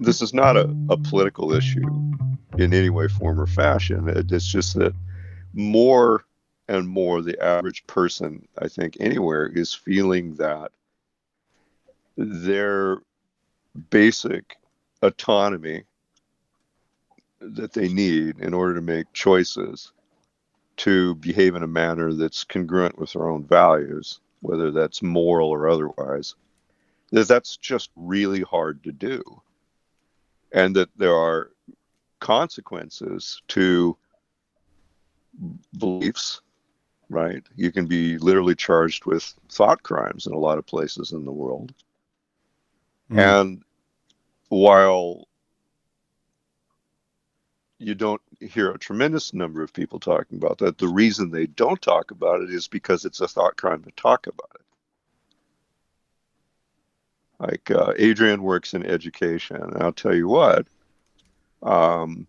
this is not a political issue in any way, form, or fashion. It's just that more and more the average person, I think, anywhere is feeling that their basic autonomy that they need in order to make choices to behave in a manner that's congruent with their own values, whether that's moral or otherwise, that's just really hard to do. And that there are consequences to beliefs, right? You can be literally charged with thought crimes in a lot of places in the world. Mm. And while you don't hear a tremendous number of people talking about that, the reason they don't talk about it is because it's a thought crime to talk about it. Like Adrian works in education, and I'll tell you what, um,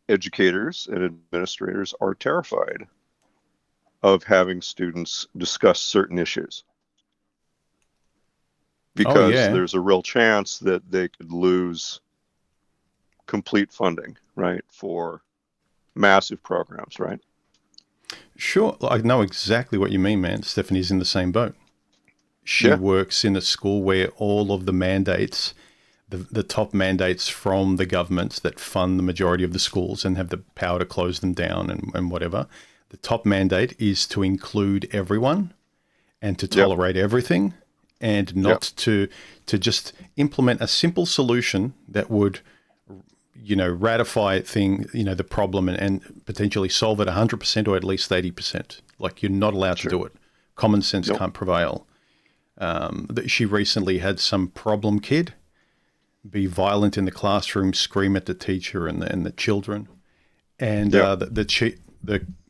educators and administrators are terrified of having students discuss certain issues Oh because yeah, there's a real chance that they could lose complete funding, right, for massive programs, right? sure. I know exactly what you mean, man. Stephanie's in the same boat. She Yeah, works in a school where all of the mandates, the top mandates from the governments that fund the majority of the schools and have the power to close them down and whatever, the top mandate is to include everyone and to yep, tolerate everything and yep, not to just implement a simple solution that would ratify the problem and potentially solve it 100% or at least 80%. Like you're not allowed to sure, do it. Common sense nope, can't prevail. She recently had some problem kid be violent in the classroom, scream at the teacher and the children, and yep,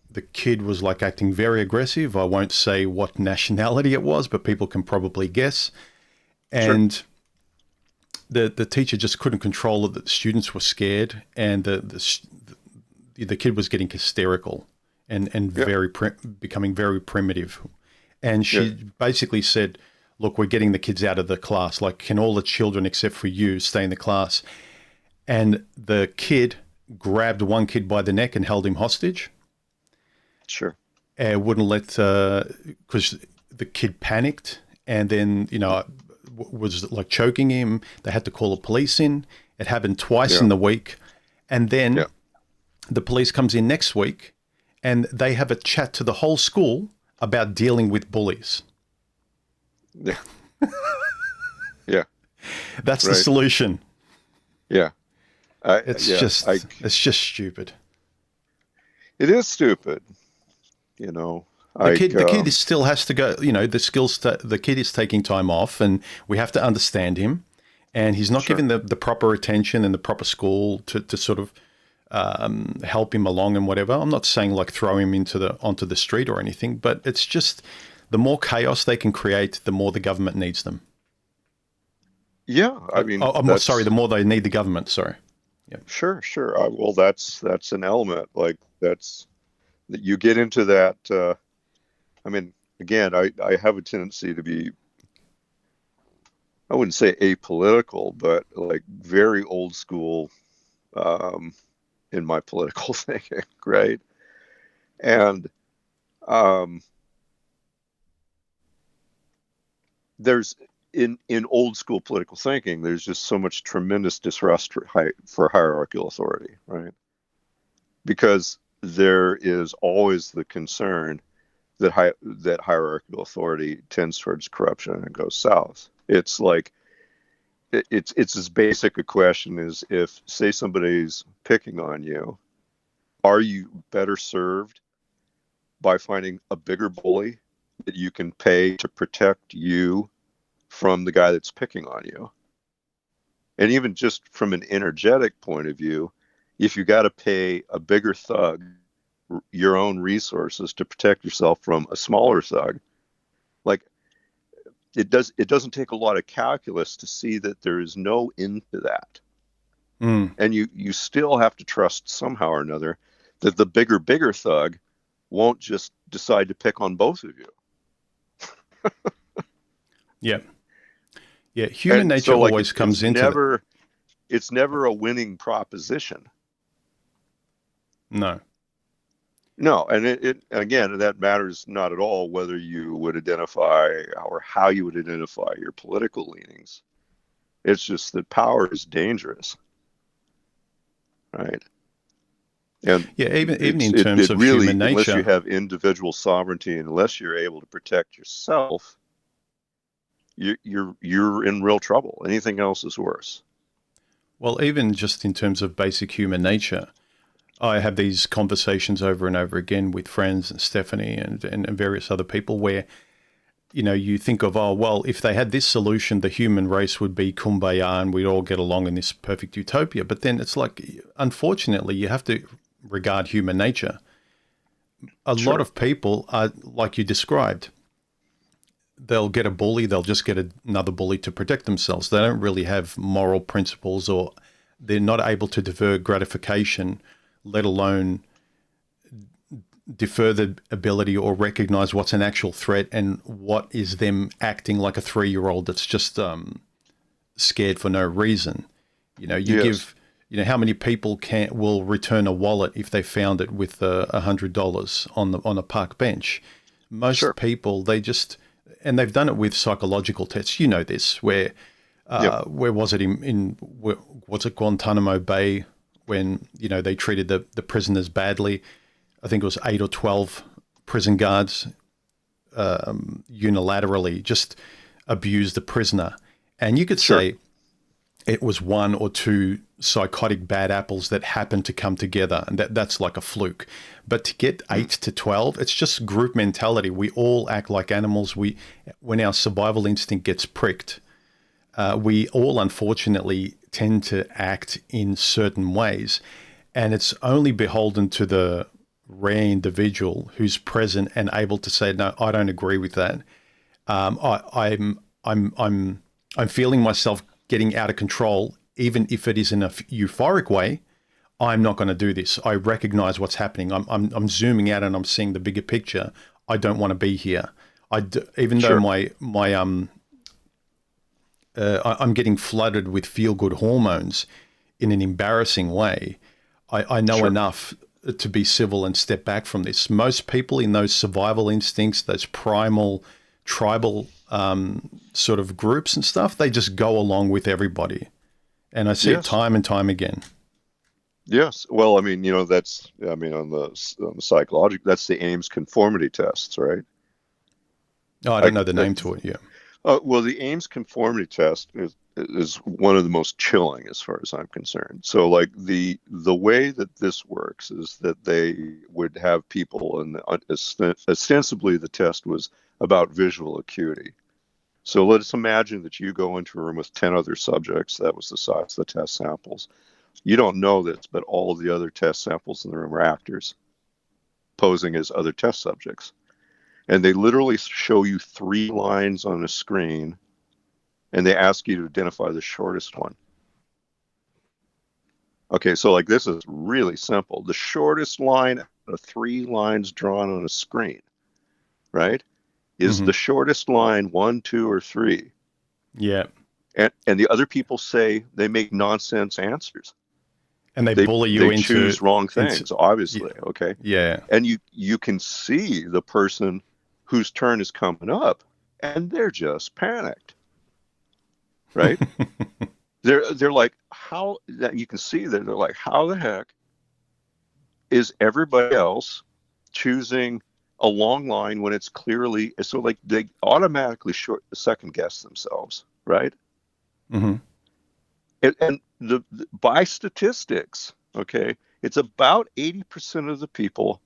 the kid was like acting very aggressive. I won't say what nationality it was, but people can probably guess. sure, And the teacher just couldn't control it. The students were scared, and the kid was getting hysterical and yep, becoming very primitive. And yeah, she basically said, "Look, we're getting the kids out of the class. Like, can all the children except for you stay in the class?" And the kid grabbed one kid by the neck and held him hostage. sure, And wouldn't let because the kid panicked, and then was like choking him. They had to call the police in. It happened twice yeah, in the week, and yeah, then the police comes in next week, and they have a chat to the whole school about dealing with bullies. yeah, yeah, That's the right, solution. yeah, I, It's yeah, I, just it's just stupid. it is stupid, you know, The like, kid the kid is still has to go. The kid is taking time off, and we have to understand him. And he's not sure, given the proper attention and the proper school to sort of help him along and whatever. I'm not saying like throw him onto the street or anything, but it's just the more chaos they can create, the more the government needs them. yeah, I mean, I'm sorry, the more they need the government. Sorry. Yeah. sure, sure, well, that's an element, like, that's, that you get into that, I mean, again, I have a tendency to be, I wouldn't say apolitical, but like very old school um, in my political thinking, right? And um, there's in old school political thinking, there's just so much tremendous distrust for hierarchical authority, right? Because there is always the concern that that hierarchical authority tends towards corruption and goes south. It's like it's as basic a question as if, say, somebody's picking on you, are you better served by finding a bigger bully that you can pay to protect you from the guy that's picking on you? And even just from an energetic point of view, if you got to pay a bigger thug your own resources to protect yourself from a smaller thug, like, it doesn't take a lot of calculus to see that there is no end to that. Mm. And you still have to trust somehow or another that the bigger thug won't just decide to pick on both of you. Yeah. Yeah, human And nature so like always it's comes into the never a winning proposition. no. No, and it again, that matters not at all whether you would identify or how you would identify your political leanings. It's just that power is dangerous, right? And Yeah, even it's in it terms it of really, human unless you nature. have individual sovereignty, unless you're able to protect yourself, you're in real trouble. Anything else is worse. Well, even just in terms of basic human nature, I have these conversations over and over again with friends and Stephanie and various other people where, you think of, oh, well, if they had this solution, the human race would be kumbaya and we'd all get along in this perfect utopia. But then it's like, unfortunately, you have to regard human nature. A lot Sure. of people are, like you described, they'll get a bully, they'll just get another bully to protect themselves. They don't really have moral principles, or they're not able to divert gratification, let alone defer the ability or recognize what's an actual threat and what is them acting like a 3-year-old that's just scared for no reason. You Yes. give, how many people will return a wallet if they found it with $100 on a park bench? Most Sure. people, and they've done it with psychological tests. You know this, Yep. where was it what's it, Guantanamo Bay, when they treated the prisoners badly. I think it was 8 or 12 prison guards unilaterally just abused the prisoner, and you could Sure. say it was 1 or 2 psychotic bad apples that happened to come together, and that's like a fluke. But to get Mm. 8 to 12, it's just group mentality. We all act like animals. When our survival instinct gets pricked, we all unfortunately tend to act in certain ways, and it's only beholden to the rare individual who's present and able to say, "No, I don't agree with that. I'm feeling myself getting out of control, even if it is in a euphoric way. I'm not going to do this. I recognize what's happening. I'm zooming out and I'm seeing the bigger picture. I don't want to be here. Even though Sure. I'm getting flooded with feel good hormones in an embarrassing way. I know Sure. enough to be civil and step back from this. Most people in those survival instincts, those primal tribal sort of groups and stuff, they just go along with everybody. And I see it Yes. time and time again. Yes. Well, I mean, that's, I mean, on the psychological, that's the Ames conformity tests, right? Oh, I I, don't know the I name to it. Yeah. well, the Ames conformity test is one of the most chilling as far as I'm concerned. So, like the way that this works is that they would have people, and ostensibly the test was about visual acuity. So let's imagine that you go into a room with 10 other subjects. That was the size of the test samples. You don't know this, but all of the other test samples in the room are actors posing as other test subjects. And they literally show you 3 lines on a screen and they ask you to identify the shortest one. Okay, so like this is really simple. The shortest line out of 3 lines drawn on a screen, right, is Mm-hmm. the shortest line, one, two, or three. Yeah. And the other people say they make nonsense answers. And they They bully you they choose wrong into things, yeah. obviously. Okay, Yeah. and you can see the person whose turn is coming up, and they're just panicked, right? They're like, how, that you can see that they're like, how the heck is everybody else choosing a long line when it's clearly so, like they automatically short second guess themselves, right? Mm-hmm. And by statistics, okay, it's about 80% of the people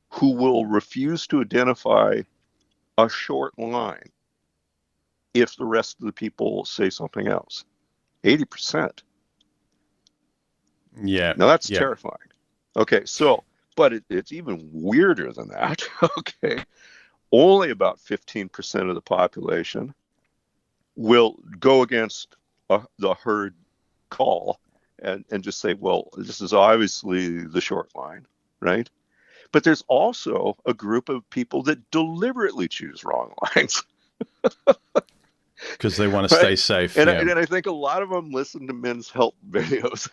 who will refuse to identify a short line if the rest of the people say something else. 80%. Yeah. Now that's Yeah. terrifying. Okay, so, but it's even weirder than that. Okay, only about 15% of the population will go against the herd call and just say, well, this is obviously the short line, right? But there's also a group of people that deliberately choose wrong lines. because they want to Right? stay safe. Yeah. And I think a lot of them listen to men's health videos.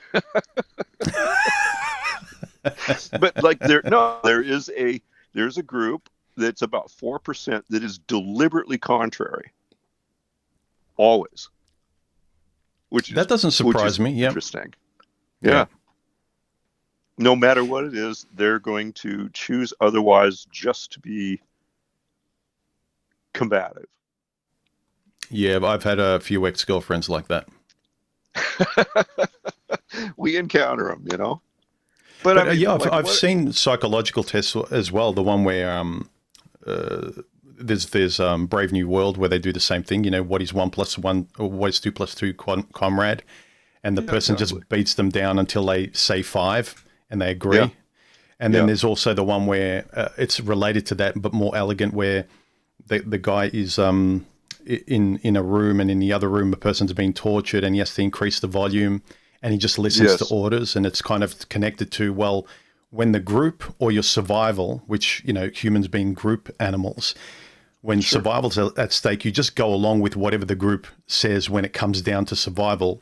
But like there, no, there's a group that's about 4% that is deliberately contrary, always, which That is doesn't which is surprise me. Yep. interesting. Yeah. Yeah. No matter what it is, they're going to choose otherwise just to be combative. Yeah. I've had a few ex-girlfriends like that. We encounter them, you know. But I But mean, yeah, like I've what? seen psychological tests as well. The one where uh, there's Brave New World where they do the same thing. You know, what is 1+1 or what is 2+2 comrade, and the Yeah, person exactly. just beats them down until they say 5 and they Yeah, agree. And then yeah, there's also the one where it's related to that but more elegant, where the guy is in a room, and in the other room a person's being tortured and he has to increase the volume, and he just listens to yes, orders, and it's kind of connected to, well, when the group or your survival, which, you know, humans being group animals, when sure, survival's at stake, you just go along with whatever the group says when it comes down to survival.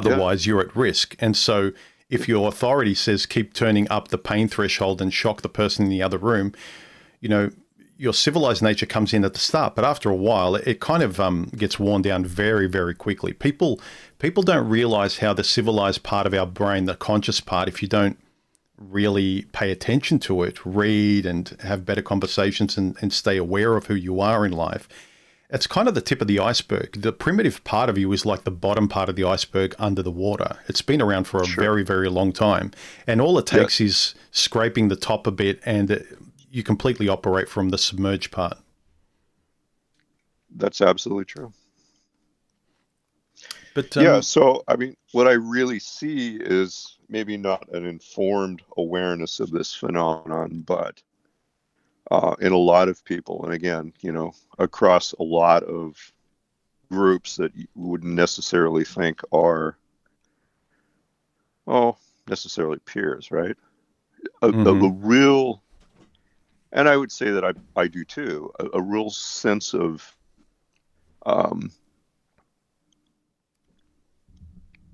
yeah, Otherwise, you're at risk. And so, if your authority says keep turning up the pain threshold and shock the person in the other room, you know, your civilized nature comes in at the start, but after a while, it kind of gets worn down very, very quickly. People don't realize how the civilized part of our brain, the conscious part, if you don't really pay attention to it, read and have better conversations, and stay aware of who you are in life, it's kind of the tip of the iceberg. The primitive part of you is like the bottom part of the iceberg under the water. It's been around for a sure. very, very long time. And all it takes Yes, is scraping the top a bit, and you completely operate from the submerged part. that's absolutely true. But Yeah, so I mean, what I really see is maybe not an informed awareness of this phenomenon, but in a lot of people, and again, you know, across a lot of groups that you wouldn't necessarily think are, oh, necessarily peers, right? A mhm. real, and I would say that I do too, a real sense of, um,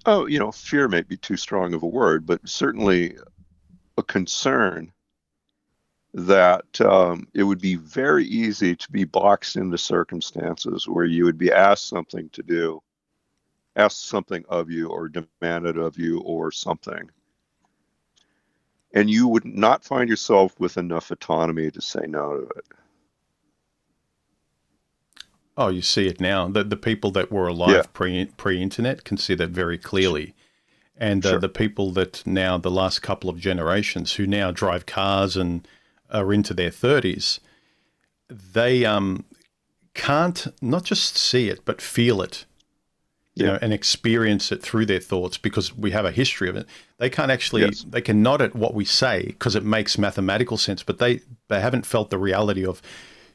oh, you know, fear may be too strong of a word, but certainly a concern that it would be very easy to be boxed into circumstances where you would be asked something to do, asked something of you, or demanded of you, or something, and you would not find yourself with enough autonomy to say no to it. Oh, you see it now. The people that were Yeah, alive pre-internet can see that very sh- clearly. And sure. the people that now, the last couple of generations, who now drive cars and are into their 30s, they can't not just see it, but feel it, you Yeah, know, and experience it through their thoughts, because we have a history of it. They can't actually, yes, they can nod at what we say because it makes mathematical sense, but they haven't felt the reality of,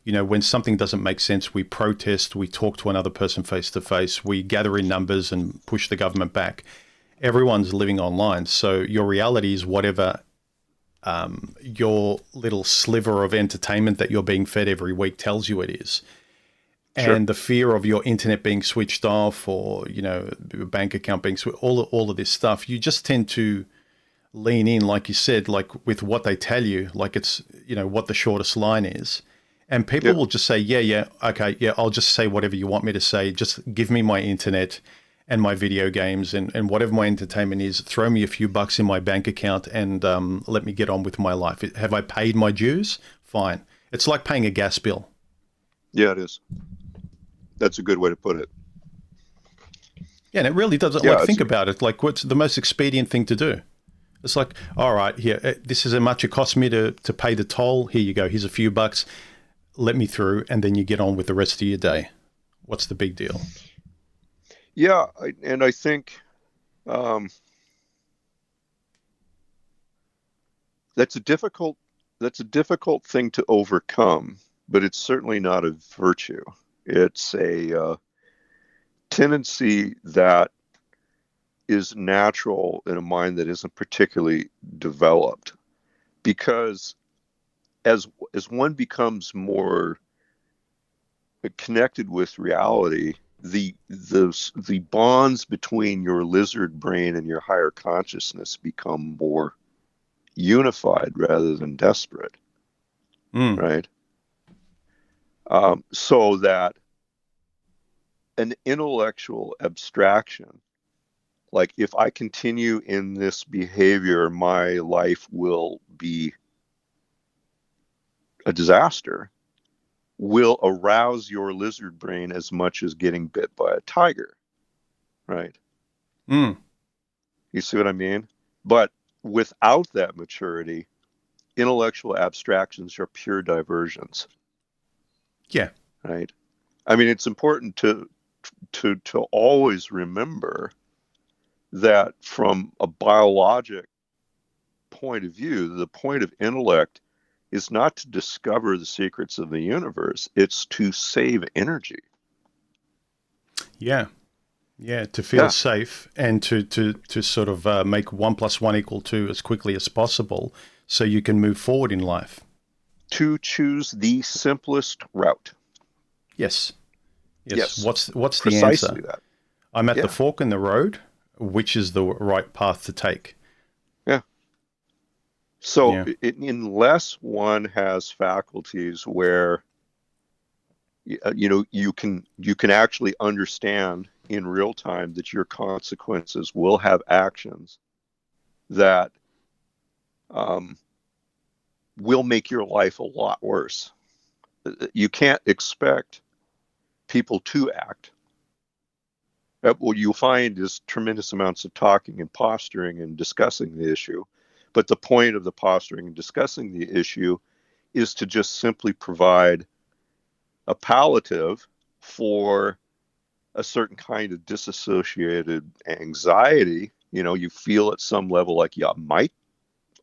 you know, when something doesn't make sense, we protest, we talk to another person face to face, we gather in numbers and push the government back. Everyone's living online. So your reality is whatever your little sliver of entertainment that you're being fed every week tells you it is. sure. And the fear of your internet being switched off, or, you know, your bank account being switched, all of this stuff, you just tend to lean in, like you said, like with what they tell you, like it's, you know, what the shortest line is. And people Yeah, will just say, yeah, yeah, okay, yeah, I'll just say whatever you want me to say. Just give me my internet and my video games, and whatever my entertainment is, throw me a few bucks in my bank account, and let me get on with my life. Have I paid my dues? Fine. It's like paying a gas bill. yeah, it is. That's a good way to put it. Yeah, and it really doesn't, like, Yeah, it's think a, about it. Like, what's the most expedient thing to do? It's like, all right, here, this is how much it cost me to pay the toll. Here you go. Here's a few bucks. Let me through, and then you get on with the rest of your day. What's the big deal? yeah, and I think um, that's a difficult that's a difficult thing to overcome, but it's certainly not a virtue. It's a tendency that is natural in a mind that isn't particularly developed, because as one becomes more connected with reality, the bonds between your lizard brain and your higher consciousness become more unified rather than desperate, Mm. right? So that an intellectual abstraction, like if I continue in this behavior, my life will be a disaster, will arouse your lizard brain as much as getting bit by a tiger, right? Mm. You see what I mean? But without that maturity, intellectual abstractions are pure diversions, Yeah. right? I mean, it's important to always remember that from a biologic point of view, the point of intellect is not to discover the secrets of the universe, it's to save energy. Yeah. Yeah. To feel Yeah. safe and to sort of make 1 + 1 = 2 as quickly as possible so you can move forward in life. To choose the simplest route. Yes. Yes. Yes, What's the precisely answer? that. I'm at the Yeah. fork in the road. Which is the right path to take? Yeah. So, Yeah. unless one has faculties where you can actually understand in real time that your consequences will have actions that um, will make your life a lot worse. You can't expect people to act. What you'll find is tremendous amounts of talking and posturing and discussing the issue. But the point of the posturing and discussing the issue is to just simply provide a palliative for a certain kind of disassociated anxiety. You feel at some level like you might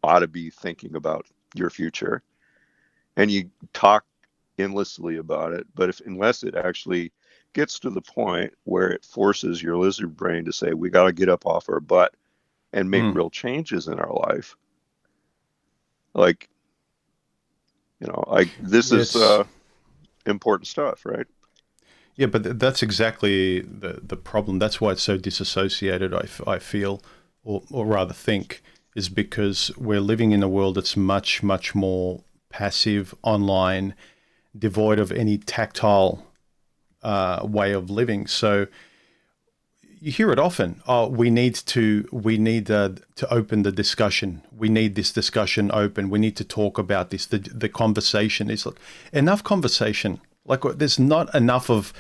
ought to be thinking about your future, and you talk endlessly about it. But unless it actually gets to the point where it forces your lizard brain to say, we got to get up off our butt and make Mm. real changes in our life, like, like this is Yes. important stuff, right? Yeah, but that's exactly the problem. That's why it's so disassociated, I feel, or rather think, is because we're living in a world that's much, much more passive, online, devoid of any tactile way of living. So you hear it often. Oh, we need to open the discussion. We need this discussion open. We need to talk about this. The conversation is like enough conversation. Like there's not enough of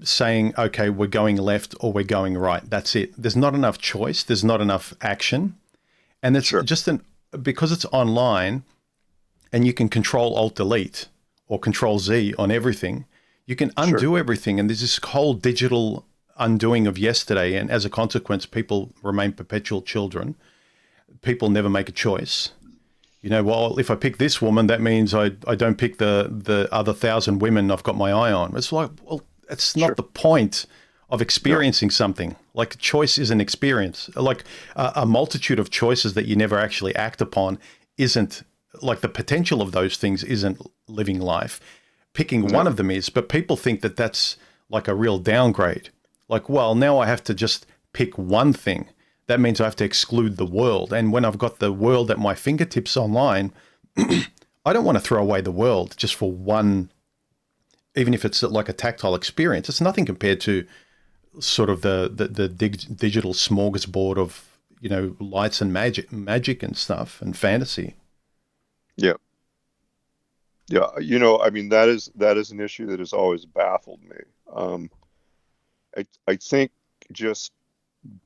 saying, okay, we're going left or we're going right. That's it. There's not enough choice. There's not enough action. And it's Sure. just because it's online and you can control alt delete or control Z on everything, you can Sure. undo everything. And there's this whole digital undoing of yesterday. And as a consequence, people remain perpetual children. People never make a choice. Well, if I pick this woman, that means I don't pick the other 1,000 women I've got my eye on. It's like, well, it's not Sure. the point of No. experiencing something. Like choice is an experience. Like a multitude of choices that you never actually act upon isn't like the potential of those things isn't living life. Picking one No. of them is, but people think that that's like a real downgrade. Like, well, now I have to just pick one thing. That means I have to exclude the world. And when I've got the world at my fingertips online, I don't want to throw away the world just for one, even if it's like a tactile experience. It's nothing compared to sort of the digital smorgasbord of, lights and magic and stuff and fantasy. Yeah. Yeah. I mean, that is an issue that has always baffled me. Um, I think just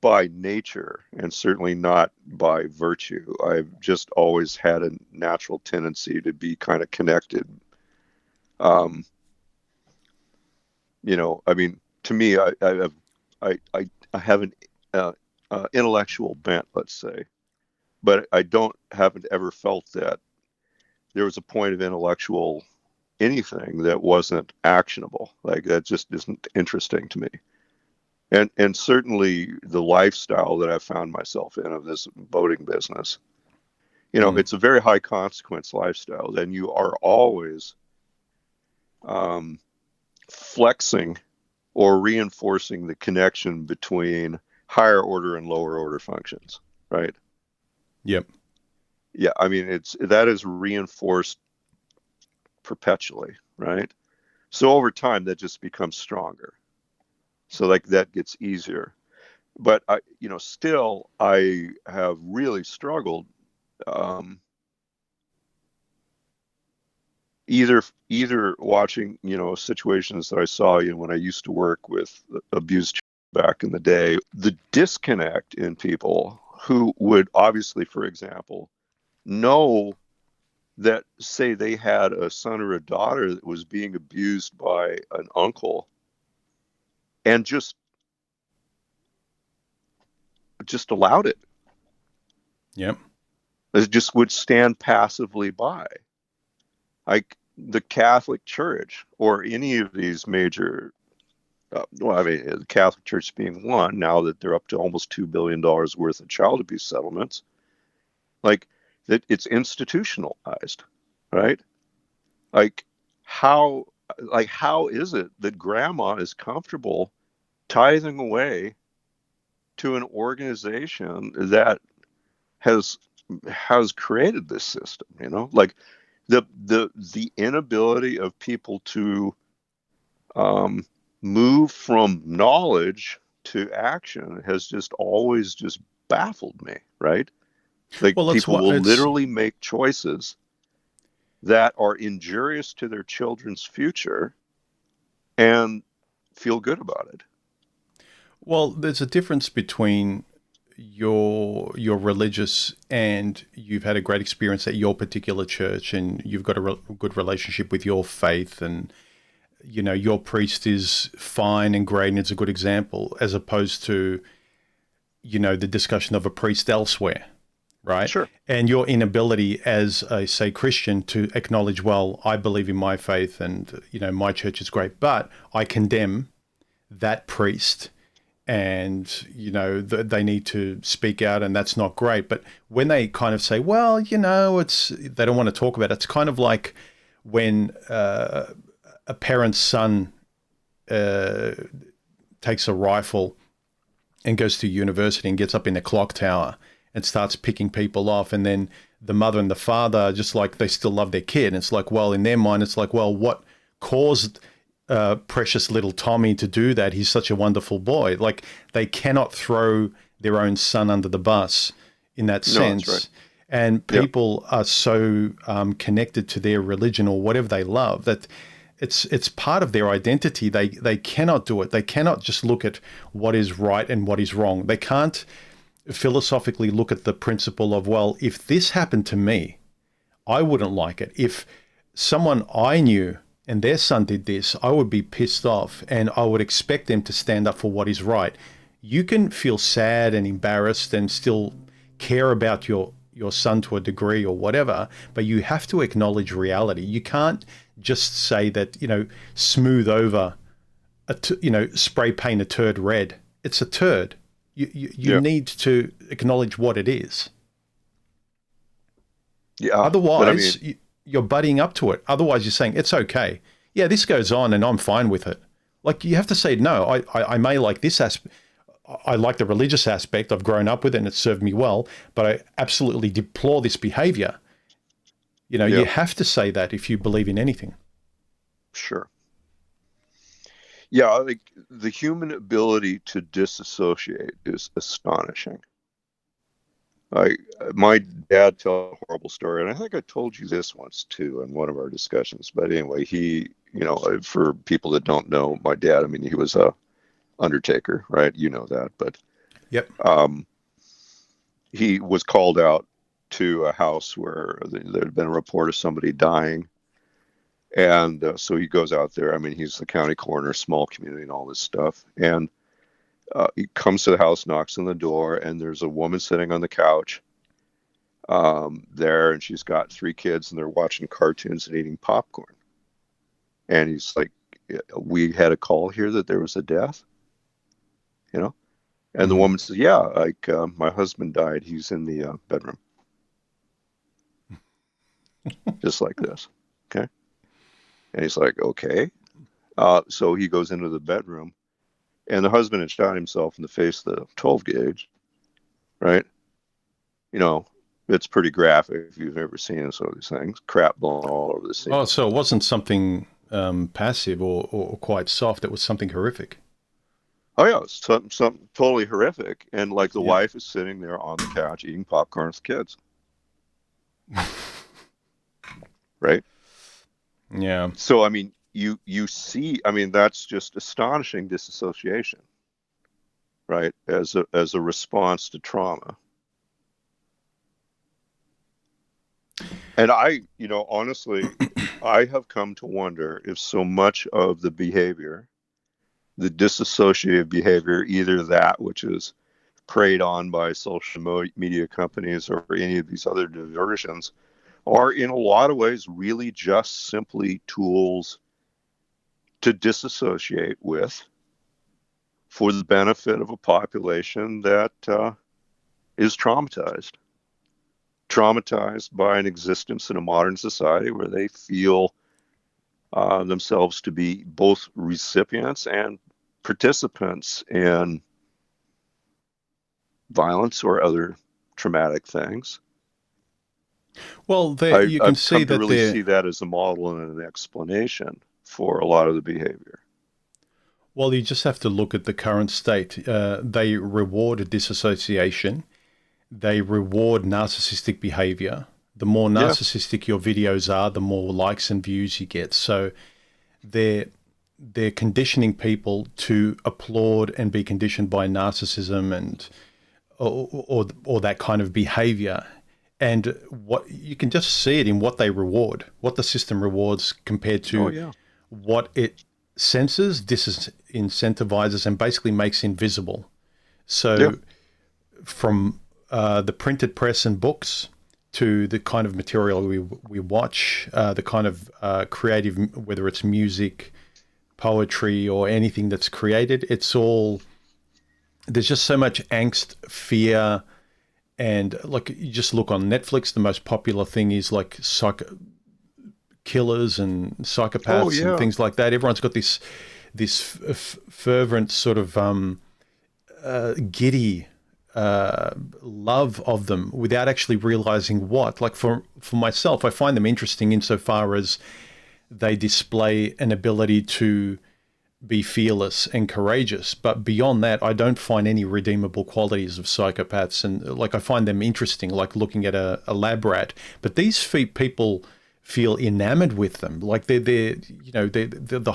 by nature and certainly not by virtue, I've just always had a natural tendency to be kind of connected. Um, I mean, to me, I have an uh, intellectual bent, let's say, but I don't haven't ever felt that there was a point of intellectual anything that wasn't actionable. Like that just isn't interesting to me. And certainly the lifestyle that I found myself in of this boating business, Mm. it's a very high consequence lifestyle. Then you are always um, flexing or reinforcing the connection between higher order and lower order functions, right? Yep. Yeah, I mean it's that is reinforced perpetually, right? So over time that just becomes stronger. So like that gets easier. But I, still I have really struggled, um, either watching, situations that I saw, when I used to work with abused children back in the day, the disconnect in people who would obviously, for example, know that, say they had a son or a daughter that was being abused by an uncle, and just allowed it. Yep. It just would stand passively by. Like the Catholic Church or any of these major, well, I mean, the Catholic Church being one, now that they're up to almost $2 billion worth of child abuse settlements, like that it's institutionalized, right? Like how, how is it that grandma is comfortable tithing away to an organization that has has created this system? Like the inability of people to, um, move from knowledge to action has just always just baffled me, right? Like Well, that's people what will it's. literally make choices that are injurious to their children's future and feel good about it. Well, there's a difference between your religious and you've had a great experience at your particular church and you've got a good relationship with your faith and your priest is fine and great and it's a good example as opposed to the discussion of a priest elsewhere, right? Sure. And your inability as a, say, Christian to acknowledge, well, I believe in my faith and my church is great, but I condemn that priest and they need to speak out and that's not great. But when they kind of say, well, it's they don't want to talk about it, it's kind of like when a parent's son uh, takes a rifle and goes to university and gets up in the clock tower and starts picking people off, and then the mother and the father just like they still love their kid. And it's like, well, in their mind it's like, well, what caused precious little Tommy to do that? He's such a wonderful boy. Like they cannot throw their own son under the bus in that No, that's right. sense. And Yeah. people are so connected to their religion or whatever they love that it's part of their identity. They cannot do it. They cannot just look at what is right and what is wrong. They can't philosophically look at the principle of, well, if this happened to me, I wouldn't like it. If someone I knew and their son did this, I would be pissed off and I would expect them to stand up for what is right. You can feel sad and embarrassed and still care about your son to a degree or whatever, but you have to acknowledge reality. You can't just say that, smooth over spray paint a turd red. It's a turd. You Yeah. need to acknowledge what it is. Yeah. But I mean, Otherwise, you're buddying up to it. Otherwise, you're saying, it's okay. Yeah, this goes on and I'm fine with it. Like, you have to say, no, I may like this aspect. I like the religious aspect. I've grown up with it and it served me well, but I absolutely deplore this behavior. yeah, You have to say that if you believe in anything. sure. Yeah, like the human ability to disassociate is astonishing. I My dad told a horrible story, and I think I told you this once too in one of our discussions. But anyway, he, for people that don't know my dad, I mean, he was a undertaker, right? You know that, but, Yep. um, he was called out to a house where there had been a report of somebody dying, and so he goes out there. I mean, he's the county coroner, small community, and all this stuff, and he comes to the house, knocks on the door, and there's a woman sitting on the couch, there, and she's got three kids, and they're watching cartoons and eating popcorn. And he's like, "We had a call here that there was a death, you know." And the Mm-hmm. woman says, "Yeah, like my husband died. He's in the bedroom, just like this." Okay. And he's like, "Okay." So he goes into the bedroom, and the husband had shot himself in the face with a 12 gauge, right? You know, it's pretty graphic if you've ever seen some of these things. Crap blowing all over the Oh, ceiling. so it wasn't something passive or quite soft. It was something horrific. Oh yeah, it's something totally horrific. And like the Yeah. wife is sitting there on the couch eating popcorn with kids, right? Yeah. So I mean, you see, I mean, that's just astonishing disassociation, right? As a response to trauma. And honestly, I have come to wonder if so much of the behavior, the disassociative behavior, either that which is preyed on by social media companies or any of these other diversions, are in a lot of ways really just simply tools to disassociate with for the benefit of a population that is traumatized by an existence in a modern society where they feel themselves to be both recipients and participants in violence or other traumatic things. Well, there I, you can I've see come to that really there. see that as a model and an explanation for a lot of the behavior. Well, you just have to look at the current state. They reward disassociation. They reward narcissistic behavior. The more Yeah, narcissistic your videos are, the more likes and views you get. So they're they're conditioning people to applaud and be conditioned by narcissism and or that kind of behavior. And what you can just see it in what they reward, what the system rewards compared oh to yeah, what it censors, disincentivizes, and basically makes invisible. yeah, So from the printed press and books to the kind of material we watch, the kind of creative, whether it's music, poetry, or anything that's created, it's all, there's just so much angst, fear, and like you just look on Netflix, the most popular thing is like killers and oh psychopaths and yeah, things like that. Everyone's got this fervent sort of giddy love of them without actually realizing what. Like for myself, I find them interesting insofar as they display an ability to be fearless and courageous. But beyond that, I don't find any redeemable qualities of psychopaths. And like, I find them interesting, like looking at a lab rat. But these people feel enamored with them. Like they're the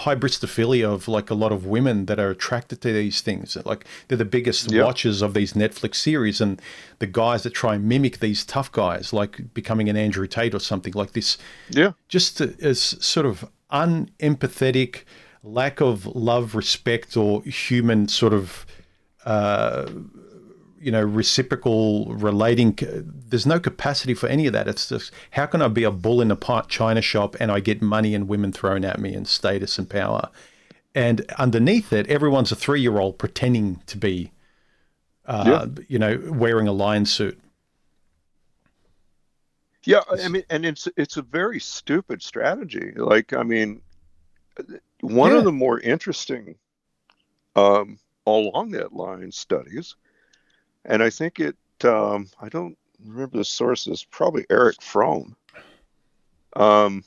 hybristophilia of like a lot of women that are attracted to these things. Like they're the biggest yeah, watchers of these Netflix series, and the guys that try and mimic these tough guys, like becoming an Andrew Tate or something like this, yeah, just as sort of unempathetic, lack of love, respect, or human sort of reciprocal relating. There's no capacity for any of that. It's just, how can I be a bull in a china shop and I get money and women thrown at me and status and power? And underneath it, everyone's a 3-year-old pretending to be, yeah, wearing a lion suit. yeah. I It's, mean, and it's a very stupid strategy. Like, I mean, one of yeah. the more interesting um, along that line studies, and I think I don't remember the sources, probably Eric Fromm. Um,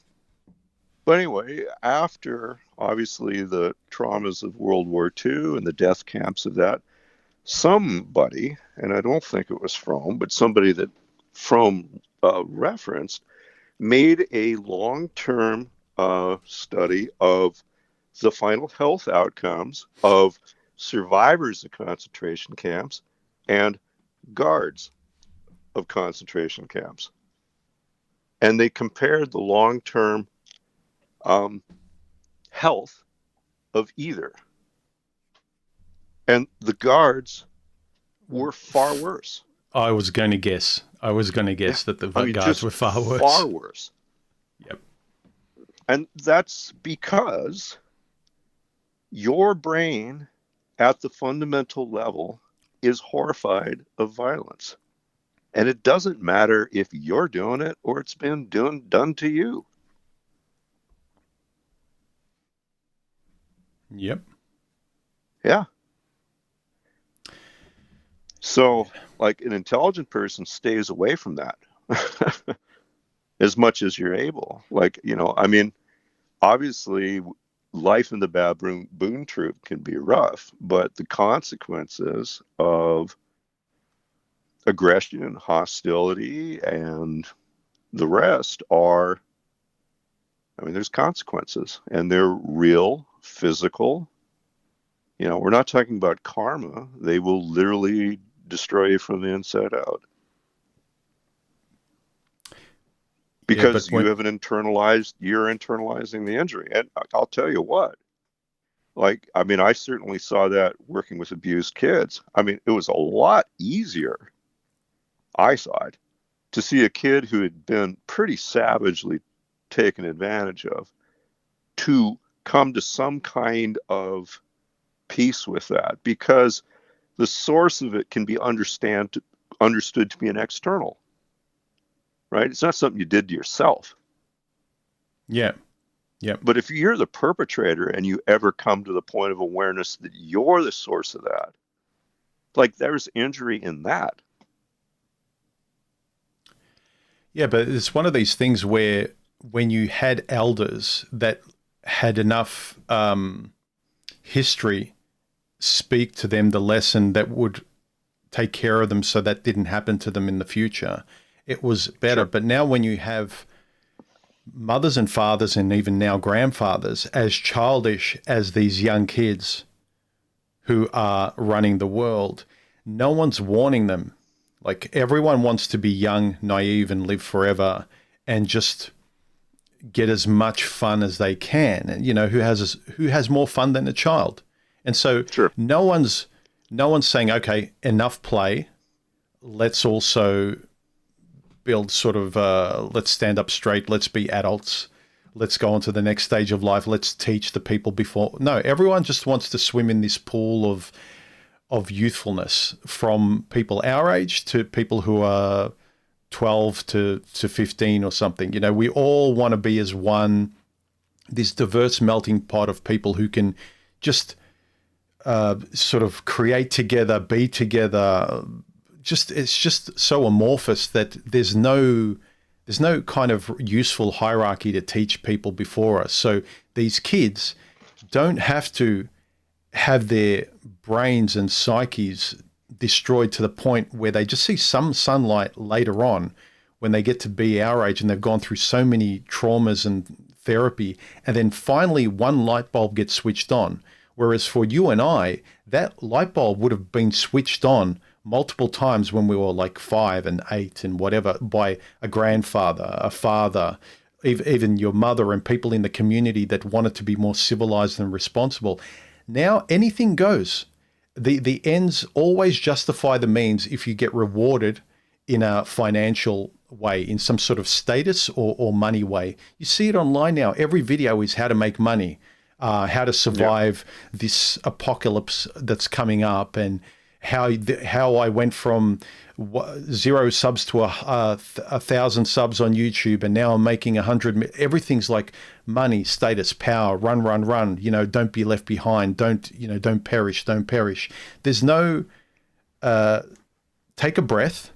but anyway, after obviously the traumas of World War II and the death camps of that, somebody, and I don't think it was Fromm, but somebody that Fromm referenced, made a long term study of the final health outcomes of survivors of concentration camps and guards of concentration camps. And they compared the long term um, health of either. And the guards were far worse. I was going to guess. I was going to Yeah. guess that the I mean, guards just were far far worse. worse. Yep. And that's because your brain at the fundamental level is horrified of violence. And it doesn't matter if you're doing it or it's been done to you. Yep. Yeah. So, like, an intelligent person stays away from that as much as you're able. Like, I mean, obviously, life in the baboon troop can be rough, but the consequences of aggression, hostility, and the rest are, I mean, there's consequences, and they're real, physical. We're not talking about karma. They will literally destroy you from the inside out Yeah, because but when you're internalizing the injury. And I'll tell you what, like, I mean, I certainly saw that working with abused kids. I mean, it was a lot easier, I saw it, to see a kid who had been pretty savagely taken advantage of to come to some kind of peace with that because the source of it can be understood to be an external, right? It's not something you did to yourself. yeah, yeah, But if you're the perpetrator and you ever come to the point of awareness that you're the source of that, like there's injury in that. yeah, but it's one of these things where when you had elders that had enough history speak to them the lesson that would take care of them so that didn't happen to them in the future, it was better. Sure. But now when you have mothers and fathers and even now grandfathers as childish as these young kids who are running the world, no one's warning them. Like everyone wants to be young, naive, and live forever and just get as much fun as they can. And who has more fun than a child? And so Sure. no one's saying, okay, enough play. Let's also build sort of let's stand up straight, let's be adults, let's go on to the next stage of life, let's teach the people before. No, everyone just wants to swim in this pool of youthfulness, from people our age to people who are 12 to 15 or something. We all want to be as one, this diverse melting pot of people who can just sort of create together, be together. It's just so amorphous that there's no kind of useful hierarchy to teach people before us. So these kids don't have to have their brains and psyches destroyed to the point where they just see some sunlight later on when they get to be our age and they've gone through so many traumas and therapy, and then finally one light bulb gets switched on. Whereas for you and I, that light bulb would have been switched on multiple times when we were like 5 and 8 and whatever, by a grandfather, a father, even your mother, and people in the community that wanted to be more civilized and responsible. Now anything goes. The ends always justify the means if you get rewarded in a financial way, in some sort of status or money way. You see it online now. Every video is how to make money, how to Yeah. survive this apocalypse that's coming up, and how I went from 0 subs to 1,000 subs on YouTube, and now I'm making 100. Everything's like money, status, power, run, run, run. Don't be left behind. Don't perish. Don't perish. There's no take a breath,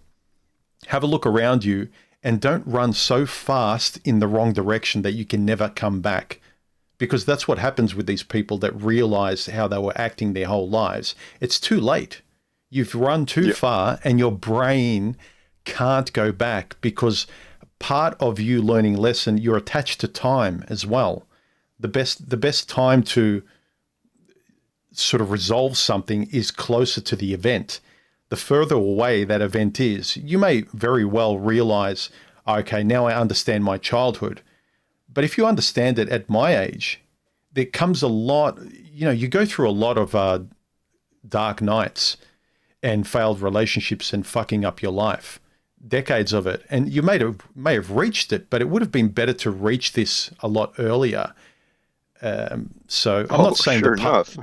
have a look around you, and don't run so fast in the wrong direction that you can never come back. Because that's what happens with these people that realize how they were acting their whole lives. It's too late. You've run too Yeah. far, and your brain can't go back, because part of you learning lesson, you're attached to time as well. The best time to sort of resolve something is closer to the event. The further away that event is, you may very well realize, okay, now I understand my childhood. But if you understand it at my age, there comes a lot, you go through a lot of dark nights and failed relationships and fucking up your life, decades of it. And you may have reached it, but it would have been better to reach this a lot earlier. So I'm Oh, not saying sure enough.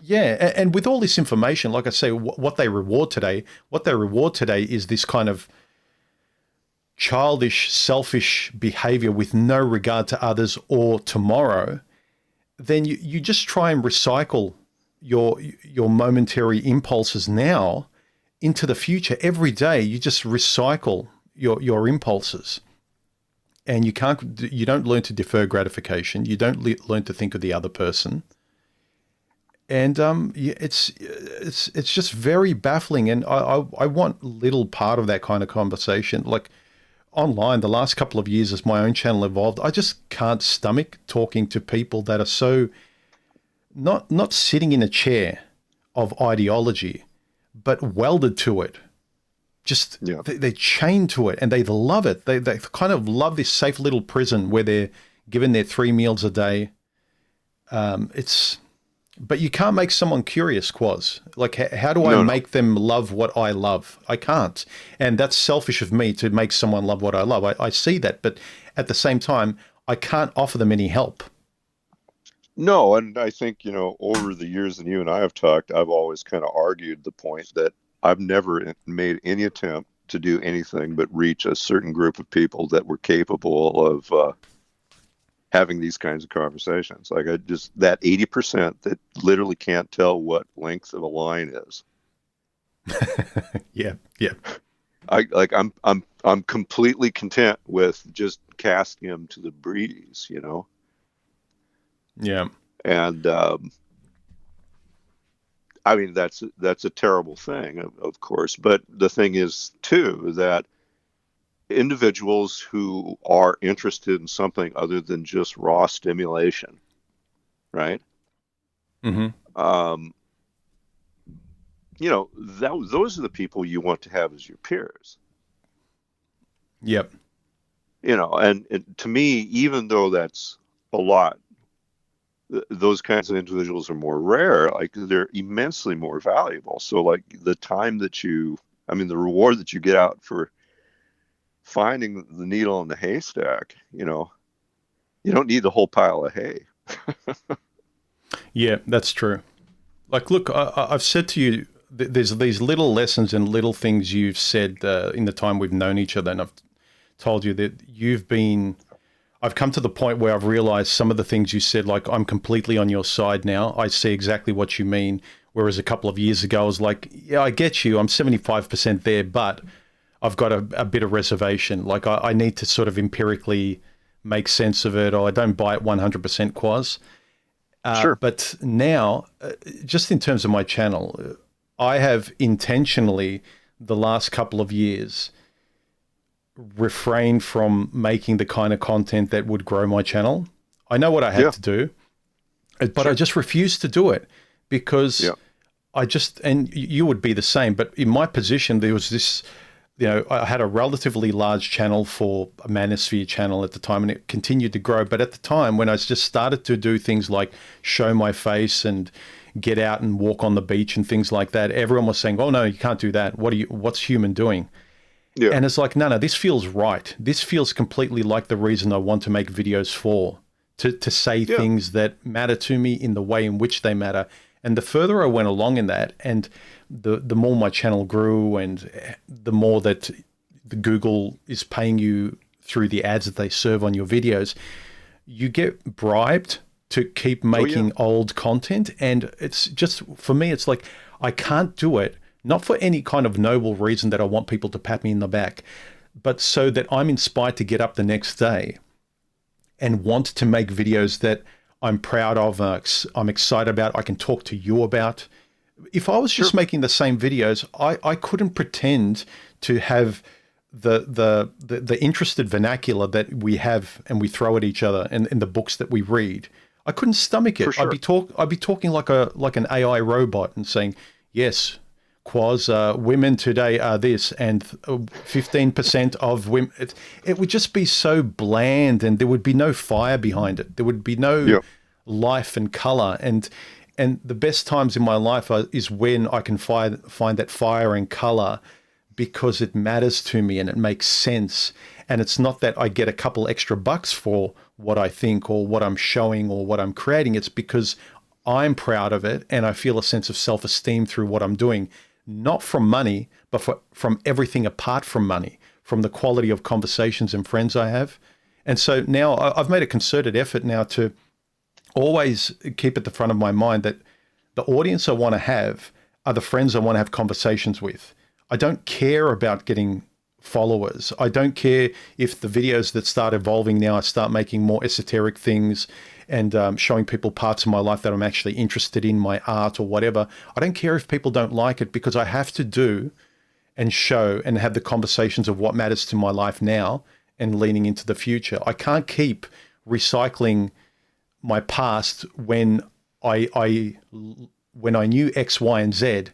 yeah. And with all this information, like I say, what they reward today is this kind of childish, selfish behavior with no regard to others or tomorrow. Then you just try and recycle your momentary impulses now, into the future, every day you just recycle your impulses, and you don't learn to defer gratification. You don't learn to think of the other person. And it's just very baffling. And I want little part of that kind of conversation. Like online, the last couple of years as my own channel evolved, I just can't stomach talking to people that are so not sitting in a chair of ideology, but welded to it. Just Yeah. they're chained to it, and they love it. They kind of love this safe little prison where they're given their 3 meals a day. It's But you can't make someone curious, Quaz. Like, how do I No, no. make them love what I love? I can't. And that's selfish of me to make someone love what I love. I see that. But at the same time, I can't offer them any help. No, and I think, over the years that you and I have talked, I've always kind of argued the point that I've never made any attempt to do anything but reach a certain group of people that were capable of having these kinds of conversations. Like I just that 80% that literally can't tell what length of a line is. Yeah, yeah, I'm completely content with just casting them to the breeze. yeah, And I mean that's a terrible thing, of course. But the thing is too that individuals who are interested in something other than just raw stimulation, right? mm-hmm. Um, those are the people you want to have as your peers. Yep, And to me, even though that's a lot, those kinds of individuals are more rare. Like they're immensely more valuable. So like the time that I mean, the reward that you get out for finding the needle in the haystack, you don't need the whole pile of hay. yeah, that's true. Like, look, I've said to you, there's these little lessons and little things you've said in the time we've known each other, and I've told you that I've come to the point where I've realized some of the things you said, like, I'm completely on your side now. I see exactly what you mean. Whereas a couple of years ago, I was like, yeah, I get you. I'm 75% there, but I've got a bit of reservation. Like, I need to sort of empirically make sense of it, or I don't buy it 100% Quas. Sure. But now, just in terms of my channel, I have intentionally, the last couple of years, refrained from making the kind of content that would grow my channel. I know what I had Yeah. to do, but I Sure. just refused to do it because Yeah. and you would be the same, but in my position, there was this, I had a relatively large channel for a Manosphere channel at the time, and it continued to grow. But at the time when I just started to do things like show my face and get out and walk on the beach and things like that, everyone was saying, oh no, you can't do that. What's human doing? Yeah. And it's like, no, this feels right. This feels completely like the reason I want to make videos for, to say Yeah. things that matter to me in the way in which they matter. And the further I went along in that, and the more my channel grew, and the more that the Google is paying you through the ads that they serve on your videos, you get bribed to keep Oh yeah. making old content. And it's just, for me, it's like, I can't do it, not for any kind of noble reason that I want people to pat me in the back, but so that I'm inspired to get up the next day and want to make videos that I'm proud of, I'm excited about, I can talk to you about. If I was Sure. just making the same videos, I couldn't pretend to have the interested vernacular that we have and we throw at each other in the books that we read. I couldn't stomach For it. sure. I'd be talking like an AI robot and saying, yes, Quaz, women today are this, and 15% of women. It would just be so bland, and there would be no fire behind it. There would be no Yeah. life and color. And the best times in my life is when I can find that fire and color, because it matters to me and it makes sense. And it's not that I get a couple extra bucks for what I think or what I'm showing or what I'm creating. It's because I'm proud of it and I feel a sense of self-esteem through what I'm doing, not from money, but from everything apart from money, from the quality of conversations and friends I have. And so now I've made a concerted effort now to always keep at the front of my mind that the audience I want to have are the friends I want to have conversations with. I don't care about getting followers. I don't care if the videos that start evolving now, I start making more esoteric things and showing people parts of my life that I'm actually interested in, my art or whatever. I don't care if people don't like it, because I have to do and show and have the conversations of what matters to my life now and leaning into the future. I can't keep recycling my past when when I knew X, Y, and Z,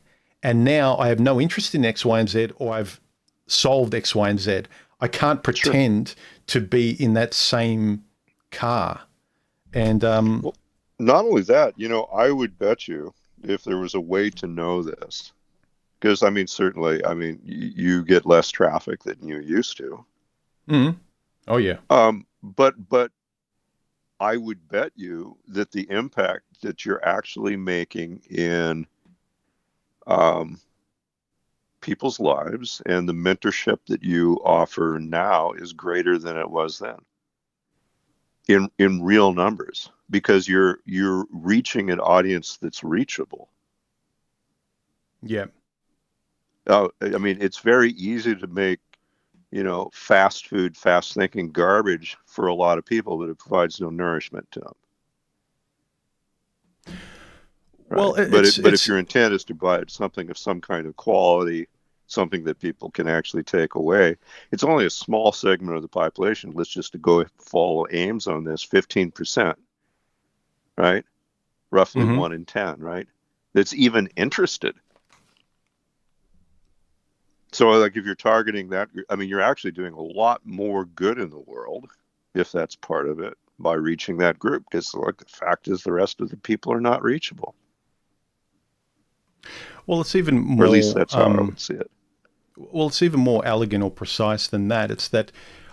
and now I have no interest in X, Y, and Z, or I've solved X, Y, and Z. I can't Sure. pretend to be in that same car. And Well, not only that, I would bet you if there was a way to know this, because I mean, certainly, I mean, you get less traffic than you used to. mm, oh yeah, But I would bet you that the impact that you're actually making in um, people's lives and the mentorship that you offer now is greater than it was then in real numbers, because you're reaching an audience that's reachable. yeah. I mean, it's very easy to make, fast food, fast thinking garbage for a lot of people, but it provides no nourishment to them. Right. Well, But if it's your intent is to buy something of some kind of quality, something that people can actually take away, it's only a small segment of the population. Let's just go follow Ames on this, 15%, right? Roughly mhm. 1 in 10, right? That's even interested. So, like, if you're targeting that, I mean, you're actually doing a lot more good in the world, if that's part of it, by reaching that group. Because, like, the fact is, the rest of the people are not reachable, Well, it's even or at least more. that's how I would see it. Well, it's even more elegant or precise than that. It's that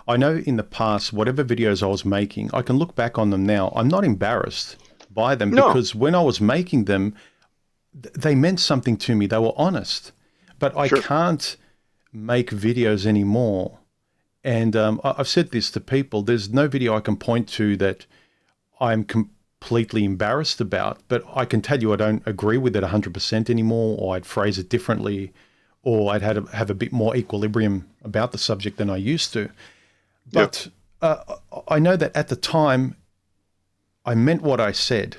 I know in the past, whatever videos I was making, I can look back on them now. I'm not embarrassed by them, No, because when I was making them, they meant something to me. They were honest. But I sure, can't make videos anymore. And I've said this to people, there's no video I can point to that I'm completely embarrassed about, but I can tell you I don't agree with it 100% anymore, or I'd phrase it differently, or I'd have a bit more equilibrium about the subject than I used to. yeah, But I know that at the time I meant what I said,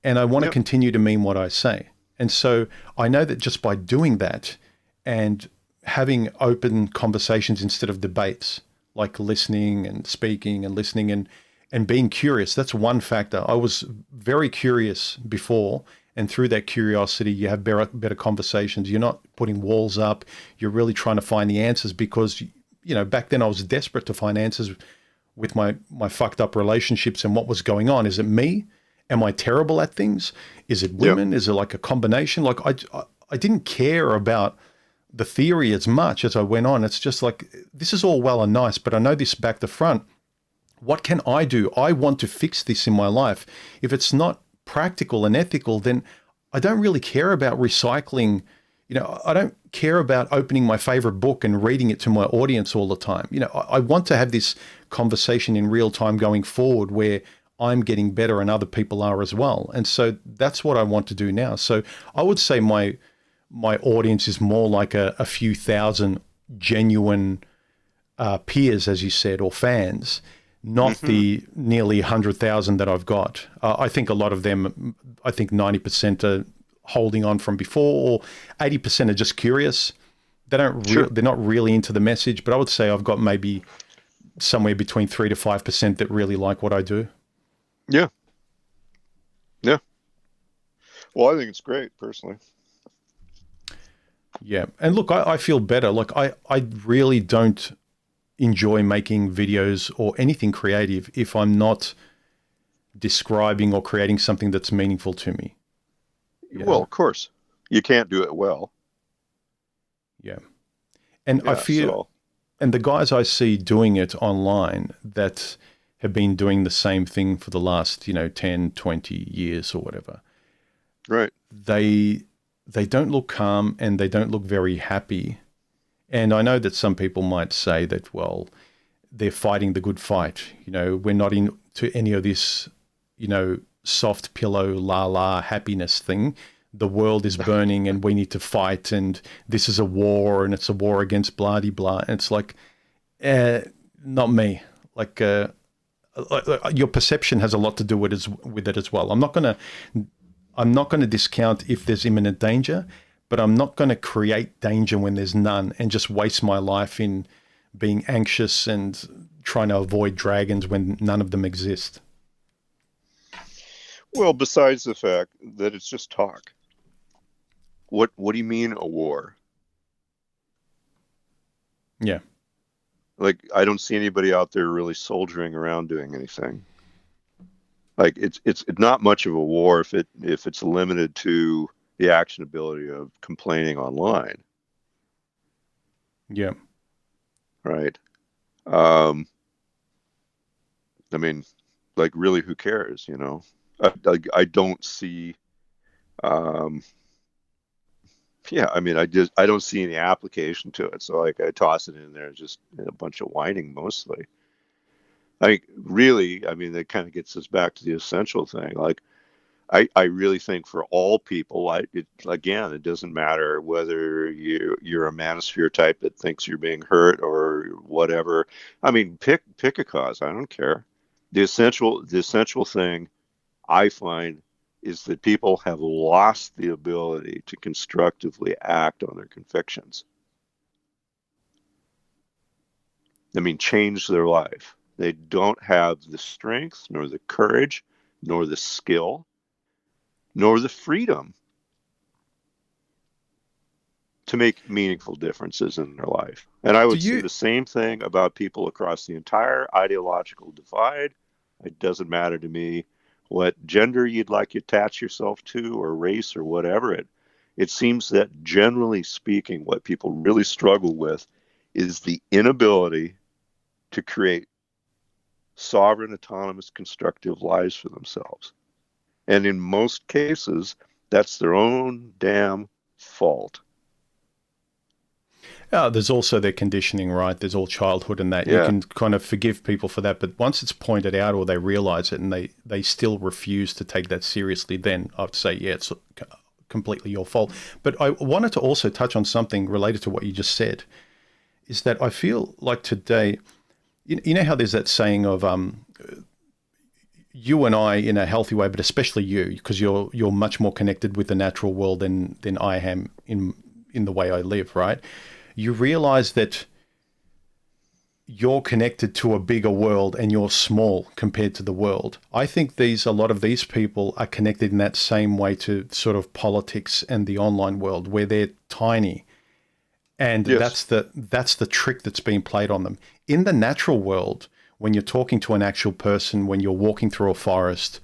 and I want to yeah, continue to mean what I say. And so I know that just by doing that and having open conversations instead of debates, like listening and speaking and listening and being curious, that's one factor. I was very curious before, and through that curiosity, you have better conversations. You're not putting walls up. You're really trying to find the answers, because, back then I was desperate to find answers with my fucked up relationships and what was going on. Is it me? Am I terrible at things? Is it yeah, women? Is it like a combination? Like I didn't care about the theory as much as I went on. It's just like, this is all well and nice, but I know this back to front. What can I do? I want to fix this in my life. If it's not practical and ethical, then I don't really care about recycling. I don't care about opening my favorite book and reading it to my audience all the time. I want to have this conversation in real time going forward, where I'm getting better and other people are as well. And so that's what I want to do now. So I would say my audience is more like a few thousand genuine peers, as you said, or fans, not hmm the nearly 100,000 that I've got. I think a lot of them, I think 90% are holding on from before, or 80% are just curious. sure, They're not really into the message, but I would say I've got maybe somewhere between 3 to 5% that really like what I do. yeah, yeah. Well, I think it's great personally. Yeah. And look, I feel better. Like I really don't enjoy making videos or anything creative if I'm not describing or creating something that's meaningful to me. Well, of course, you can't do it well. Yeah. And I Yeah, feel, so and the guys I see doing it online that have been doing the same thing for the last, 10, 20 years or whatever, right. they they don't look calm and they don't look very happy. And I know that some people might say that, well, they're fighting the good fight. We're not into any of this, soft pillow, la la happiness thing. the world is burning and we need to fight and this is a war and it's a war against blah de blah. And it's like, not me. Like, your perception has a lot to do with it as well. I'm not gonna discount if there's imminent danger, but I'm not gonna create danger when there's none and just waste my life in being anxious and trying to avoid dragons when none of them exist. Well, besides the fact that it's just talk. What do you mean a war? Yeah. Like, I don't see anybody out there really soldiering around doing anything. Like, it's not much of a war if it's limited to the actionability of complaining online, Yeah. right? Um, I mean, like, really, who cares? I don't see. Um, yeah, I mean, I don't see any application to it. So like, I toss it in there, just a bunch of whining mostly. Really, I mean, that kind of gets us back to the essential thing. Like, I really think for all people, again, it doesn't matter whether you're a manosphere type that thinks you're being hurt or whatever. I mean, pick a cause. I don't care. The essential thing I find is that people have lost the ability to constructively act on their convictions. I mean, change their life. They don't have the strength, nor the courage, nor the skill, nor the freedom to make meaningful differences in their life. And I Do would say you the same thing about people across the entire ideological divide. It doesn't matter to me what gender you'd like to attach yourself to or race or whatever. It seems that generally speaking, what people really struggle with is the inability to create sovereign, autonomous, constructive lives for themselves. And in most cases, that's their own damn fault. there's also their conditioning, right? There's all childhood and that. You Yeah. can kind of forgive people for that, but once it's pointed out or they realize it and they still refuse to take that seriously, then I'd say, yeah, it's completely your fault. But I wanted to also touch on something related to what you just said, is that I feel like today, you know how there's that saying of you and I in a healthy way, but especially you, because you're much more connected with the natural world than I am in the way I live, right? You realize that you're connected to a bigger world and you're small compared to the world. I think a lot of these people are connected in that same way to sort of politics and the online world where they're tiny. And Yes. that's the trick that's being played on them. In the natural world, when you're talking to an actual person, when you're walking through a forest,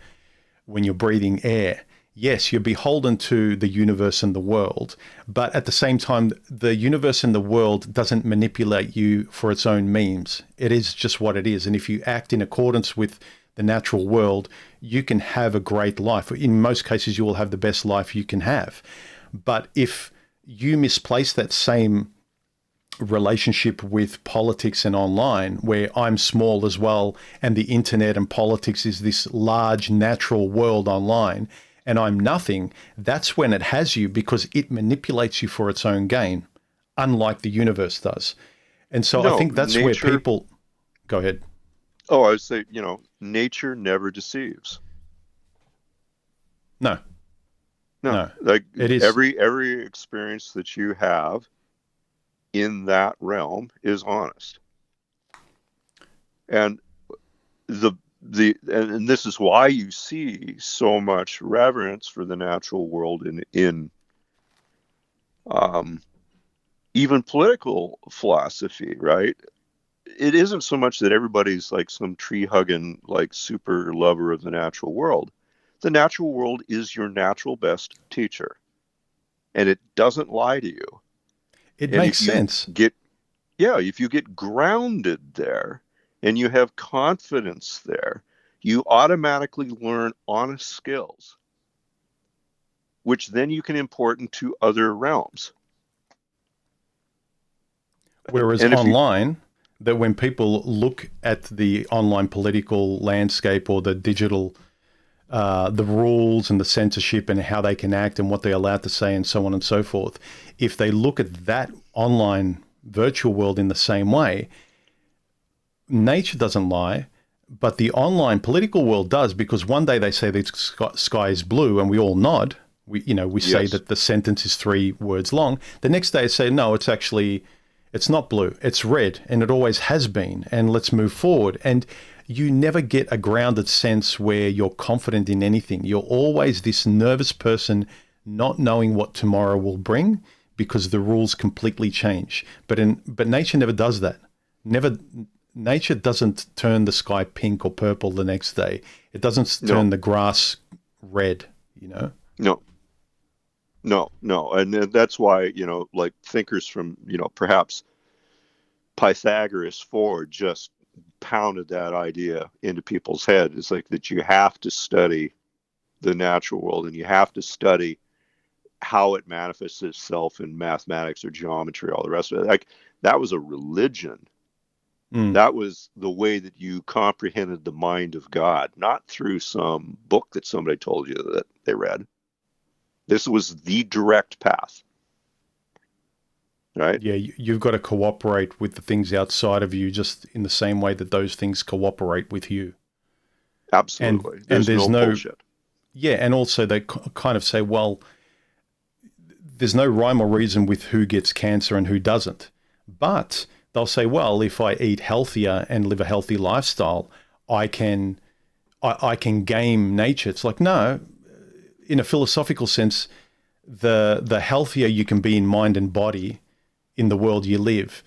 when you're breathing air, yes, you're beholden to the universe and the world. But at the same time, the universe and the world doesn't manipulate you for its own means. It is just what it is. And if you act in accordance with the natural world, you can have a great life. In most cases, you will have the best life you can have. But if you misplace that same relationship with politics and online, where I'm small as well, and the internet and politics is this large natural world online, and I'm nothing, that's when it has you because it manipulates you for its own gain, unlike the universe does. And so I No, think that's where nature. people go ahead. Oh, I would say, nature never deceives. No, No, no, like, it is. every experience that you have in that realm is honest. And the and this is why you see so much reverence for the natural world in um, even political philosophy, right? It isn't so much that everybody's like some tree hugging, like, super lover of the natural world. The natural world is your natural best teacher, and it doesn't lie to you. It And makes sense. if you get grounded there and you have confidence there, you automatically learn honest skills, which then you can import into other realms. Whereas And if you, online, that when people look at the online political landscape or the digital the rules and the censorship and how they can act and what they're allowed to say and so on and so forth. If they look at that online virtual world in the same way, nature doesn't lie, but the online political world does, because one day they say the sky is blue and we all nod. We say Yes. that the sentence is 3 words long. The next day they say, no, it's not blue, it's red, and it always has been, and let's move forward. And you never get a grounded sense where you're confident in anything. You're always this nervous person not knowing what tomorrow will bring because the rules completely change. But nature never does that. Never. Nature doesn't turn the sky pink or purple the next day. It doesn't No. turn the grass red, you know? No. No. No. And that's why, like thinkers from, perhaps Pythagoras forward just pounded that idea into people's head. It's like that you have to study the natural world and you have to study how it manifests itself in mathematics or geometry, all the rest of it. Like that was a religion. Mm. That was the way that you comprehended the mind of God, not through some book that somebody told you that they read. This was the direct path, right? Yeah, you've got to cooperate with the things outside of you just in the same way that those things cooperate with you. Absolutely. And There's there's no no, bullshit. yeah, and also they kind of say, well, there's no rhyme or reason with who gets cancer and who doesn't. But they'll say, well, if I eat healthier and live a healthy lifestyle, I can I can game nature. It's like, no, in a philosophical sense, the healthier you can be in mind and body in the world you live,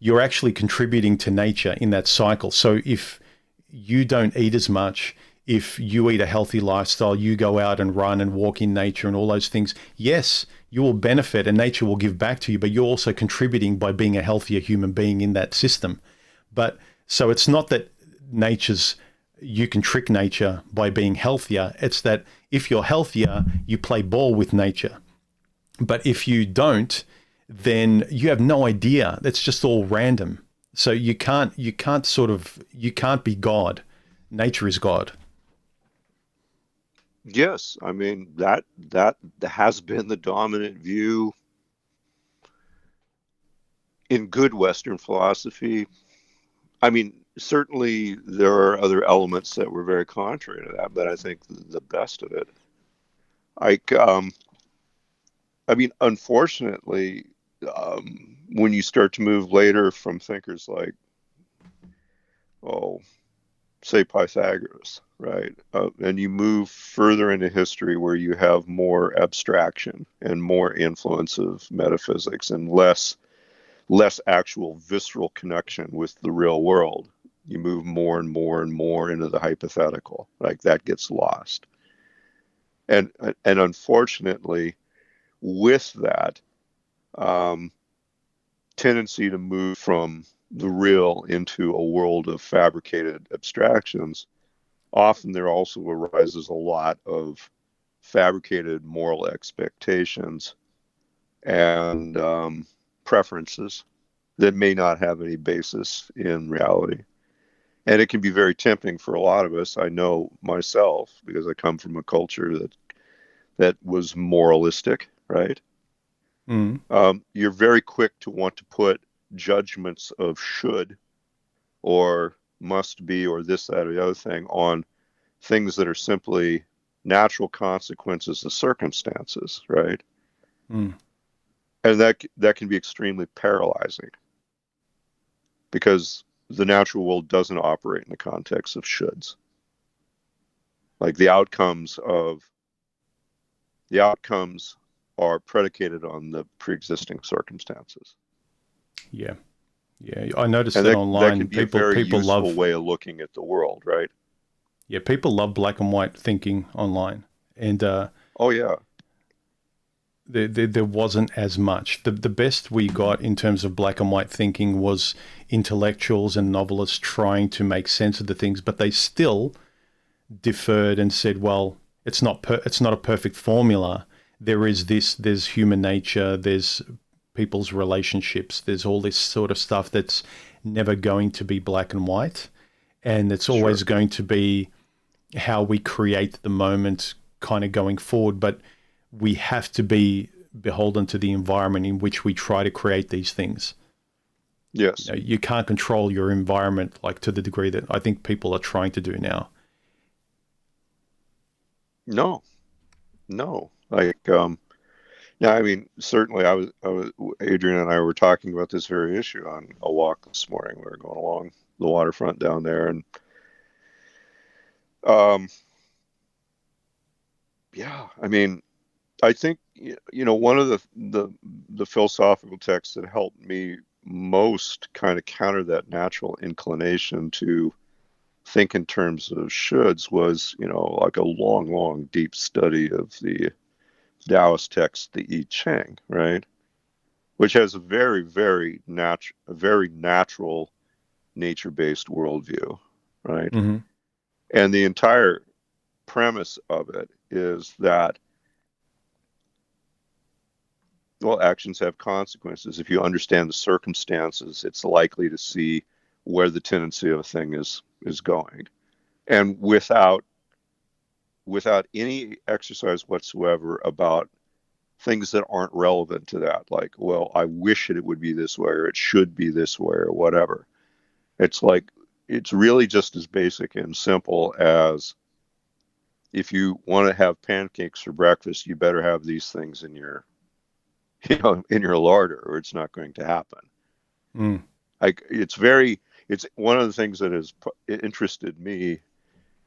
you're actually contributing to nature in that cycle. So if you don't eat as much, if you eat a healthy lifestyle, you go out and run and walk in nature and all those things, yes, you will benefit and nature will give back to you, but you're also contributing by being a healthier human being in that system. But so it's not that you can trick nature by being healthier. It's that if you're healthier, you play ball with nature. But if you don't, then you have no idea. That's just all random. So you can't be God. Nature is God. Yes, I mean that has been the dominant view in good Western philosophy. I mean, certainly there are other elements that were very contrary to that, but I think the best of it, like, I mean, unfortunately, when you start to move later from thinkers like, oh, say Pythagoras, right, and you move further into history where you have more abstraction and more influence of metaphysics and less actual visceral connection with the real world. You move more and more and more into the hypothetical. Like that gets lost. And unfortunately, with that um, tendency to move from the real into a world of fabricated abstractions, often there also arises a lot of fabricated moral expectations and preferences that may not have any basis in reality. And it can be very tempting for a lot of us. I know myself because I come from a culture that was moralistic, right? Mm. You're very quick to want to put judgments of should or must be or this, that, or the other thing on things that are simply natural consequences of circumstances, right? Mm. And that can be extremely paralyzing because the natural world doesn't operate in the context of shoulds. Like the outcomes are predicated on the pre-existing circumstances. Yeah. Yeah. I noticed And that that online can be a people very people useful love way of looking at the world, right? people love black and white thinking online. And Oh yeah, there wasn't as much. The best we got in terms of black and white thinking was intellectuals and novelists trying to make sense of the things, but they still deferred and said, well, it's not a perfect formula. There's human nature, there's people's relationships, there's all this sort of stuff that's never going to be black and white, and it's always sure. going to be how we create the moment kind of going forward, but we have to be beholden to the environment in which we try to create these things. You Yes. know, you can't control your environment like to the degree that I think people are trying to do now. No, no. Like, yeah, I mean, certainly Adrian and I were talking about this very issue on a walk this morning. We were going along the waterfront down there, and um, yeah, I mean, I think one of the philosophical texts that helped me most kind of counter that natural inclination to think in terms of shoulds was, like a long, long, deep study of the Taoist text, the I Ching, right? Which has a very natural, nature-based worldview, right? Mm-hmm. And the entire premise of it is that, well, actions have consequences. If you understand the circumstances, it's likely to see where the tendency of a thing is going. And without any exercise whatsoever about things that aren't relevant to that, like, well, I wish it would be this way, or it should be this way, or whatever. It's like, it's really just as basic and simple as, if you want to have pancakes for breakfast, you better have these things in your, in your larder, or it's not going to happen. Mm. Like, it's one of the things that has interested me,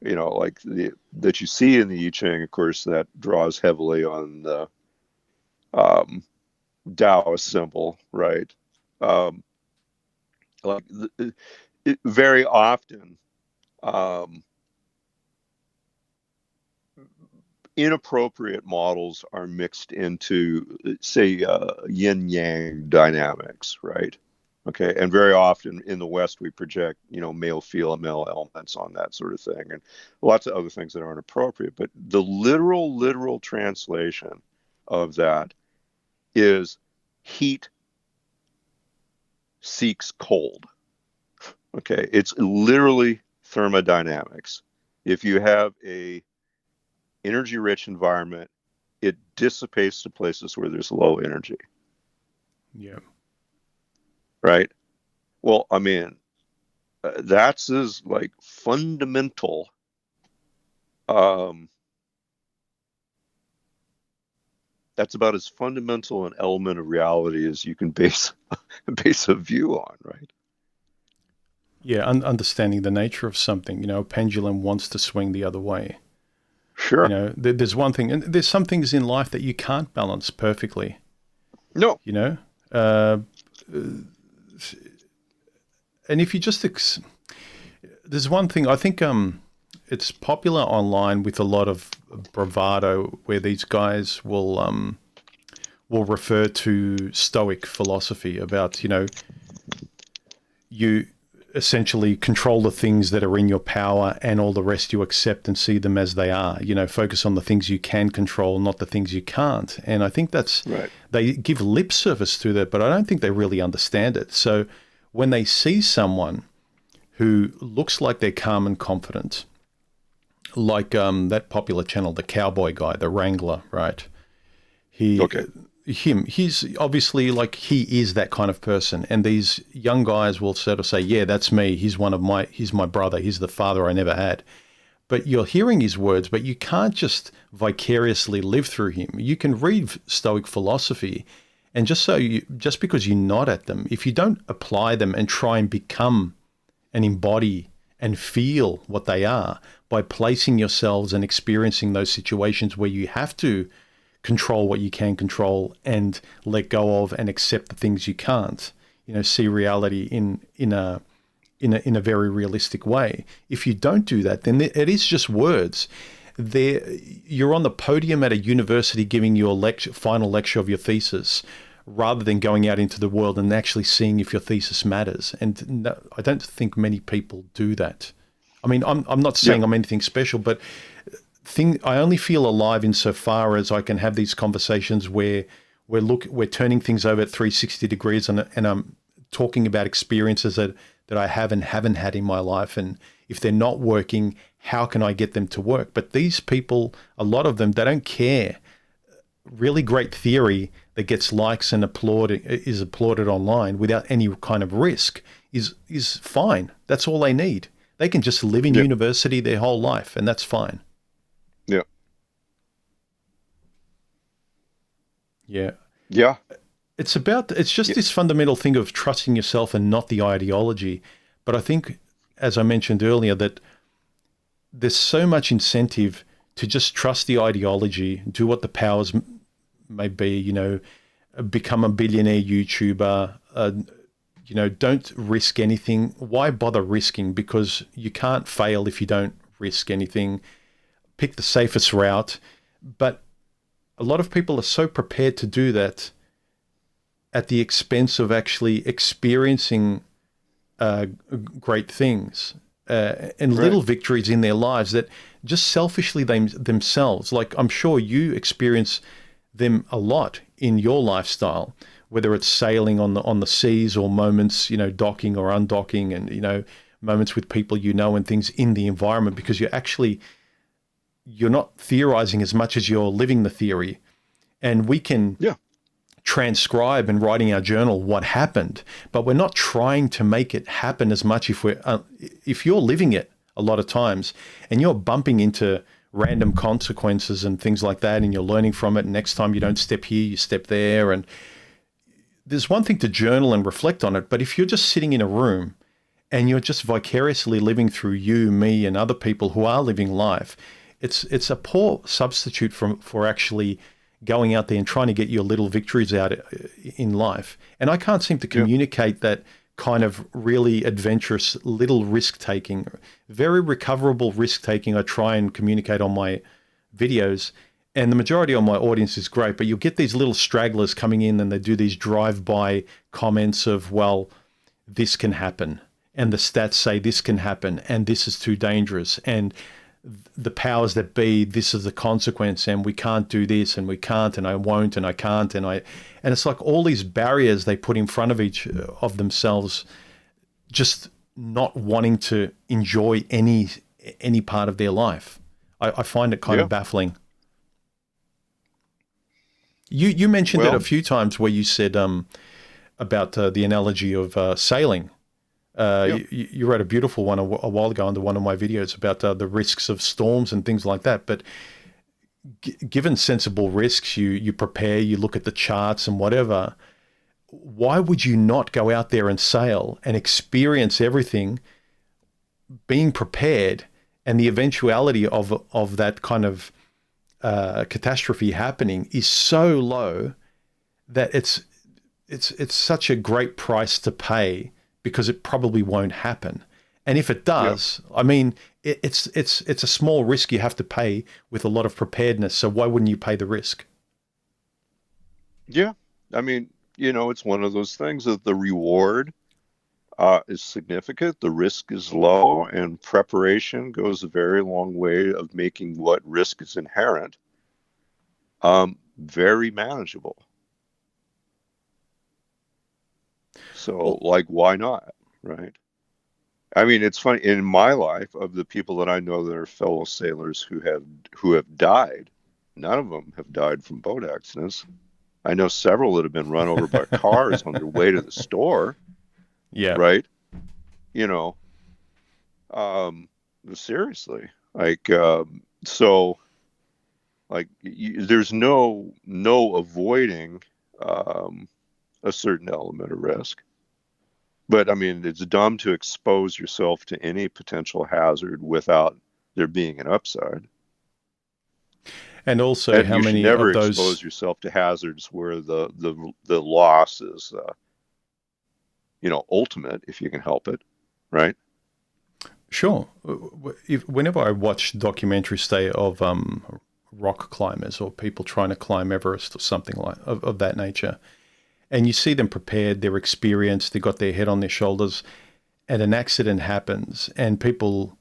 like that you see in the I Ching, of course, that draws heavily on the um, Taoist symbol, right? Um, like very often, um, inappropriate models are mixed into, say, yin yang dynamics, right? Okay, and very often in the West we project, male female elements on that sort of thing, and lots of other things that aren't appropriate. But the literal translation of that is heat seeks cold. Okay, it's literally thermodynamics. If you have a energy rich environment, it dissipates to places where there's low energy, Yeah. right? Well, I mean, that's as like fundamental. Um, that's about as fundamental an element of reality as you can base base a view on, right? Yeah. Understanding the nature of something, a pendulum wants to swing the other way. Sure. There's one thing, and there's some things in life that you can't balance perfectly, No. you know? Uh, and if you just, there's one thing, I think it's popular online with a lot of bravado where these guys will refer to Stoic philosophy about, you essentially control the things that are in your power and all the rest you accept and see them as they are. Focus on the things you can control, not the things you can't. And I think Right. they give lip service to that, but I don't think they really understand it. So when they see someone who looks like they're calm and confident, like that popular channel, the cowboy guy, the Wrangler, right? He Okay. he's obviously like he is that kind of person, and these young guys will sort of say, yeah, that's me, he's my brother, he's the father I never had. But you're hearing his words, but you can't just vicariously live through him. You can read Stoic philosophy, and just because you nod at them, if you don't apply them and try and become and embody and feel what they are by placing yourselves and experiencing those situations where you have to control what you can control and let go of and accept the things you can't, see reality in a very realistic way. If you don't do that, then it is just words. You're on the podium at a university giving your final lecture of your thesis, rather than going out into the world and actually seeing if your thesis matters. And no, I don't think many people do that. I mean, I'm not Yeah. saying I'm anything special, but I only feel alive insofar as I can have these conversations where we're turning things over at 360 degrees, and I'm talking about experiences that I have and haven't had in my life, and if they're not working, how can I get them to work? But these people, a lot of them, they don't care. Really great theory that gets likes and is applauded online without any kind of risk is fine. That's all they need. They can just live in Yeah. university their whole life, and that's fine. Yeah. Yeah. Yeah. It's just Yeah. this fundamental thing of trusting yourself and not the ideology. But I think, as I mentioned earlier, that there's so much incentive to just trust the ideology, do what the powers may be, become a billionaire YouTuber, don't risk anything. Why bother risking? Because you can't fail if you don't risk anything. Pick the safest route. But a lot of people are so prepared to do that at the expense of actually experiencing great things and Right. little victories in their lives that just selfishly themselves, like I'm sure you experience them a lot in your lifestyle, whether it's sailing on the seas or moments, docking or undocking, and moments with people and things in the environment, because you're not theorizing as much as you're living the theory. And we can Yeah. transcribe and write in our journal what happened, but we're not trying to make it happen as much if you're living it a lot of times and you're bumping into random consequences and things like that, and you're learning from it. And next time you don't step here, you step there. And there's one thing to journal and reflect on it, but if you're just sitting in a room and you're just vicariously living through you, me, and other people who are living life, it's a poor substitute for actually going out there and trying to get your little victories out in life. And I can't seem to Yeah. communicate that kind of really adventurous little risk taking, very recoverable risk taking. I try and communicate on my videos, and the majority of my audience is great, but you'll get these little stragglers coming in and they do these drive-by comments of, well, this can happen, and the stats say this can happen, and this is too dangerous, and the powers that be, this is the consequence, and we can't do this, and we can't, and I won't, and I can't, and it's like all these barriers they put in front of each of themselves, just not wanting to enjoy any part of their life. I find it kind of Yeah. baffling. You mentioned it a Well, few times where you said about the analogy of sailing. yeah. You wrote a beautiful one a while ago under one of my videos about the risks of storms and things like that. But given sensible risks, you prepare, you look at the charts and whatever. Why would you not go out there and sail and experience everything, being prepared, and the eventuality of that kind of catastrophe happening is so low that it's such a great price to pay, because it probably won't happen. And if it Yeah. does, I mean, it's a small risk you have to pay with a lot of preparedness. So why wouldn't you pay the risk? Yeah. I mean, it's one of those things that the reward is significant, the risk is low, and preparation goes a very long way of making what risk is inherent very manageable. So, Well, like, why not? Right? I mean, it's funny in my life of the people that I know that are fellow sailors who have died. None of them have died from boat accidents. I know several that have been run over by cars on their way to the store. yeah. Right? You know, um, seriously, like, so, like, there's no avoiding um, a certain element of risk. But I mean, it's dumb to expose yourself to any potential hazard without there being an upside. And also, And how you should many never of expose those? yourself to hazards where the loss is, ultimate if you can help it, right? Sure. Whenever I watch documentaries, say, of rock climbers or people trying to climb Everest or something of that nature, and you see them prepared, they're experienced, they got their head on their shoulders, and an accident happens, and people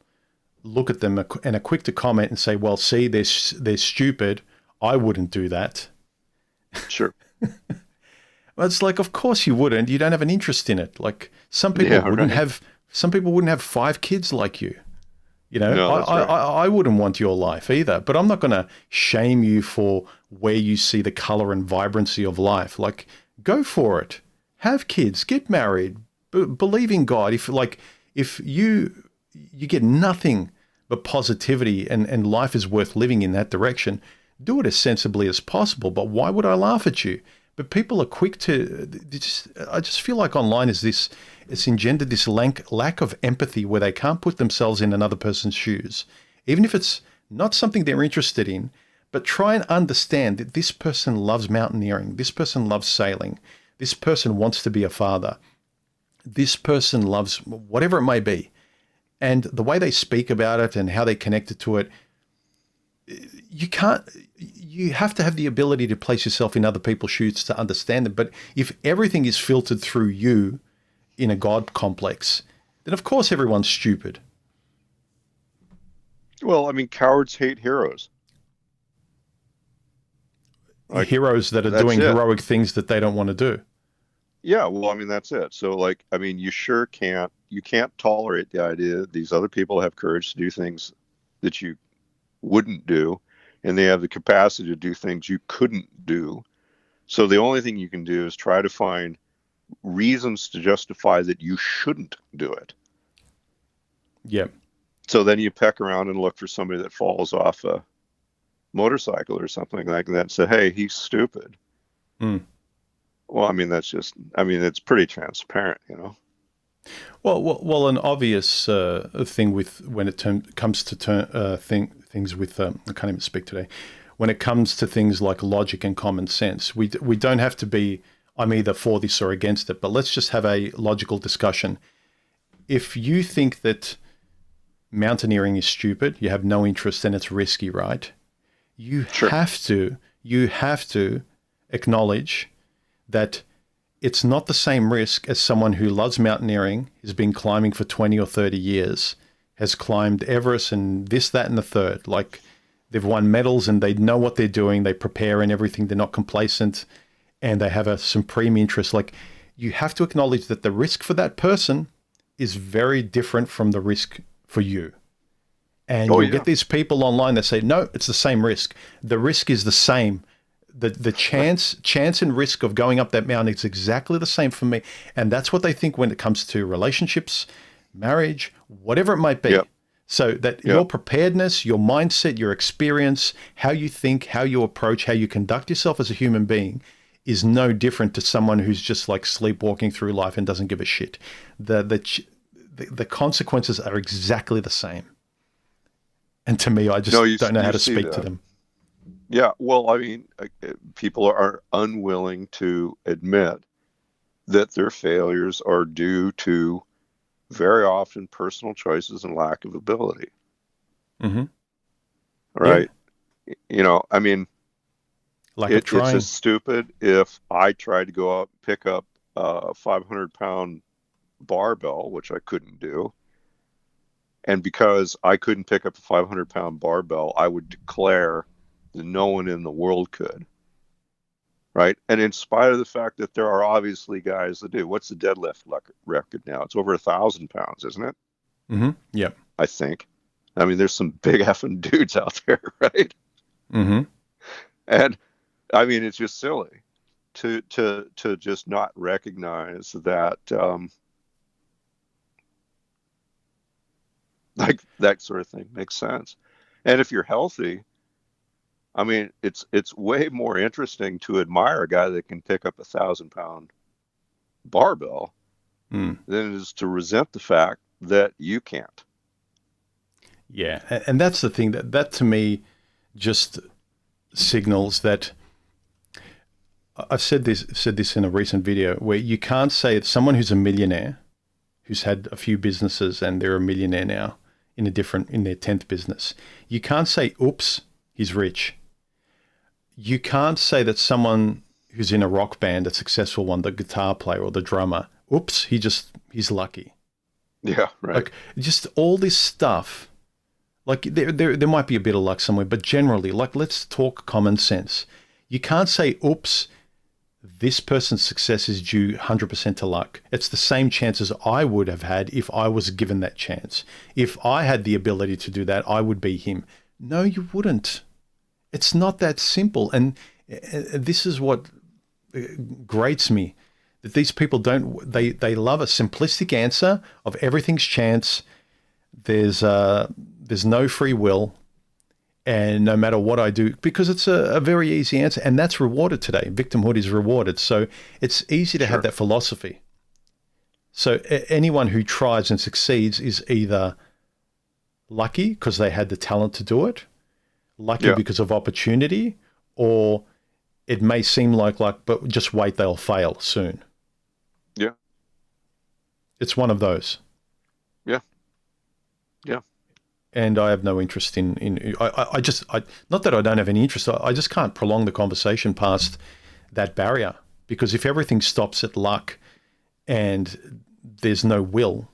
look at them and are quick to comment and say, "Well, see, they're stupid. I wouldn't do that." Sure. Well, it's like, of course you wouldn't. You don't have an interest in it. Like Yeah, right. some people wouldn't have 5 kids like you. You know, No, that's right. I wouldn't want your life either, but I'm not going to shame you for where you see the color and vibrancy of life. Like, go for it. Have kids, get married, believe in God. If you get nothing but positivity and life is worth living in that direction, do it as sensibly as possible. But why would I laugh at you? But people are quick to I just feel like online is this, it's engendered this lack of empathy where they can't put themselves in another person's shoes, even if it's not something they're interested in, but try and understand that this person loves mountaineering, this person loves sailing, this person wants to be a father, this person loves whatever it may be. And the way they speak about it and how they connected to it, you can't, you have to have the ability to place yourself in other people's shoes to understand them. But if everything is filtered through you in a God complex, then of course everyone's stupid. Well, I mean, cowards hate heroes. Like, Heroes that are that's doing it. heroic things that they don't want to do. Yeah, well, I mean, that's it. So, like, I mean, you can't tolerate the idea that these other people have courage to do things that you wouldn't do, and they have the capacity to do things you couldn't do. So the only thing you can do is try to find reasons to justify that you shouldn't do it. Yeah. So then you peck around and look for somebody that falls off a motorcycle or something like that and say, hey, he's stupid. Mm. Well, I mean, I mean, it's pretty transparent, you know? Well, an obvious thing with when it comes to things with I can't even speak today. When it comes to things like logic and common sense, we don't have to be. I'm either for this or against it, but let's just have a logical discussion. If you think that mountaineering is stupid, you have no interest and it's risky, right? You Sure. have to acknowledge that it's not the same risk as someone who loves mountaineering, has been climbing for 20 or 30 years, has climbed Everest and this, that, and the third. Like, they've won medals and they know what they're doing. They prepare and everything. They're not complacent and they have a supreme interest. Like, you have to acknowledge that the risk for that person is very different from the risk for you. And Oh, you'll get yeah. these people online that say, no, it's the same risk. The risk is the same. The Right. chance and risk of going up that mountain is exactly the same for me. And that's what they think when it comes to relationships, marriage, whatever it might be. Yep. So that your Yep. preparedness, your mindset, your experience, how you think, how you approach, how you conduct yourself as a human being is no different to someone who's just like sleepwalking through life and doesn't give a shit. The consequences are exactly the same. And to me, I No, just don't know how you to see speak to that. them. Yeah. Well, I mean, people are unwilling to admit that their failures are due to very often personal choices and lack of ability, Hmm. Yeah. right? You know, I mean, Lack of it's as trying. stupid if I tried to go out and pick up a 500-pound barbell, which I couldn't do. And because I couldn't pick up a 500-pound barbell, I would declare that no one in the world could, right? And in spite of the fact that there are obviously guys that do. What's the deadlift record now? It's over 1,000 pounds, isn't it? Hmm. Yeah. I think. I mean, there's some big effing dudes out there, right? Hmm. And I mean, it's just silly to just not recognize that like that sort of thing makes sense. And if you're healthy, I mean, it's way more interesting to admire a guy that can pick up 1,000-pound barbell Mm. than it is to resent the fact that you can't. Yeah. And that's the thing that to me just signals that I've said this in a recent video where you can't say it's someone who's a millionaire who's had a few businesses and they're a millionaire now in their 10th business. You can't say, oops, he's rich. You can't say that someone who's in a rock band, a successful one, the guitar player or the drummer, oops, he's lucky. Yeah, right. Like, just all this stuff. Like, there might be a bit of luck somewhere, but generally, like, let's talk common sense. You can't say, oops, this person's success is due 100% to luck. It's the same chances I would have had if I was given that chance. If I had the ability to do that, I would be him. No, you wouldn't. It's not that simple. And this is what grates me, that these people don't, they love a simplistic answer of everything's chance. There's no free will. And no matter what I do, because it's a very easy answer, and that's rewarded today. Victimhood is rewarded. So it's easy to have Sure. that philosophy. So anyone who tries and succeeds is either lucky because they had the talent to do it, lucky Yeah. because of opportunity, or it may seem like luck, but just wait, they'll fail soon. Yeah. It's one of those. Yeah. Yeah. And I have no interest not that I don't have any interest, I just can't prolong the conversation past that barrier, because if everything stops at luck and there's no will,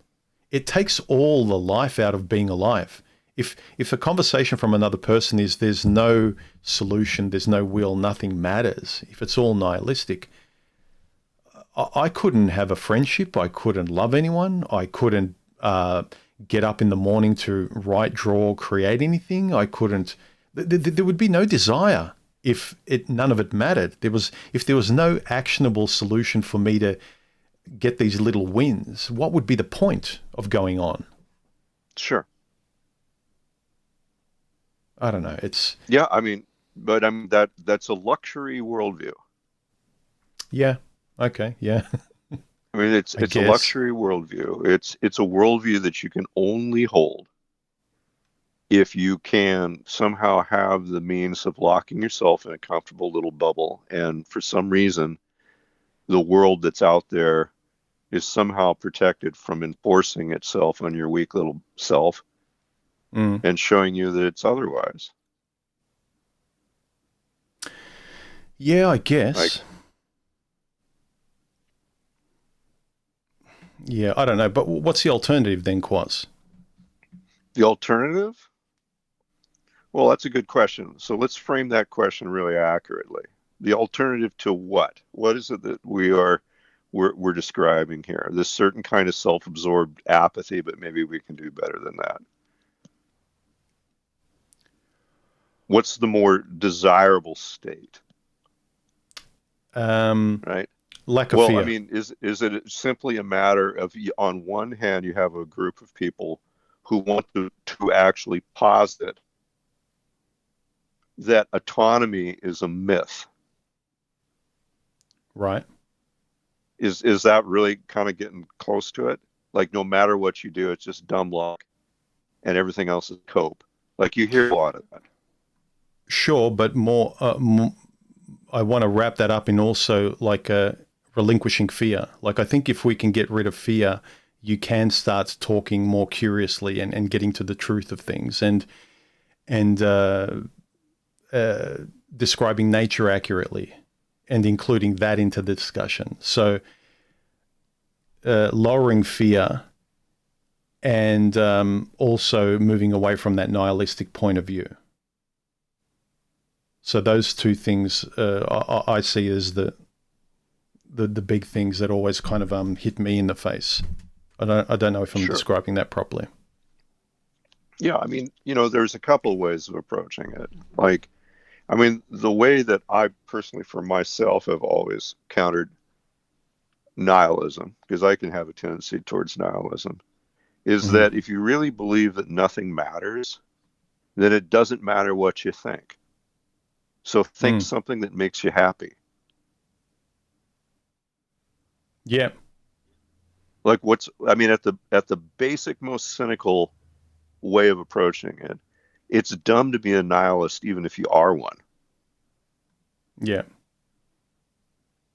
it takes all the life out of being alive. If a conversation from another person is there's no solution, there's no will, nothing matters, if it's all nihilistic, I couldn't have a friendship. I couldn't love anyone. I couldn't get up in the morning to write, draw, create anything. I couldn't. There would be no desire if none of it mattered. If there was no actionable solution for me to get these little wins, what would be the point of going on? Sure. I don't know. It's Yeah. I mean, but I mean that's a luxury worldview. yeah, okay, yeah, I mean, it's I it's a guess. luxury worldview. It's a worldview that you can only hold if you can somehow have the means of locking yourself in a comfortable little bubble. And for some reason, the world that's out there is somehow protected from enforcing itself on your weak little self Mm. and showing you that it's otherwise. Yeah, I Like guess. Yeah, I don't know. But what's the alternative then, Quaz? the alternative? Well, that's a good question. So let's frame that question really accurately. The alternative to what? What is it that we're describing here? This certain kind of self-absorbed apathy, but maybe we can do better than that. What's the more desirable state, Um, right? Lack of Well, I fear. mean, is it simply a matter of on one hand you have a group of people who want to actually posit that autonomy is a myth? Right. Is that really kind of getting close to it? Like no matter what you do, it's just dumb luck and everything else is cope. Like you hear a lot of that. Sure, but I want to wrap that up in also like relinquishing fear. Like I think if we can get rid of fear, you can start talking more curiously and getting to the truth of things and describing nature accurately and including that into the discussion. So lowering fear and also moving away from that nihilistic point of view. So those two things I see as the big things that always kind of hit me in the face. I don't know if I'm Sure. describing that properly. Yeah, I mean, there's a couple of ways of approaching it. Like, I mean, the way that I personally, for myself, have always countered nihilism, because I can have a tendency towards nihilism, is Mm-hmm. that if you really believe that nothing matters, then it doesn't matter what you think. So think Mm. something that makes you happy. Yeah, Like I mean, at the basic, most cynical way of approaching it, it's dumb to be a nihilist, even if you are one. yeah, yeah.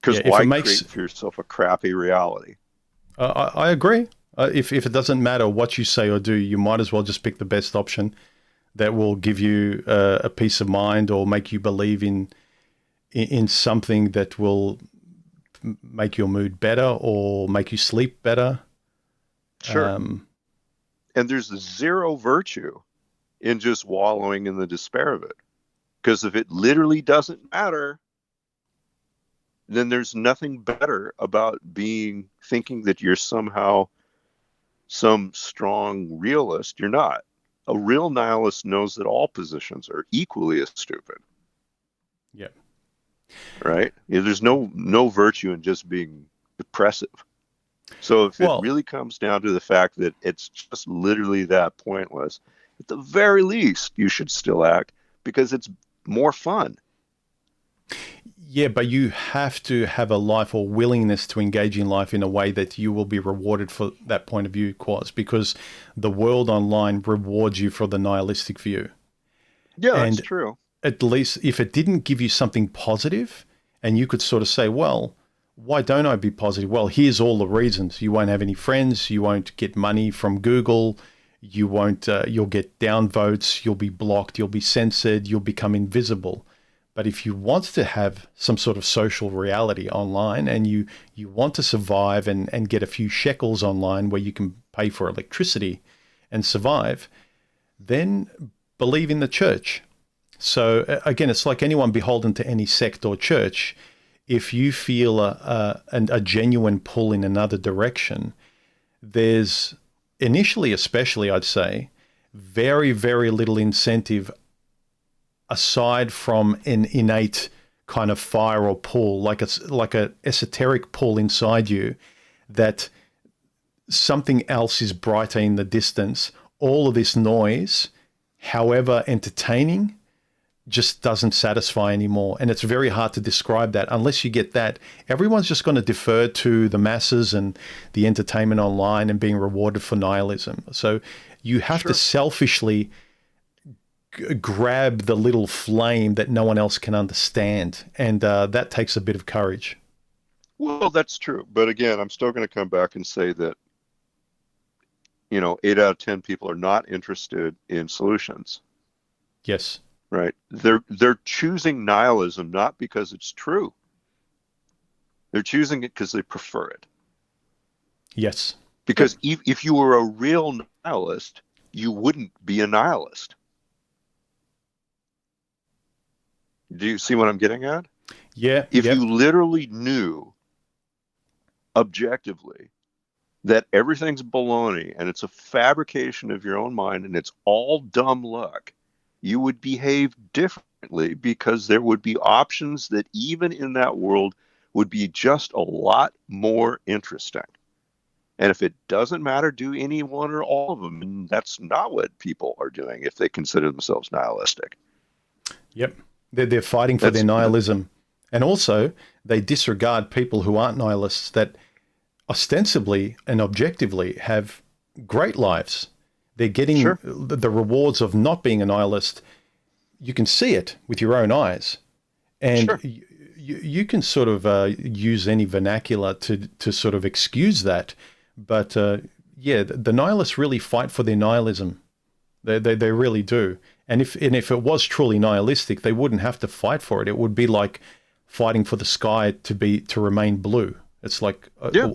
Because If it why makes, create for yourself a crappy reality? I agree. If it doesn't matter what you say or do, you might as well just pick the best option that will give you a peace of mind or make you believe in something that will make your mood better or make you sleep better. Sure. Um, And there's zero virtue in just wallowing in the despair of it. Because if it literally doesn't matter, then there's nothing better about thinking that you're somehow some strong realist. You're not. A real nihilist knows that all positions are equally as stupid, Yeah. right? There's no virtue in just being depressive. So if it Well, really comes down to the fact that it's just literally that pointless, at the very least, you should still act because it's more fun. yeah, but you have to have a life or willingness to engage in life in a way that you will be rewarded for that point of view, Quas, because the world online rewards you for the nihilistic view. Yeah, that's And true. at least if it didn't give you something positive and you could sort of say, well, why don't I be positive? Well, here's all the reasons. You won't have any friends. You won't get money from Google. You won't, you'll get downvotes. You'll be blocked. You'll be censored. You'll become invisible. But if you want to have some sort of social reality online and you want to survive and get a few shekels online where you can pay for electricity and survive, then believe in the church. So again, it's like anyone beholden to any sect or church. If you feel a genuine pull in another direction, there's initially, especially, I'd say, very, very little incentive aside from an innate kind of fire or pull, like it's like a esoteric pull inside you that something else is brighter in the distance. All of this noise, however entertaining, just doesn't satisfy anymore. And it's very hard to describe that unless you get that. Everyone's just going to defer to the masses and the entertainment online and being rewarded for nihilism. So you have to Sure. selfishly grab the little flame that no one else can understand. And that takes a bit of courage. Well, that's true. But again, I'm still going to come back and say that, 8 out of 10 people are not interested in solutions, Yes. right? They're choosing nihilism not because it's true. They're choosing it because they prefer it. Yes. Yep. Because if you were a real nihilist, you wouldn't be a nihilist. Do you see what I'm getting at? Yeah. If Yep. you literally knew objectively that everything's baloney and it's a fabrication of your own mind and it's all dumb luck, you would behave differently because there would be options that even in that world would be just a lot more interesting. And if it doesn't matter, do any one or all of them. And that's not what people are doing if they consider themselves nihilistic. Yep. They're fighting for their That's nihilism. And also, they disregard people who aren't nihilists that ostensibly and objectively have great lives. They're getting sure, the rewards of not being a nihilist. You can see it with your own eyes. And sure. you can sort of use any vernacular to sort of excuse that. But yeah, the nihilists really fight for their nihilism. They really do. And if it was truly nihilistic, they wouldn't have to fight for it. It would be like fighting for the sky to remain blue. It's like Yeah,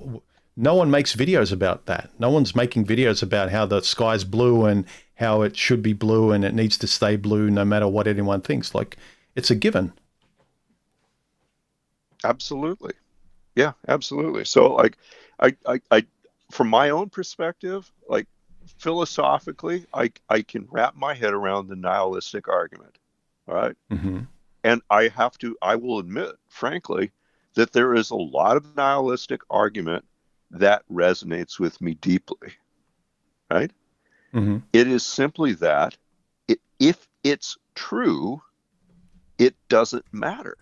no one makes videos about that. No one's making videos about how the sky's blue and how it should be blue and it needs to stay blue no matter what anyone thinks. Like it's a given. absolutely. Yeah, absolutely. So like I from my own perspective, like philosophically, I can wrap my head around the nihilistic argument. All right. Hmm. And I will admit, frankly, that there is a lot of nihilistic argument that resonates with me deeply. Right. Hmm. It is simply that if it's true, it doesn't matter.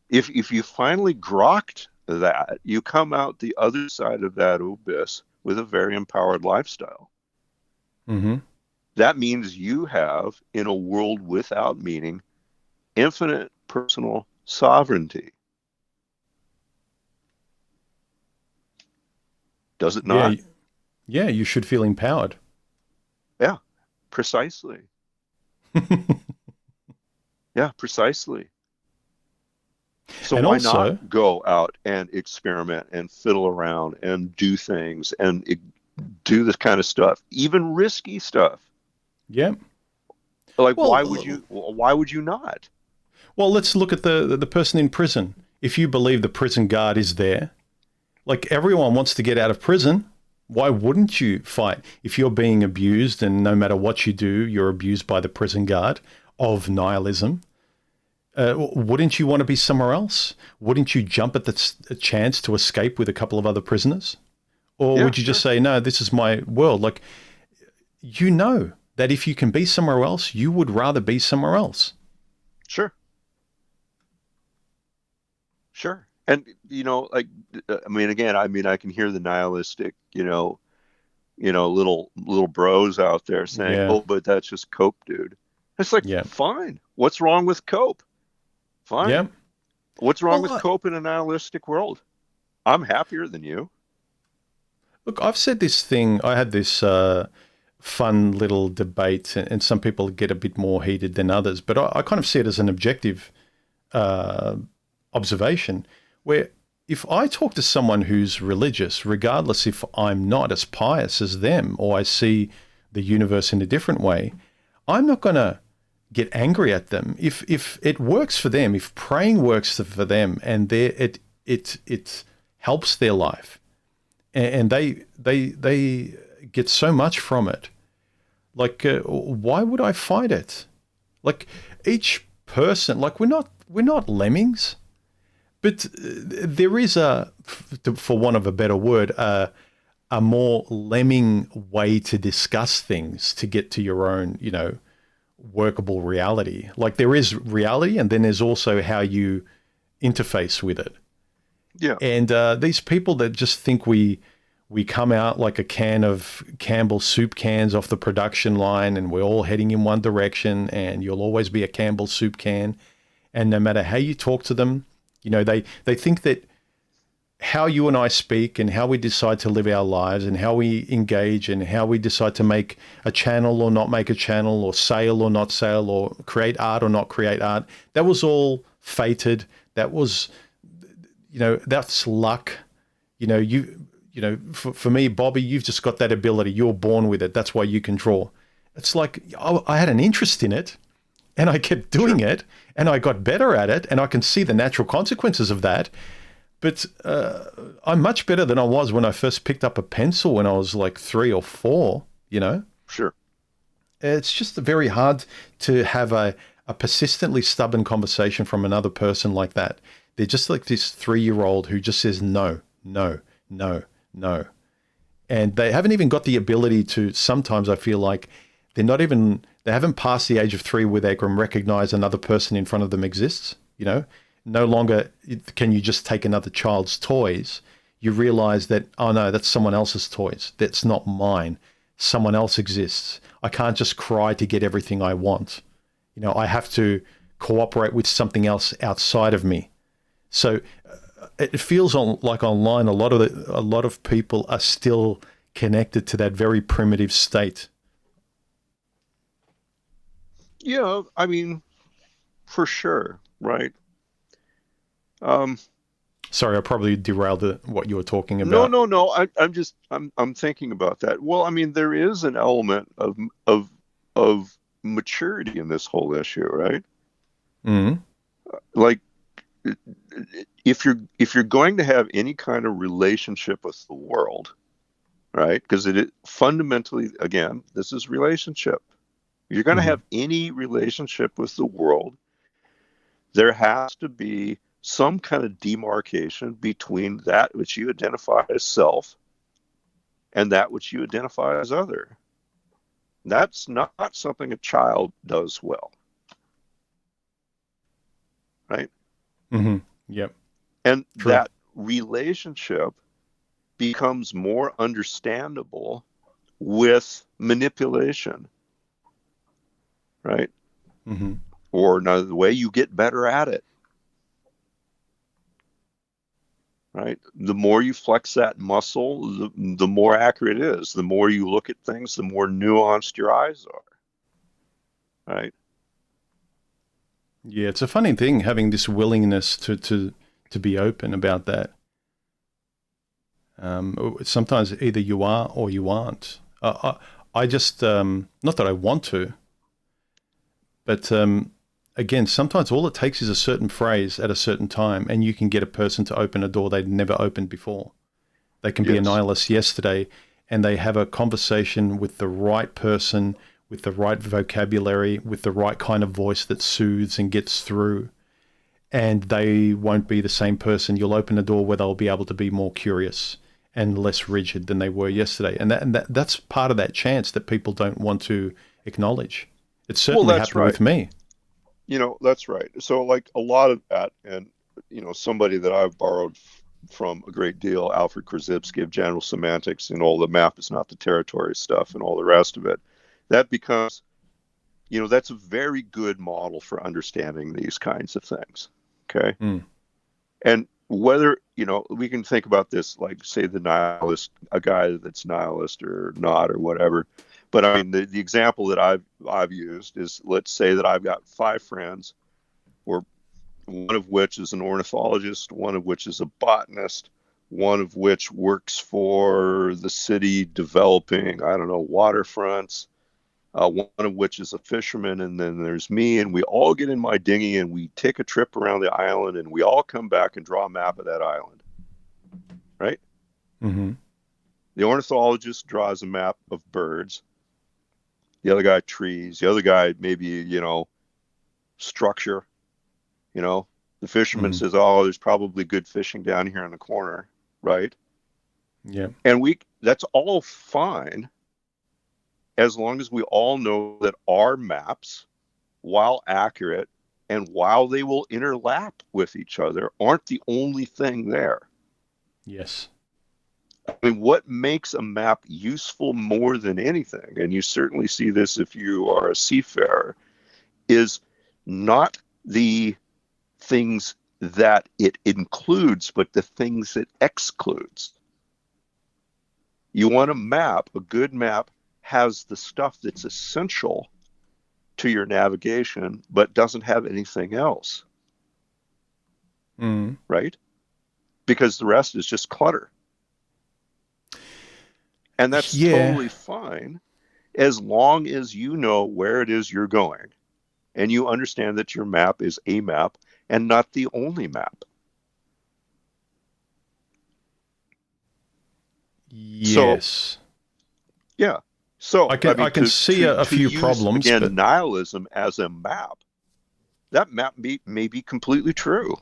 If you finally grokked that, you come out the other side of that abyss with a very empowered lifestyle. Hmm. That means you have, in a world without meaning, infinite personal sovereignty. Does it Yeah. not? Yeah. You should feel empowered. Yeah, precisely. Yeah, precisely. So And why not also, go out and experiment and fiddle around and do things and do this kind of stuff, even risky stuff? yeah. Like Well, why would you not? Well, let's look at the person in prison. If you believe the prison guard is there, like everyone wants to get out of prison, why wouldn't you fight? If you're being abused and no matter what you do, you're abused by the prison guard of nihilism, wouldn't you want to be somewhere else? Wouldn't you jump at the chance to escape with a couple of other prisoners? Or Yeah, would you just sure, say, no, this is my world? Like, you know that if you can be somewhere else, you would rather be somewhere else. sure, sure. And like, I mean, again, I mean, I can hear the nihilistic, little bros out there saying, Yeah. "Oh, but that's just cope, dude." It's like, Yeah. fine. What's wrong with cope? Fine. Yeah. What's wrong Well, with cope in a nihilistic world? I'm happier than you. look, I've said this thing. I had this fun little debate, and some people get a bit more heated than others, but I kind of see it as an objective uh, observation where if I talk to someone who's religious, regardless if I'm not as pious as them or I see the universe in a different way, I'm not going to get angry at them. If it works for them, if praying works for them, and it helps their life, and they get so much from it. Like, why would I fight it? Like each person, like we're not lemmings, but there is for want of a better word, a more lemming way to discuss things to get to your own, workable reality. Like there is reality, and then there's also how you interface with it. Yeah, And these people that just think we come out like a can of Campbell soup cans off the production line, and we're all heading in one direction, and you'll always be a Campbell soup can. And no matter how you talk to them, they think that how you and I speak and how we decide to live our lives and how we engage and how we decide to make a channel or not make a channel or sail or not sail or create art or not create art, that was all fated. That was, that's luck. For me, Bobby, you've just got that ability. You're born with it. That's why you can draw. It's like I had an interest in it and I kept doing sure. it and I got better at it and I can see the natural consequences of that. But I'm much better than I was when I first picked up a pencil when I was like 3 or 4. Sure. It's just very hard to have a persistently stubborn conversation from another person like that. They're just like this 3-year-old who just says no, no, no, no. And they haven't even got the ability to, sometimes I feel like they haven't passed the age of 3 where they can recognize another person in front of them exists. No longer can you just take another child's toys. You realize that, oh no, that's someone else's toys. That's not mine. Someone else exists. I can't just cry to get everything I want. I have to cooperate with something else outside of me. So it feels like online, a lot of people are still connected to that very primitive state. Yeah, I mean, for sure, right? Um, Sorry, I probably derailed what you were talking no, about. no, no. I'm thinking about that. Well, I mean, there is an element of maturity in this whole issue, right? Mm. Like, if you're going to have any kind of relationship with the world, right? Because fundamentally, again, this is relationship. If you're going to Mm-hmm. have any relationship with the world, there has to be some kind of demarcation between that which you identify as self and that which you identify as other. That's not something a child does well, right? Mm-hmm. Yep. And True. that relationship becomes more understandable with manipulation, right? Mm-hmm. Or another way, you get better at it, right? The more you flex that muscle, the more accurate it is. The more you look at things, the more nuanced your eyes are, right? Yeah, it's a funny thing having this willingness to be open about that. Sometimes either you are or you aren't. I just not that I want to, but again, sometimes all it takes is a certain phrase at a certain time, and you can get a person to open a door they'd never opened before. They can be a Yes. nihilist yesterday, and they have a conversation with the right person, with the right vocabulary, with the right kind of voice that soothes and gets through. And they won't be the same person. You'll open a door where they'll be able to be more curious and less rigid than they were yesterday. And that's part of that chance that people don't want to acknowledge. It Well, certainly that's happened right. with me. That's right. So, like a lot of that, and somebody that I've borrowed from a great deal, Alfred Korzybski of General Semantics, and all the map is not the territory stuff, and all the rest of it. That becomes, that's a very good model for understanding these kinds of things. Okay, Mm. and whether we can think about this, like say the nihilist, a guy that's nihilist or not or whatever. But I mean, the example that I've used is, let's say that I've got five friends, or one of which is an ornithologist, one of which is a botanist, one of which works for the city developing, I don't know, waterfronts, one of which is a fisherman, and then there's me, and we all get in my dinghy and we take a trip around the island, and we all come back and draw a map of that island, right? Mm-hmm. The ornithologist draws a map of birds, the other guy trees, the other guy maybe, structure, you know. The fisherman Mm-hmm. says, "Oh, there's probably good fishing down here in the corner," right? Yeah. And that's all fine as long as we all know that our maps, while accurate and while they will interlap with each other, aren't the only thing there. Yes. I mean, what makes a map useful more than anything, and you certainly see this if you are a seafarer, is not the things that it includes, but the things it excludes. You want a map, a good map has the stuff that's essential to your navigation, but doesn't have anything else, Mm. right? Because the rest is just clutter. And that's Yeah. totally fine as long as you know where it is you're going and you understand that your map is a map and not the only map. So, Yes. yeah. I So, I can I mean, can to see to a to few use problems, again but nihilism as a map, that map may be completely true.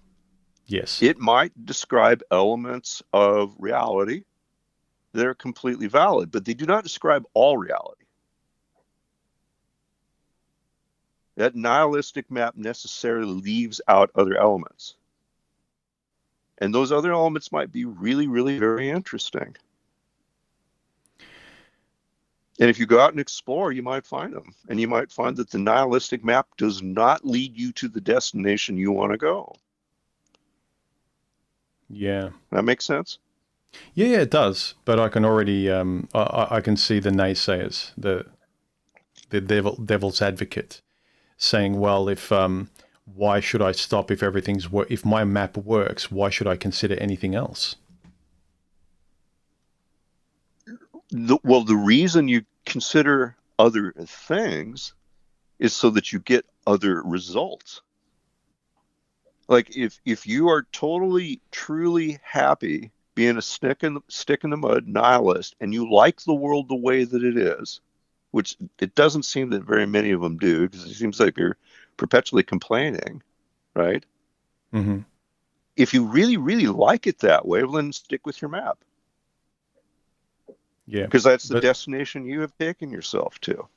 yes. It might describe elements of reality that are completely valid, but they do not describe all reality. That nihilistic map necessarily leaves out other elements. And those other elements might be really, really very interesting. And if you go out and explore, you might find them. And you might find that the nihilistic map does not lead you to the destination you want to go. Yeah. That makes sense? Yeah, it does. But I can already I can see the naysayers, the devil's advocate saying, well, if why should I stop if if my map works, why should I consider anything else? The reason you consider other things is so that you get other results. Like if you are totally truly happy being a stick in the mud nihilist and you like the world the way that it is, which it doesn't seem that very many of them do, because it seems like you're perpetually complaining, right? Hmm. If you really, really like it that way, well, then stick with your map, Yeah. because that's the But destination you have taken yourself to,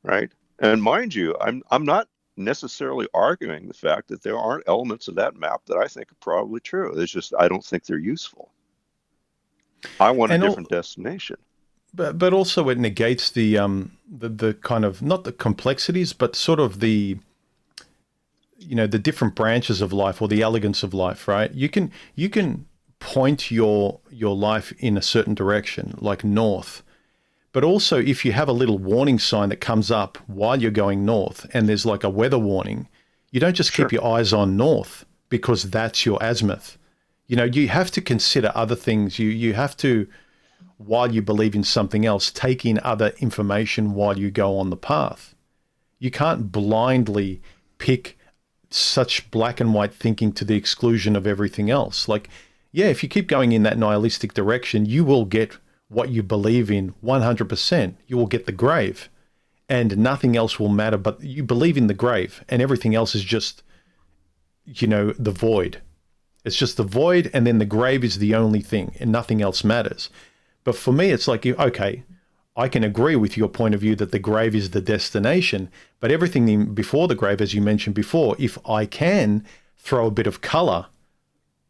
right? And mind you, I'm not necessarily arguing the fact that there aren't elements of that map that I think are probably true. It's just I don't think they're useful. I want a and different all, destination. but also it negates the kind of, not the complexities, but sort of the different branches of life or the elegance of life, right? You can point your life in a certain direction, like north. But also, if you have a little warning sign that comes up while you're going north and there's like a weather warning, you don't just keep Sure. your eyes on north because that's your azimuth. You have to consider other things. You have to, while you believe in something else, take in other information while you go on the path. You can't blindly pick such black and white thinking to the exclusion of everything else. Like, yeah, if you keep going in that nihilistic direction, you will get what you believe in 100%. You will get the grave, and nothing else will matter. But you believe in the grave, and everything else is just, the void. It's just the void, and then the grave is the only thing, and nothing else matters. But for me, it's like, okay, I can agree with your point of view that the grave is the destination, but everything before the grave, as you mentioned before, if I can throw a bit of color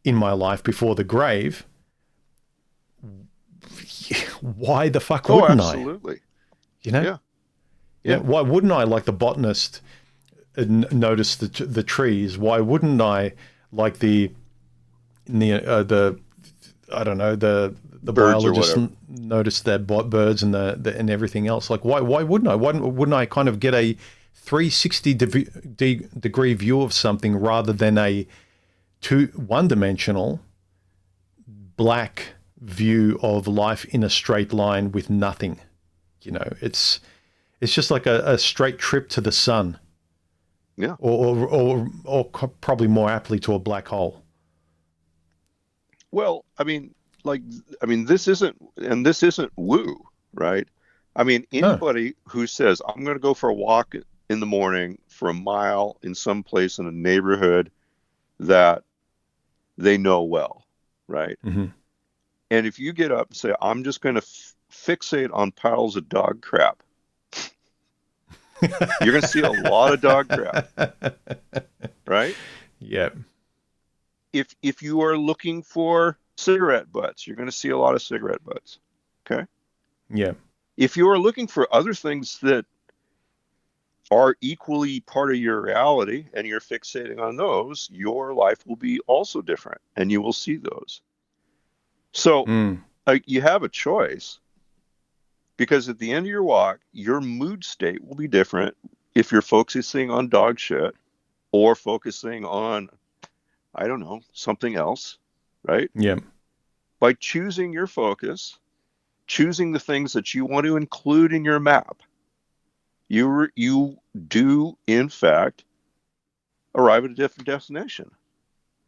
in my life before the grave, why the fuck Oh, wouldn't I? absolutely. You know? Yeah. Yeah. Yeah. Why wouldn't I, like the botanist, notice the trees? Why wouldn't I, like the I don't know, the Birds or biologist, whatever. notice that birds and the and everything else? Like, why wouldn't I? Why wouldn't I kind of get a 360 degree view of something rather than a one dimensional black view of life in a straight line with nothing? It's just like a straight trip to the sun, Yeah. or probably more aptly to a black hole. Well, this isn't woo, right? I mean, No. anybody who says, I'm going to go for a walk in the morning for a mile in some place in a neighborhood that they know well, right? Hmm. And if you get up and say, I'm just going to fixate on piles of dog crap, you're going to see a lot of dog crap, right? Yep. If you are looking for cigarette butts, you're going to see a lot of cigarette butts. Okay. Yeah. If you are looking for other things that are equally part of your reality and you're fixating on those, your life will be also different and you will see those. So Mm. you have a choice because at the end of your walk, your mood state will be different if you're focusing on dog shit or focusing on, I don't know, something else, right? Yeah. By choosing your focus, choosing the things that you want to include in your map, you do in fact arrive at a different destination.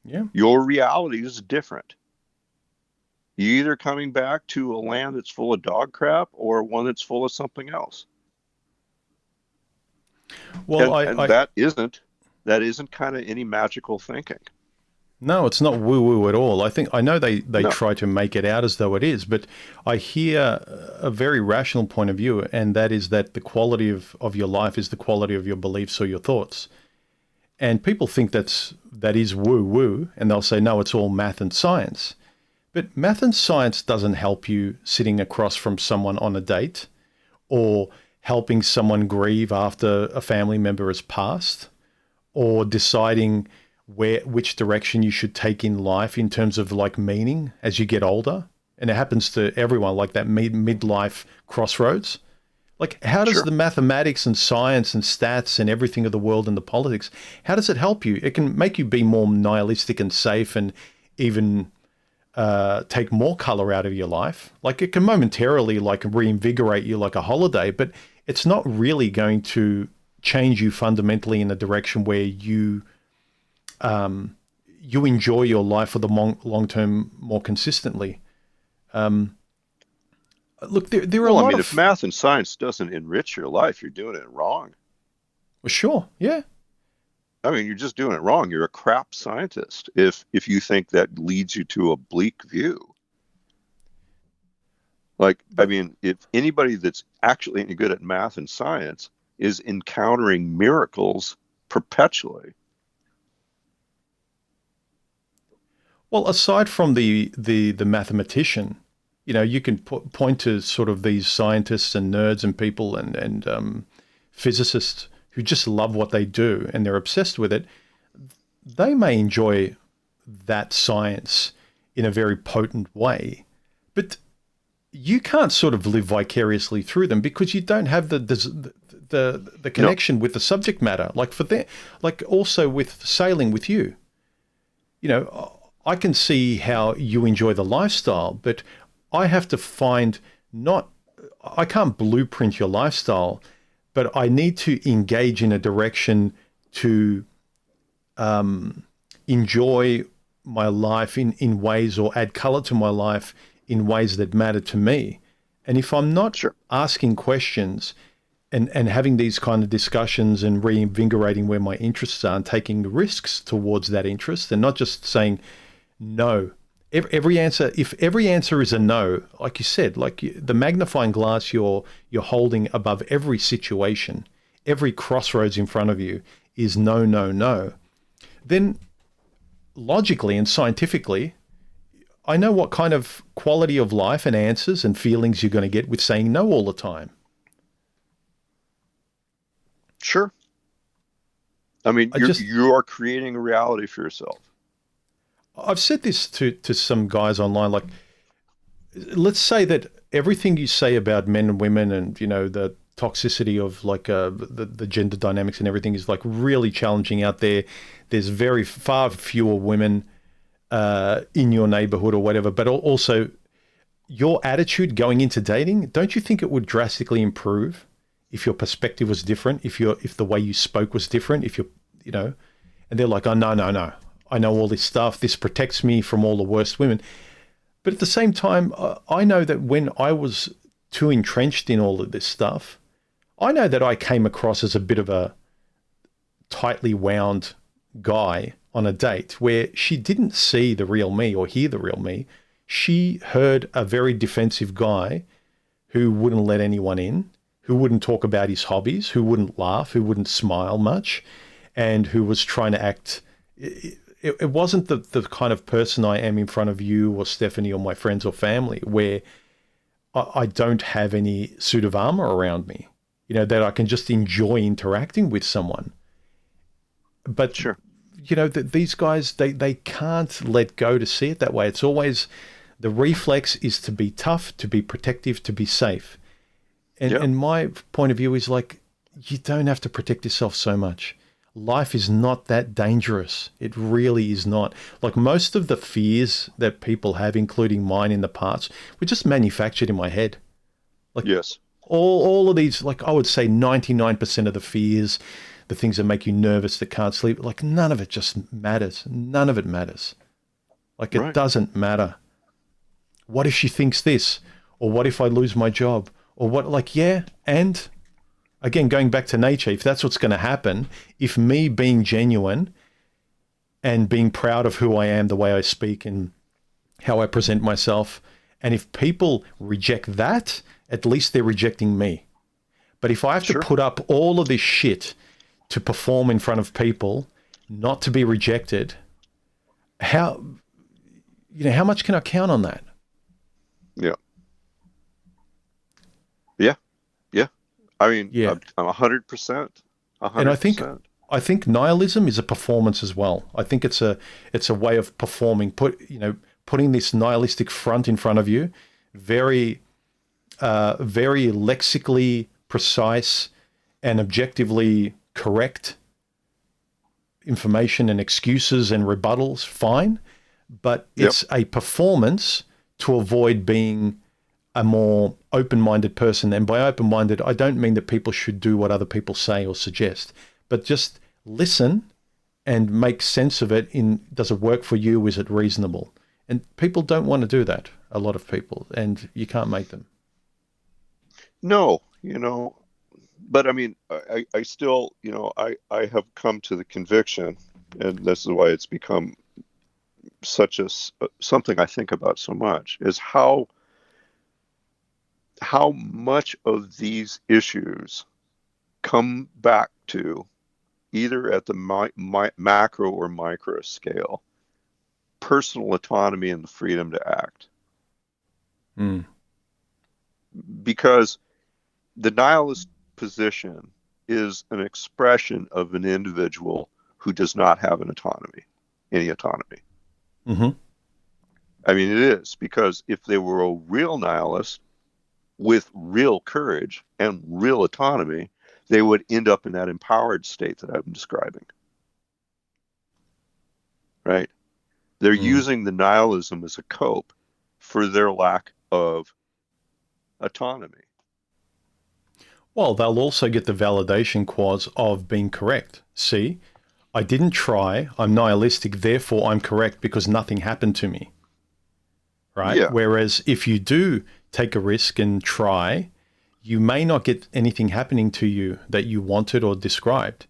Yeah. Your reality is different. You're either coming back to a land that's full of dog crap or one that's full of something else. Well, And that isn't kind of any magical thinking. no, it's not woo woo at all. I know they No, try to make it out as though it is, but I hear a very rational point of view, and that is that the quality of your life is the quality of your beliefs or your thoughts. And people think that is woo woo, and they'll say, no, it's all math and science. But math and science doesn't help you sitting across from someone on a date, or helping someone grieve after a family member has passed, or deciding which direction you should take in life in terms of like meaning as you get older. And it happens to everyone, like that midlife crossroads. Like, how does sure. the mathematics and science and stats and everything of the world and the politics, how does it help you? It can make you be more nihilistic and safe, and even take more color out of your life. Like, it can momentarily like reinvigorate you like a holiday, but it's not really going to change you fundamentally in a direction where you enjoy your life for the long term more consistently. Look, there are a Well, I lot mean, if of, math and science doesn't enrich your life, you're doing it wrong. well, sure, yeah. I mean, you're just doing it wrong. You're a crap scientist if you think that leads you to a bleak view. Like, I But mean, if anybody that's actually any good at math and science is encountering miracles perpetually. well, aside from the mathematician, you can point to sort of these scientists and nerds and people and physicists who just love what they do and they're obsessed with it. They may enjoy that science in a very potent way, but you can't sort of live vicariously through them because you don't have the No, connection with the subject matter. Like for them, like also with sailing with you, I can see how you enjoy the lifestyle, but I have to find not, I can't blueprint your lifestyle, but I need to engage in a direction to enjoy my life in ways, or add color to my life in ways that matter to me. And if I'm not Sure. asking questions and having these kind of discussions and reinvigorating where my interests are and taking risks towards that interest, and not just saying no. Every answer, if every answer is a no, like you said, like the magnifying glass you're holding above every situation, every crossroads in front of you is no, no, no, then logically and scientifically, I know what kind of quality of life and answers and feelings you're going to get with saying no all the time. Sure. I mean, I just, you are creating a reality for yourself. I've said this to some guys online, like, let's say that everything you say about men and women and, you know, the toxicity of like the gender dynamics and everything is like really challenging out there. There's very far fewer women in your neighborhood or whatever, but also your attitude going into dating, don't you think it would drastically improve if your perspective was different, if the way you spoke was different, if you're, you know, and they're like, oh, no, no, no. I know all this stuff. This protects me from all the worst women. But at the same time, I know that when I was too entrenched in all of this stuff, I know that I came across as a bit of a tightly wound guy on a date where she didn't see the real me or hear the real me. She heard a very defensive guy who wouldn't let anyone in, who wouldn't talk about his hobbies, who wouldn't laugh, who wouldn't smile much, and who was trying to act. It wasn't the kind of person I am in front of you or Stephanie or my friends or family, where I don't have any suit of armor around me, you know, that I can just enjoy interacting with someone. But, Sure. you know, these guys, they can't let go to see it that way. It's always the reflex is to be tough, to be protective, to be safe. Yeah. And my point of view is like, you don't have to protect yourself so much. Life is not that dangerous. It really is not. Like most of the fears that people have, including mine in the past, were just manufactured in my head. Like Yes. all of these, like I would say 99% of the fears, the things that make you nervous, that can't sleep, like none of it just matters. None of it matters. Like it Right. doesn't matter. What if she thinks this? Or what if I lose my job? Or what, like, yeah, and again, going back to nature, if that's what's going to happen, if me being genuine and being proud of who I am, the way I speak and how I present myself, and if people reject that, at least they're rejecting me. But if I have to Sure. put up all of this shit to perform in front of people, not to be rejected, how, you know, how much can I count on that? Yeah. Yeah. Yeah. I mean, Yeah. I'm 100%, a And hundred percent. I think nihilism is a performance as well. I think it's a way of performing, putting this nihilistic front in front of you, very very lexically precise and objectively correct information and excuses and rebuttals, fine, but Yep. it's a performance to avoid being a more open-minded person. And by open-minded, I don't mean that people should do what other people say or suggest, but just listen and make sense of it in, does it work for you? Is it reasonable? And people don't want to do that, a lot of people, and you can't make them. No, but I mean, I still, I have come to the conviction, and this is why it's become something I think about so much, is how much of these issues come back to, either at the macro or micro scale, personal autonomy and the freedom to act. Mm. Because the nihilist position is an expression of an individual who does not have any autonomy. Mm-hmm. I mean, it is, because if they were a real nihilist with real courage and real autonomy, they would end up in that empowered state that I'm describing, right? They're Mm. using the nihilism as a cope for their lack of autonomy. Well, they'll also get the validation clause of being correct. See, I didn't try, I'm nihilistic, therefore I'm correct because nothing happened to me, right? Yeah. Whereas if you do take a risk and try, you may not get anything happening to you that you wanted or described.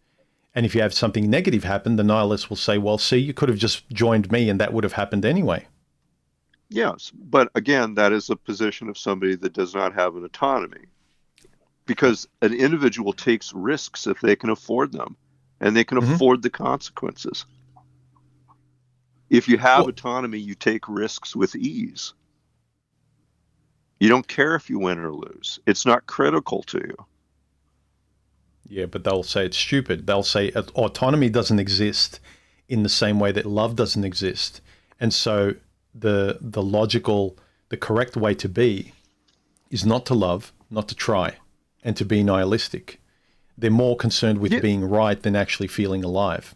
And if you have something negative happen, the nihilist will say, well, see, you could have just joined me and that would have happened anyway. Yes. But again, that is a position of somebody that does not have an autonomy, because an individual takes risks if they can afford them and they can Mm-hmm. afford the consequences. If you have Well, autonomy, you take risks with ease. You don't care if you win or lose. It's not critical to you. yeah, but they'll say it's stupid. They'll say autonomy doesn't exist in the same way that love doesn't exist. And so the logical, the correct way to be is not to love, not to try, and to be nihilistic. They're more concerned with Yeah. being right than actually feeling alive.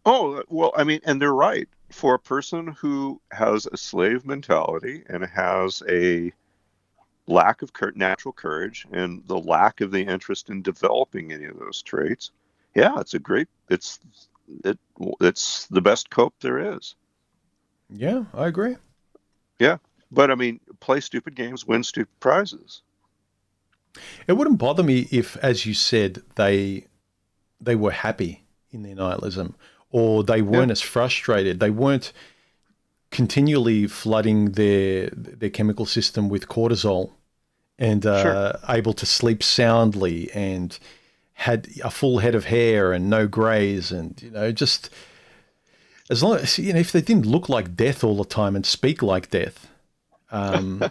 Oh, well, I mean, and they're right. For a person who has a slave mentality and has a lack of natural courage and the lack of the interest in developing any of those traits, yeah, it, it's the best cope there is. Yeah, I agree. Yeah. But I mean, play stupid games, win stupid prizes. It wouldn't bother me if, as you said, they were happy in their nihilism, or they Yeah, weren't as frustrated. They weren't continually flooding their chemical system with cortisol and sure. able to sleep soundly and had a full head of hair and no grays and just as long as if they didn't look like death all the time and speak like death, um,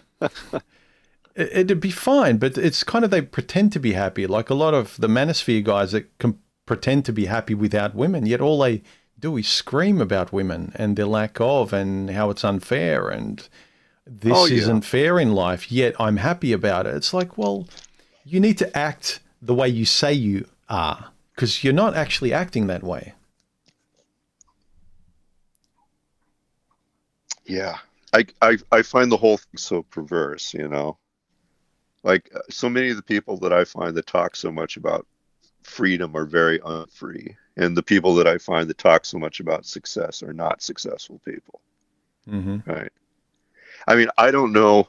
it'd be fine. But it's kind of they pretend to be happy, like a lot of the manosphere guys that can pretend to be happy without women, yet all they do is scream about women and their lack of and how it's unfair and Oh, this yeah. isn't fair in life, yet I'm happy about it. It's like, well, you need to act the way you say you are because you're not actually acting that way. Yeah. I find the whole thing so perverse, you know? Like so many of the people that I find that talk so much about freedom are very unfree. And the people that I find that talk so much about success are not successful people, Mm-hmm. right? I mean, I don't know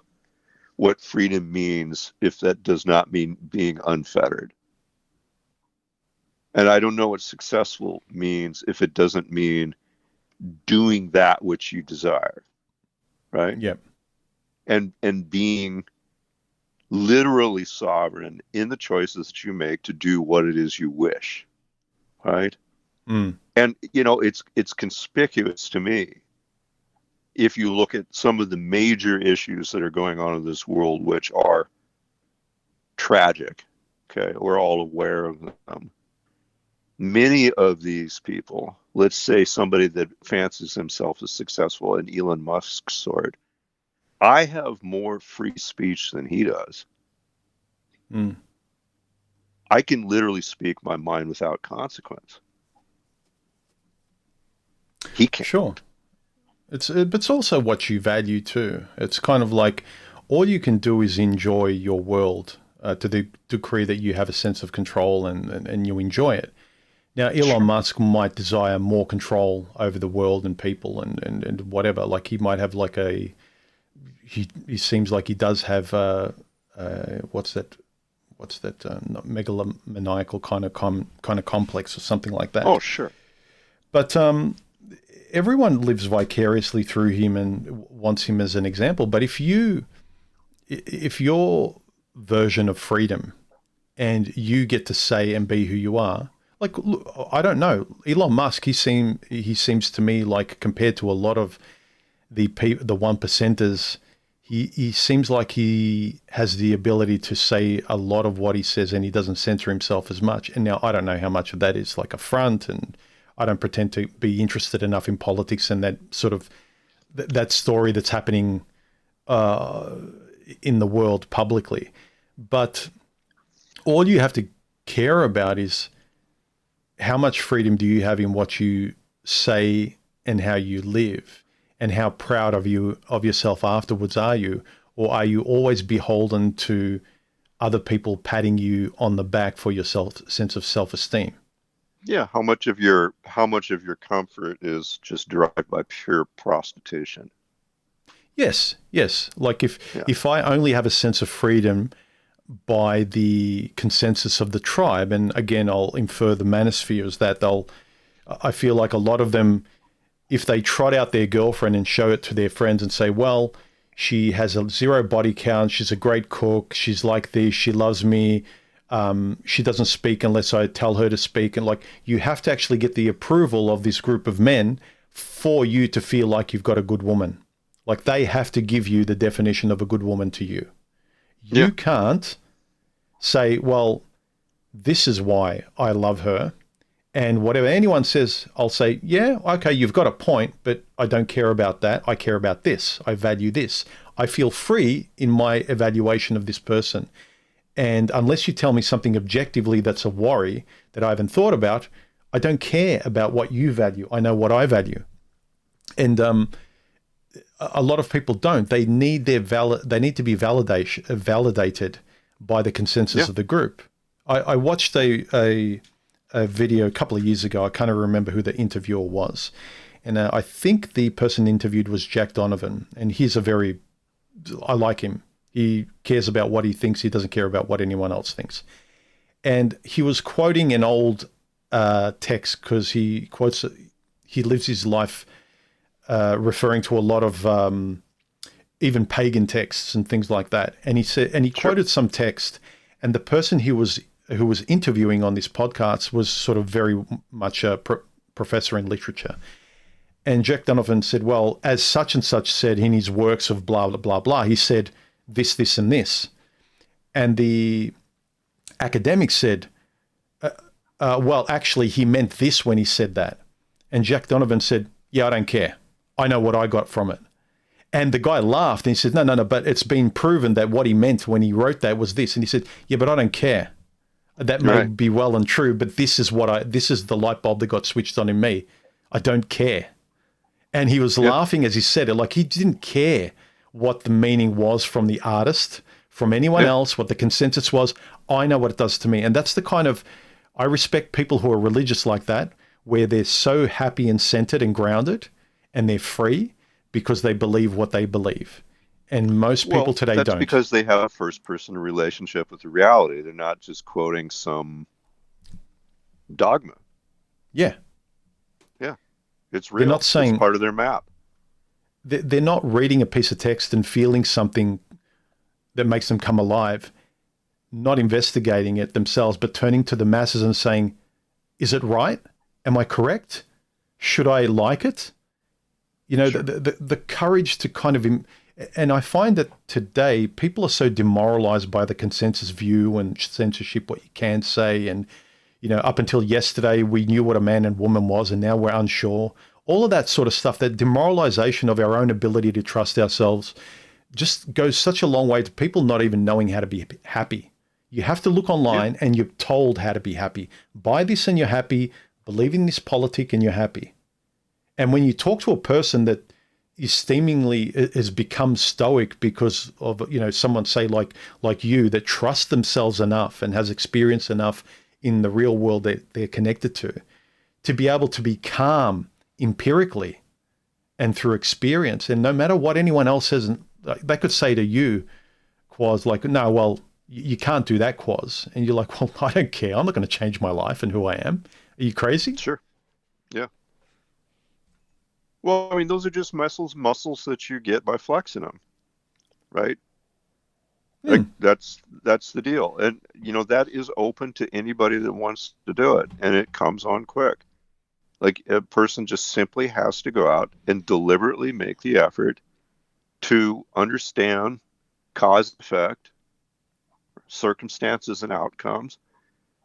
what freedom means if that does not mean being unfettered. And I don't know what successful means if it doesn't mean doing that which you desire, right? Yep. And being literally sovereign in the choices that you make to do what it is you wish, right? Mm. And it's conspicuous to me if you look at some of the major issues that are going on in this world, which are tragic. Okay, we're all aware of them. Many of these people, let's say somebody that fancies himself as successful in Elon Musk's sort, I have more free speech than he does. Mm. I can literally speak my mind without consequence. He Sure. can't. But it's also what you value too. It's kind of like all you can do is enjoy your world to the degree that you have a sense of control and you enjoy it. Now, Elon Sure. Musk might desire more control over the world and people and whatever. Like he might have like he seems like he does have what's that megalomaniacal kind of complex or something like Oh, that. sure. But everyone lives vicariously through him and wants him as an example. But if your version of freedom and you get to say and be who you are, like look, I don't know, Elon Musk, he seems to me like compared to a lot of the one percenters, he seems like he has the ability to say a lot of what he says and he doesn't censor himself as much. And now I don't know how much of that is like a front, and I don't pretend to be interested enough in politics and that sort of that story that's happening in the world publicly. But all you have to care about is how much freedom do you have in what you say and how you live, and how proud of yourself afterwards are you, or are you always beholden to other people patting you on the back for your sense of self-esteem. Yeah, how much of your comfort is just derived by pure prostitution? Yes, yes. Like Yeah, if I only have a sense of freedom by the consensus of the tribe, and again, I'll infer the manospheres that I feel like a lot of them, if they trot out their girlfriend and show it to their friends and say, well, she has a zero body count, she's a great cook, she's like this, she loves me, she doesn't speak unless I tell her to speak. And like, you have to actually get the approval of this group of men for you to feel like you've got a good woman. Like, they have to give you the definition of a good woman to you. yeah, You can't say, well, this is why I love her. And whatever anyone says, I'll say, yeah, okay, you've got a point, but I don't care about that. I care about this. I value this. I feel free in my evaluation of this person. And unless you tell me something objectively that's a worry that I haven't thought about, I don't care about what you value. I know what I value. And a lot of people don't. They need they need to be validated by the consensus yeah. of the group. I watched a video a couple of years ago. I can't remember who the interviewer was. And I think the person interviewed was Jack Donovan. And I like him. He cares about what he thinks. He doesn't care about what anyone else thinks. And he was quoting an old text because he lives his life referring to a lot of even pagan texts and things like that. And he Sure. quoted some text, and the person who was interviewing on this podcast was sort of very much a professor in literature. And Jack Donovan said, well, as such and such said in his works of blah, blah, blah, blah, he said this, this, and this. And the academic said, well, actually, he meant this when he said that. And Jack Donovan said, yeah, I don't care. I know what I got from it. And the guy laughed and he said, no, no, no, but it's been proven that what he meant when he wrote that was this. And he said, yeah, but I don't care. That may Right. be well and true, but this is the light bulb that got switched on in me. I don't care. And he was Yeah. laughing as he said it, like he didn't care what the meaning was from the artist, from anyone Yeah. else, what the consensus was. I know what it does to me. And that's the kind of, I respect people who are religious like that, where they're so happy and centered and grounded and they're free because they believe what they believe. And most people Well, today that's don't. because they have a first person relationship with the reality. They're not just quoting some dogma. Yeah. Yeah. It's They're not real. It's saying, part of their map. they're not reading a piece of text and feeling something that makes them come alive, not investigating it themselves, but turning to the masses and saying, is it right? Am I correct? Should I like it? You know, Sure. the courage to kind of, and I find that today people are so demoralized by the consensus view and censorship, what you can say. And, you know, up until yesterday, we knew what a man and woman was, and now we're unsure. All of that sort of stuff, that demoralization of our own ability to trust ourselves just goes such a long way to people not even knowing how to be happy. You have to look Yeah. online and you're told how to be happy. Buy this and you're happy. Believe in this politic and you're happy. And when you talk to a person that is seemingly has become stoic because of, you know, someone say like you, that trusts themselves enough and has experience enough in the real world that they're connected to be able to be calm empirically and through experience. And no matter what anyone else says, they could say to you, Quas, like, no, well, you can't do that, Quas. And you're like, well, I don't care. I'm not going to change my life and who I am. Are you crazy? Sure. Yeah. Well, I mean, those are just muscles that you get by flexing them, right? Hmm. Like that's the deal. And that is open to anybody that wants to do it, and it comes on quick. Like a person just simply has to go out and deliberately make the effort to understand cause effect, circumstances and outcomes,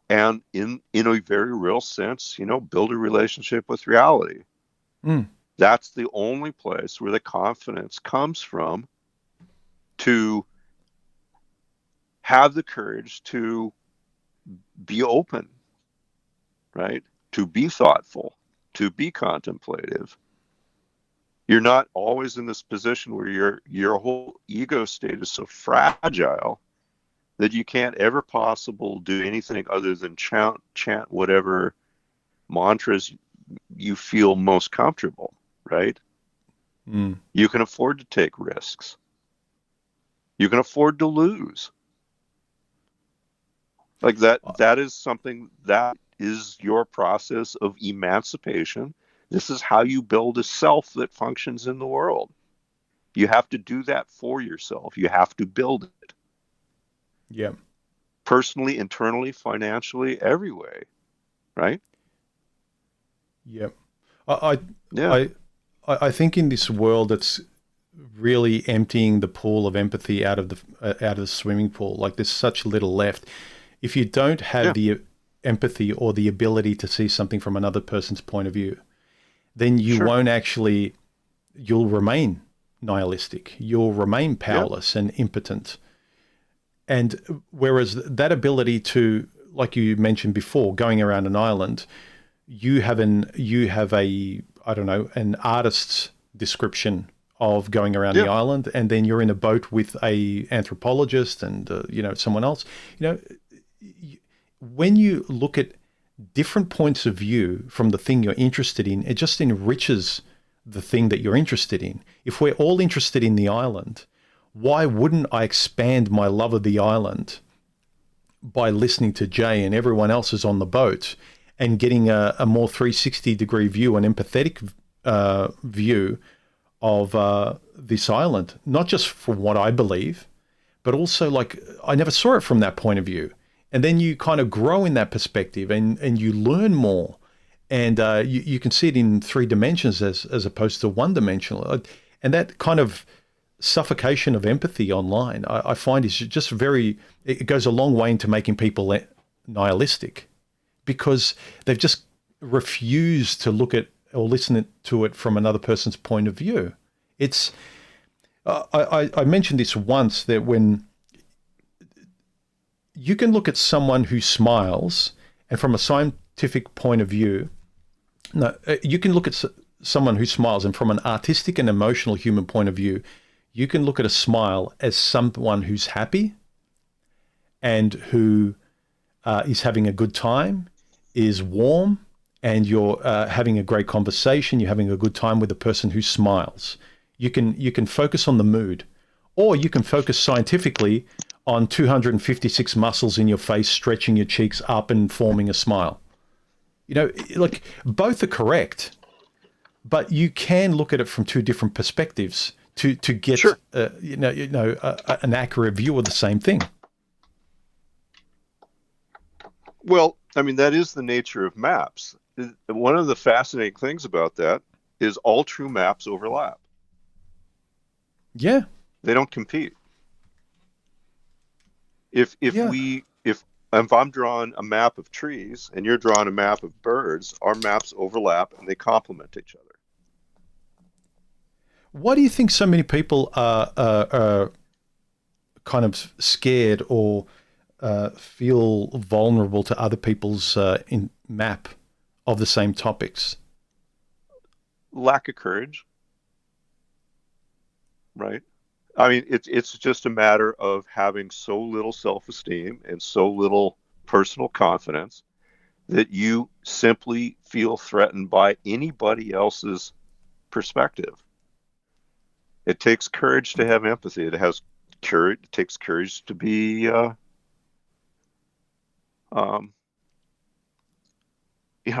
and in a very real sense, build a relationship with reality. Hmm. That's the only place where the confidence comes from to have the courage to be open, right? To be thoughtful, to be contemplative. You're not always in this position where your whole ego state is so fragile that you can't ever possible do anything other than chant whatever mantras you feel most comfortable, right? Mm. You can afford to take risks. You can afford to lose. Like that is something that is your process of emancipation. This is how you build a self that functions in the world. You have to do that for yourself. You have to build it Yeah. personally, internally, financially, every way, right? Yeah. I, Yeah, I, I think in this world that's really emptying the pool of empathy out of the swimming pool. Like there's such little left. If you don't have yeah, the empathy or the ability to see something from another person's point of view, then you sure. won't actually. You'll remain nihilistic. You'll remain Yeah, powerless and impotent. And whereas that ability to, like you mentioned before, going around an island, you have a I don't know, an artist's description of going around the yeah, island, and then you're in a boat with a anthropologist and someone else. You know, when you look at different points of view from the thing you're interested in, it just enriches the thing that you're interested in. If we're all interested in the island, why wouldn't I expand my love of the island by listening to Jay and everyone else is on the boat and getting a more 360-degree view, an empathetic view of this island, not just from what I believe, but also like I never saw it from that point of view. And then you kind of grow in that perspective and you learn more. And you can see it in three dimensions as opposed to one dimensional. And that kind of suffocation of empathy online, I find is just it goes a long way into making people nihilistic because they've just refused to look at or listen to it from another person's point of view. It's, I mentioned this once that when you can look at someone who smiles and from a scientific point of view, no, you can look at someone who smiles and from an artistic and emotional human point of view, you can look at a smile as someone who's happy and who is having a good time, is warm, and you're having a great conversation. You're having a good time with a person who smiles. You can focus on the mood, or you can focus scientifically on 256 muscles in your face stretching your cheeks up and forming a smile. Like both are correct, but you can look at it from two different perspectives to get sure. an accurate view of the same thing. Well, I mean, that is the nature of maps. One of the fascinating things about that is all true maps overlap. Yeah, They don't compete. If yeah. we if I'm drawing a map of trees and you're drawing a map of birds, our maps overlap and they complement each other. Why do you think so many people are kind of scared or feel vulnerable to other people's map of the same topics? Lack of courage, right? I mean, it's just a matter of having so little self-esteem and so little personal confidence that you simply feel threatened by anybody else's perspective. It takes courage to have empathy. It has courage. It takes courage to be, um,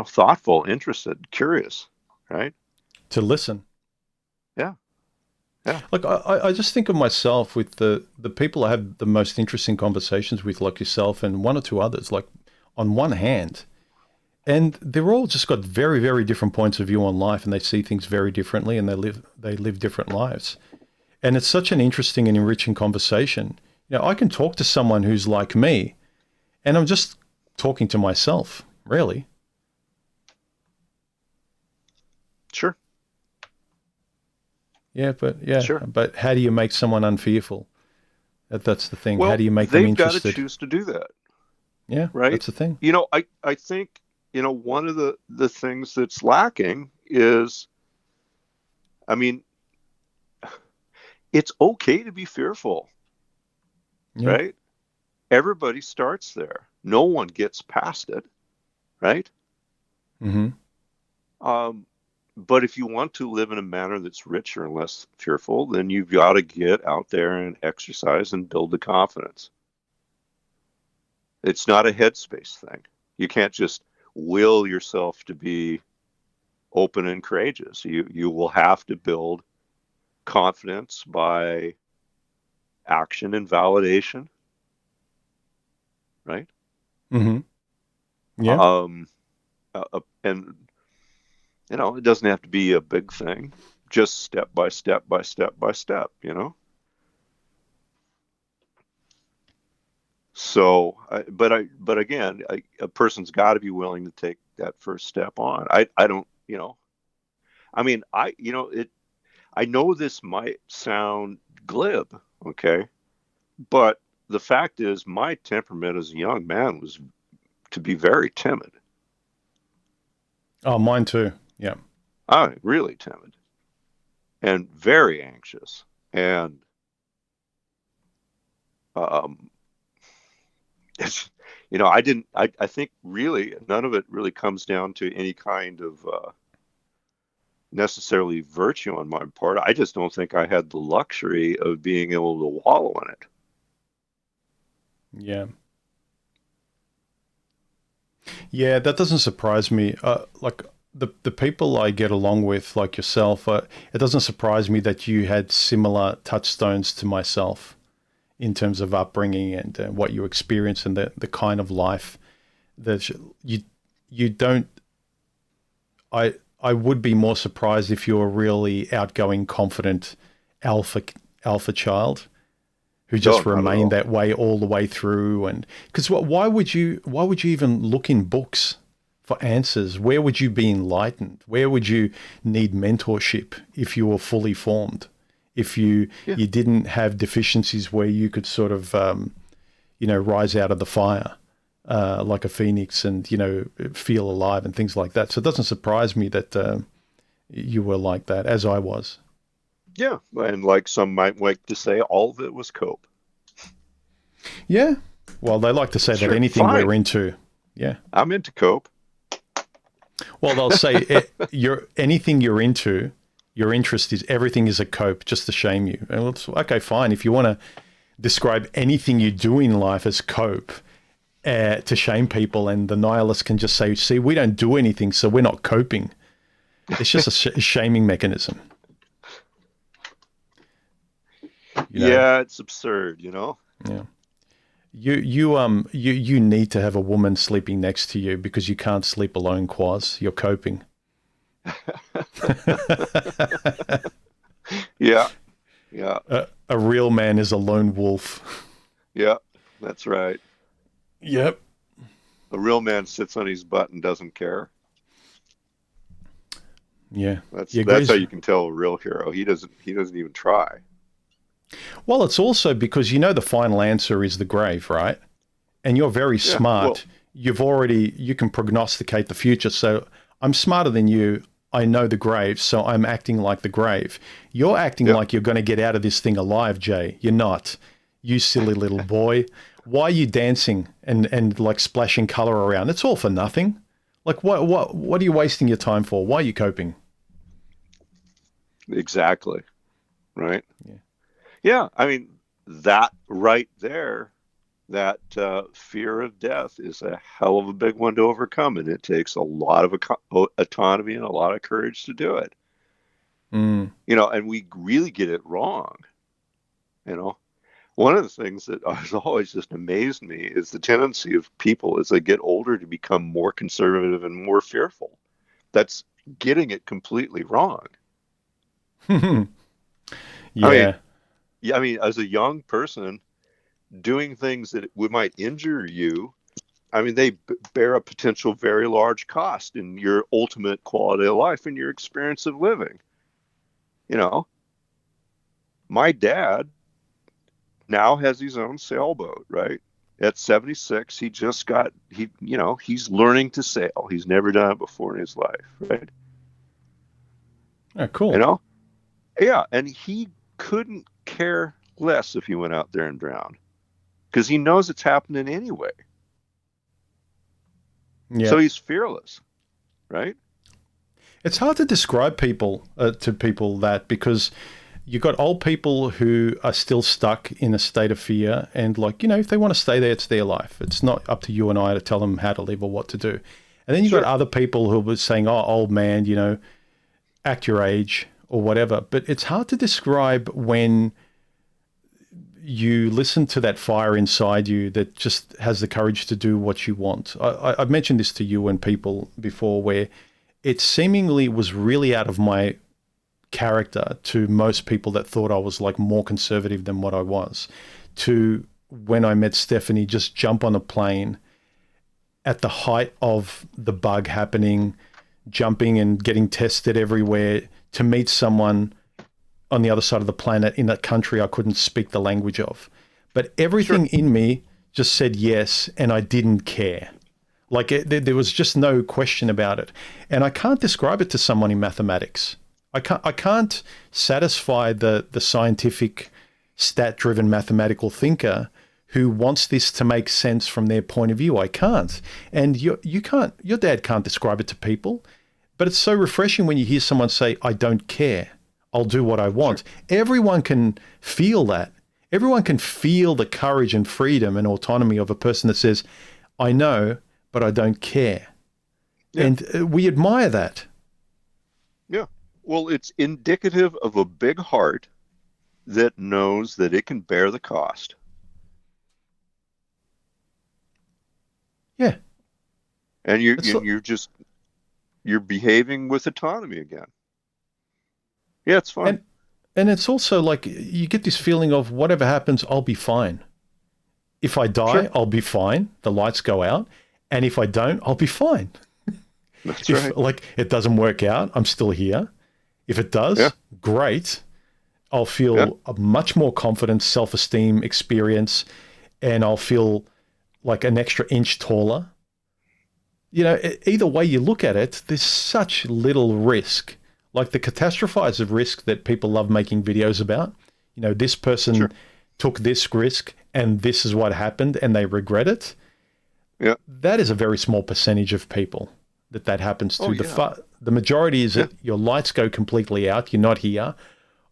thoughtful, interested, curious. Right? To listen. Yeah. Yeah. Like I just think of myself with the people I have the most interesting conversations with, like yourself and one or two others, like on one hand. And they're all just got very, very different points of view on life and they see things very differently and they live different lives. And it's such an interesting and enriching conversation. I can talk to someone who's like me and I'm just talking to myself, really. Sure. Yeah, Sure. but how do you make someone unfearful? That's the thing. How Well, do you make them they've got to interested? choose to do that. Yeah, Right? that's the thing. I think, one of the things that's lacking is, I mean, it's okay to be fearful, Yeah. right? Everybody starts there. No one gets past it, right? Mm-hmm. Um, but if you want to live in a manner that's richer and less fearful, then you've got to get out there and exercise and build the confidence. It's not a headspace thing. You can't just will yourself to be open and courageous. You will have to build confidence by action and validation, right? Mm-hmm. Yeah. Um, and it doesn't have to be a big thing, just step by step by step by step. So, but again, a person's got to be willing to take that first step on. I don't, I mean, I know this might sound glib, okay, but the fact is, my temperament as a young man was to be very timid. Oh, mine too. Yeah. I really timid and very anxious, and um, it's, I didn't. I think really none of it really comes down to any kind of necessarily virtue on my part. I just don't think I had the luxury of being able to wallow in it. Yeah. Yeah, that doesn't surprise me. Like the people I get along with, like yourself, it doesn't surprise me that you had similar touchstones to myself in terms of upbringing and what you experience and the kind of life that you don't. I would be more surprised if you're a really outgoing, confident alpha alpha child who No, just not at remained all. that way all the way through. And because why would you even look in books for answers? Where would you be enlightened? Where would you need mentorship if you were fully formed? If you Yeah, you didn't have deficiencies where you could sort of rise out of the fire like a phoenix and feel alive and things like that. So it doesn't surprise me that you were like that, as I was. yeah, and like some might like to say, all of it was cope. Yeah. Well, they like to say that Sure, anything we're fine. into, yeah. I'm into cope. Well, they'll say you're anything you're into, your interest is everything is a cope just to shame you. And it's okay, fine. If you want to describe anything you do in life as cope to shame people, and the nihilists can just say, "See, we don't do anything, so we're not coping." It's just a shaming mechanism, you know. Yeah, it's absurd. Yeah. You need to have a woman sleeping next to you because you can't sleep alone, Quas. You're coping. Yeah, yeah, A real man is a lone wolf. yeah. That's right. Yep. A real man sits on his butt and doesn't care. Yeah. That's He that's how agrees. you can tell a real hero. He doesn't even try. Well, it's also because the final answer is the grave, right? And you're very Yeah. Well, smart. You can prognosticate the future. So I'm smarter than you. I know the grave, so I'm acting like the grave. You're acting yeah. like you're going to get out of this thing alive, Jay. You're not. You silly little boy. Why are you dancing and like splashing color around? It's all for nothing. Like what are you wasting your time for? Why are you coping? Exactly. Right. Yeah. Yeah. I mean, that right there, that fear of death is a hell of a big one to overcome, and it takes a lot of autonomy and a lot of courage to do it. Mm. And we really get it wrong. You know, one of the things that has always just amazed me is the tendency of people as they get older to become more conservative and more fearful. That's getting it completely wrong. I mean, Yeah. yeah, I mean, as a young person doing things that might injure you, I mean, they bear a potential very large cost in your ultimate quality of life and your experience of living. You know, my dad now has his own sailboat, right? At 76, he's learning to sail. He's never done it before in his life, right? Oh, You cool. know? Yeah, and he couldn't care less if he went out there and drowned. because he knows it's happening anyway. Yeah. So he's fearless, right? It's hard to describe people to people that because you've got old people who are still stuck in a state of fear and like, if they want to stay there, it's their life. It's not up to you and I to tell them how to live or what to do. And then you've got Sure. other people who are saying, oh, old man, act your age or whatever. But it's hard to describe when you listen to that fire inside you that just has the courage to do what you want. I've mentioned this to you and people before where it seemingly was really out of my character to most people that thought I was like more conservative than what I was, to when I met Stephanie, just jump on a plane at the height of the bug happening, jumping and getting tested everywhere to meet someone on the other side of the planet in a country I couldn't speak the language of. But everything Sure. in me just said yes, and I didn't care. Like there was just no question about it. And I can't describe it to someone in mathematics. I can't satisfy the scientific, stat-driven mathematical thinker who wants this to make sense from their point of view. I can't. And you can't. Your dad can't describe it to people. But it's so refreshing when you hear someone say, "I don't care. I'll do what I Sure. want." Everyone can feel that. Everyone can feel the courage and freedom and autonomy of a person that says, "I know, but I don't care." Yeah. And we admire that. Yeah. Well, it's indicative of a big heart that knows that it can bear the cost. Yeah. And you're It's you're just you're behaving with autonomy again. Yeah, it's fun. and and it's also like you get this feeling of whatever happens, I'll be fine. If I die, Sure. I'll be fine. The lights go out. And if I don't, I'll be fine. That's If right. like it doesn't work out, I'm still here. If it Yeah. does, great. I'll Yeah. feel a much more confident self-esteem experience and I'll feel like an extra inch taller. Either way you look at it, there's such little risk. Like the catastrophized risk that people love making videos about. This person Sure. took this risk and this is what happened and they regret it. Yeah. That is a very small percentage of people that happens Oh to. yeah. The majority is Yeah. that your lights go completely out, you're not here,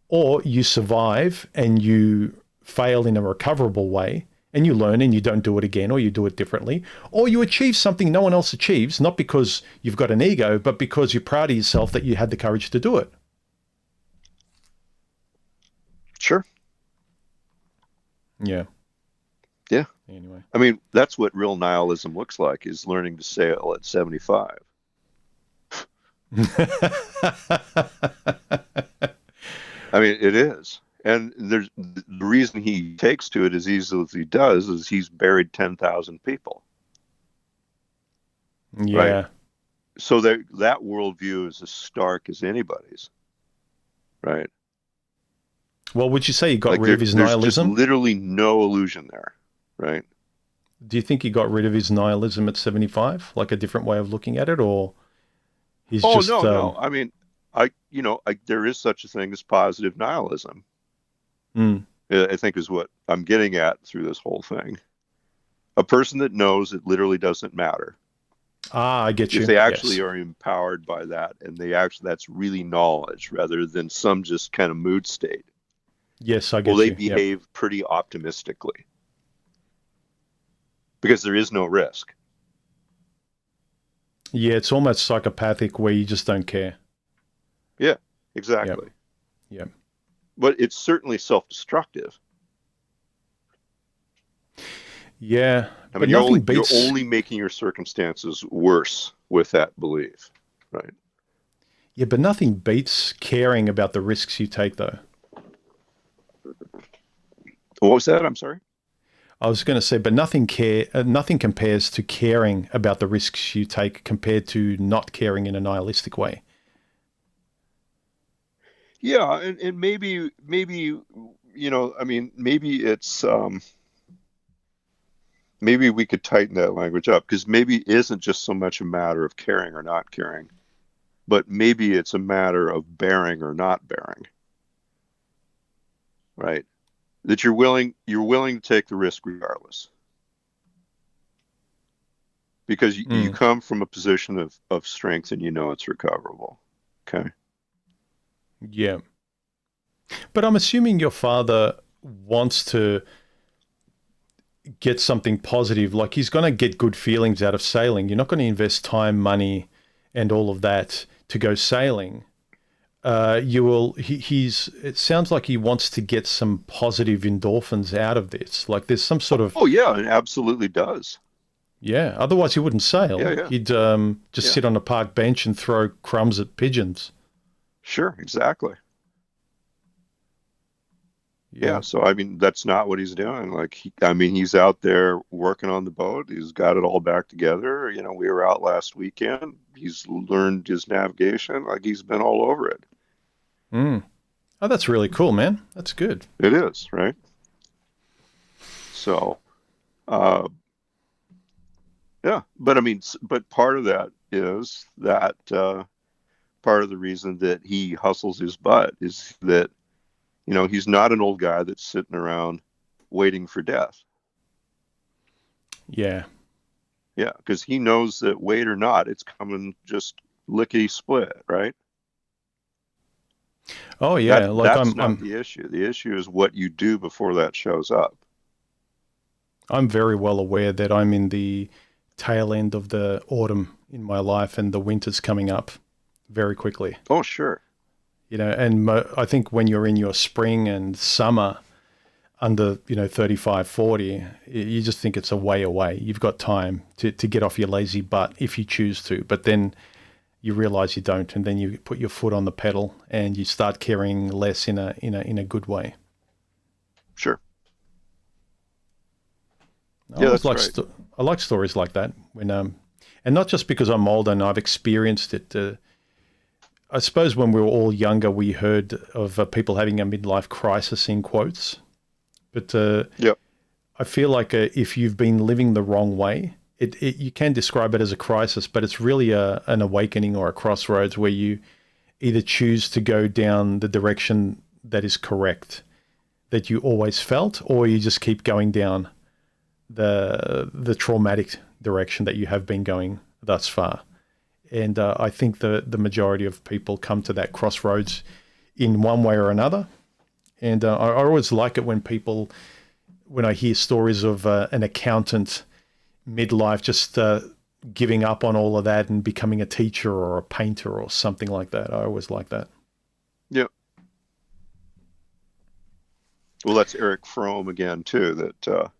or you survive and you fail in a recoverable way and you learn and you don't do it again or you do it differently, or you achieve something no one else achieves, not because you've got an ego, but because you're proud of yourself that you had the courage to do it. Sure. Yeah. Yeah. Anyway. I mean, that's what real nihilism looks like, is learning to sail at 75. I mean, it is. And there's the reason he takes to it as easily as he does is he's buried 10,000 people, right? Yeah. So that worldview is as stark as anybody's, right? Well, would you say he got Like rid of his there's just nihilism? literally no illusion there, right? Do you think he got rid of his nihilism at 75? Like a different way of looking at it? Or he's Oh just, no, no. I mean, there is such a thing as positive nihilism. mm, I think is what I'm getting at through this whole thing. A person that knows it literally doesn't matter. I get If you. they actually Yes. are empowered by that and they actually that's really knowledge rather than some just kind of mood state. Yes, I Well, get they you. Yep. behave pretty optimistically because there is no risk. Yeah, it's almost psychopathic where you just don't care. Yeah, Yep. exactly. Yep. But it's certainly self-destructive. Yeah, I but mean, nothing you're beats. only making your circumstances worse with that belief, right? Yeah, but nothing beats caring about the risks you take, though. What was that? I'm sorry. I was going to say, but nothing compares to caring about the risks you take compared to not caring in a nihilistic way. Yeah, and maybe I mean, maybe it's maybe we could tighten that language up because maybe it isn't just so much a matter of caring or not caring, but maybe it's a matter of bearing or not bearing, right? that you're willing to take the risk regardless because you Mm. come from a position of strength and you know it's recoverable. Okay. Yeah. But I'm assuming your father wants to get something positive. Like he's going to get good feelings out of sailing. You're not going to invest time, money, and all of that to go sailing. You will. He's. It sounds like he wants to get some positive endorphins out of this. Like there's some sort of Oh yeah, it absolutely does. yeah. Otherwise, he wouldn't Yeah, sail. yeah, He'd just yeah. sit on a park bench and throw crumbs at pigeons. Sure, exactly. Yeah. Yeah, so I mean that's not what he's doing. Like I mean he's out there working on the boat. He's got it all back together. We were out last weekend. He's learned his navigation. Like he's been all over it. Mm. Oh, that's really cool, man. That's good. It is, right? So, uh yeah, but I mean but part of that is that part of the reason that he hustles his butt is that he's not an old guy that's sitting around waiting for death. Yeah. Yeah, because he knows that wait or not, it's coming just lickety split, right? Oh That yeah. Like that's I'm. not I'm. the issue. The issue is what you do before that shows up. I'm very well aware that I'm in the tail end of the autumn in my life, and the winter's coming up very quickly. Oh, sure. And I think when you're in your spring and summer under 35, 40, you just think it's a way away. You've got time to get off your lazy butt if you choose to, but then you realize you don't, and then you put your foot on the pedal and you start caring less in a good way. Sure. I Yeah, always that's like right. I like stories like that when and not just because I'm older and I've experienced it. I suppose when we were all younger, we heard of people having a midlife crisis in quotes, but Yep. I feel like if you've been living the wrong way, you can describe it as a crisis, but it's really an awakening or a crossroads where you either choose to go down the direction that is correct that you always felt, or you just keep going down the traumatic direction that you have been going thus far. And I think the majority of people come to that crossroads in one way or another. And I always like it when I hear stories of an accountant midlife just giving up on all of that and becoming a teacher or a painter or something like that. I always like that. Yep. Well, that's Eric Fromm again too. That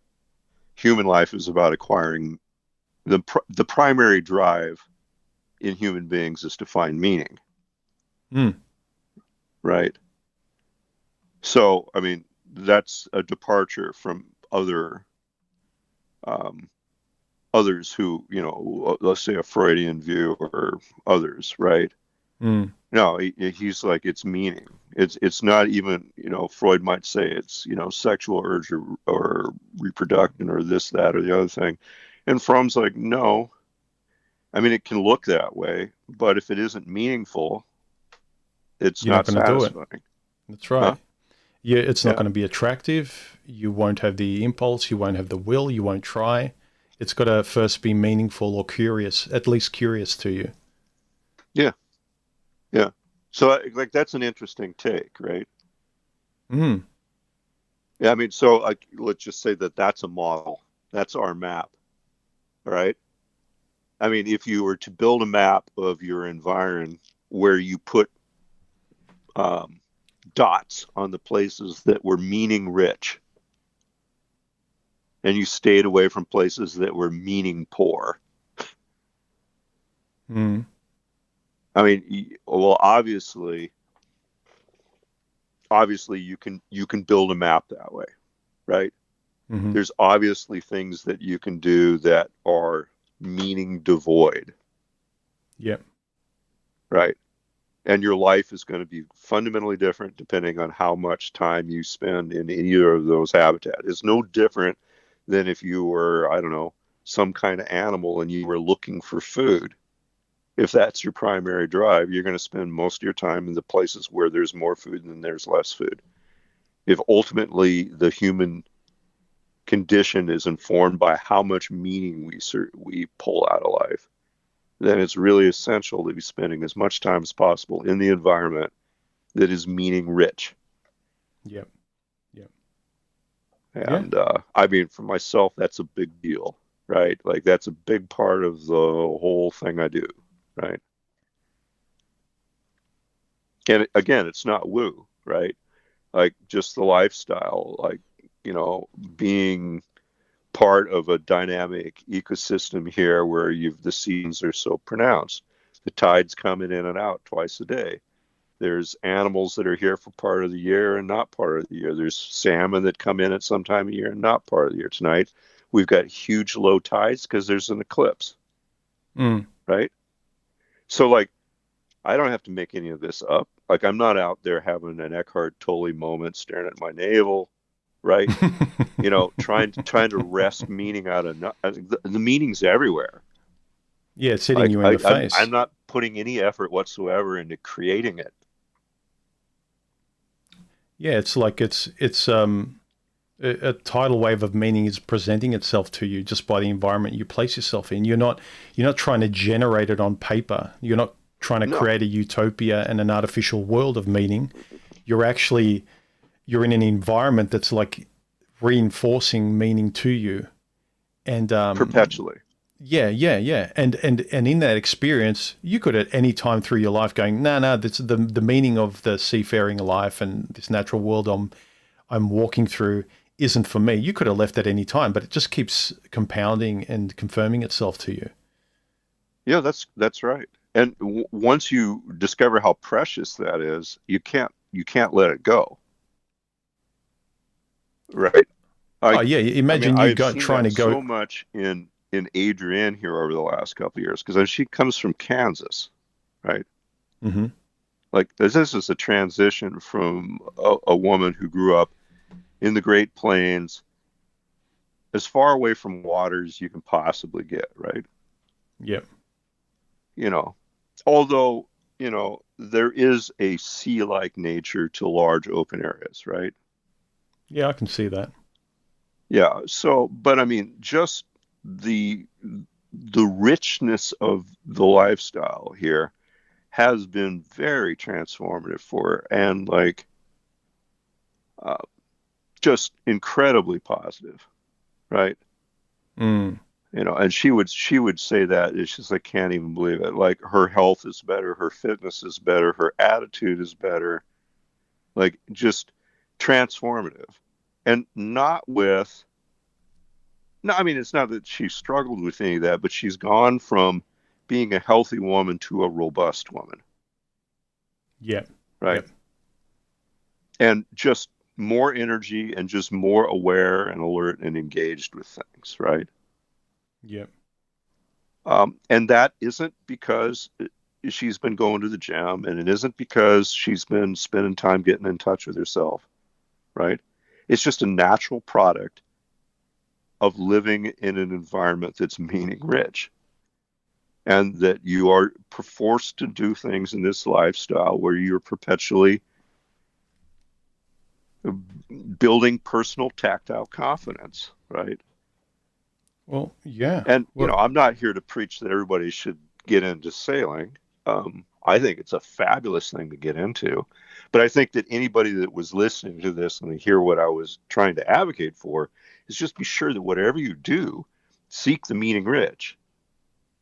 human life is about acquiring the primary drive in human beings is to find meaning, Mm. right? So, I mean, that's a departure from um, others who, let's say a Freudian view or others, right? Mm. No, he's like it's meaning. It's not even, Freud might say it's, sexual urge or reproduction or this, that, or the other thing. And Fromm's like, no. I mean, it can look that way, but if it isn't meaningful, it's You're not not going to do it. satisfying. That's Huh? right. Yeah, it's not Yeah, going to be attractive. You won't have the impulse. You won't have the will. You won't try. It's got to first be meaningful or curious, at least curious to you. yeah, yeah. So like that's an interesting take, right? Mm. Yeah, I mean, so like let's just say that that's a model. That's our map, right? I mean, if you were to build a map of your environment where you put um, dots on the places that were meaning rich, and you stayed away from places that were meaning poor. Mm. I mean, well, obviously you can build a map that way, right? Mm-hmm. There's obviously things that you can do that are meaning devoid, Yep. right? And your life is going to be fundamentally different depending on how much time you spend in either of those habitats. It's no different than if you were, I don't know, some kind of animal and you were looking for food. If that's your primary drive, you're going to spend most of your time in the places where there's more food than there's less food. if ultimately the human condition is informed by how much meaning we pull out of life, then it's really essential to be spending as much time as possible in the environment that is meaning rich. Yep. Yep. Yeah. And I mean, for myself, that's a big deal, right? Like that's a big part of the whole thing I do, right? And again, it's not woo, right? Like just the lifestyle, like, being part of a dynamic ecosystem here where the seasons are so pronounced. The tides coming in and out twice a day. There's animals that are here for part of the year and not part of the year. There's salmon that come in at some time of year and not part of the year. Tonight, we've got huge low tides because there's an eclipse, Mm. right? So, like, I don't have to make any of this up. Like, I'm not out there having an Eckhart Tolle moment staring at my navel, right? Trying to wrest meaning out of the meaning's everywhere. Yeah, it's hitting Like, you in the I'm face. not putting any effort whatsoever into creating it. Yeah, it's like a tidal wave of meaning is presenting itself to you just by the environment you place yourself in. You're not trying to generate it on paper. You're not trying to No, create a utopia and an artificial world of meaning. You're actually you're in an environment that's like reinforcing meaning to you. And perpetually. yeah. And in that experience, you could at any time through your life going, no, that's the meaning of the seafaring life and this natural world I'm walking through isn't for me. You could have left at any time, but it just keeps compounding and confirming itself to you. Yeah, that's right. And once you discover how precious that is, you can't let it go, right? Oh I yeah, I mean, imagine you I've go seen trying that to go. so much in Adrienne here over the last couple of years because she comes from Kansas, right? Hmm. Like this is a transition from a woman who grew up in the Great Plains, as far away from water as you can possibly get, right? Yeah, You know, although, there is a sea-like nature to large open areas, right? yeah, I can see that. Yeah. So, but I mean, just the the richness of the lifestyle here has been very transformative for her and like uh, just incredibly positive, right? Mm. And she would say that it's just I can't even believe it. Like her health is better, her fitness is better, her attitude is better, like just transformative. And not with no, I mean it's not that she struggled with any of that, but she's gone from being a healthy woman to a robust woman, Yeah, right? yep, And just more energy and just more aware and alert and engaged with things, right? yep, And that isn't because she's been going to the gym, and it isn't because she's been spending time getting in touch with herself, right? It's just a natural product of living in an environment that's meaning rich, and that you are forced to do things in this lifestyle where you're perpetually building personal tactile confidence, right? well, yeah, And well, I'm not here to preach that everybody should get into sailing. I think it's a fabulous thing to get into, but I think that anybody that was listening to this and they hear what I was trying to advocate for is just be sure that whatever you do, seek the meaning rich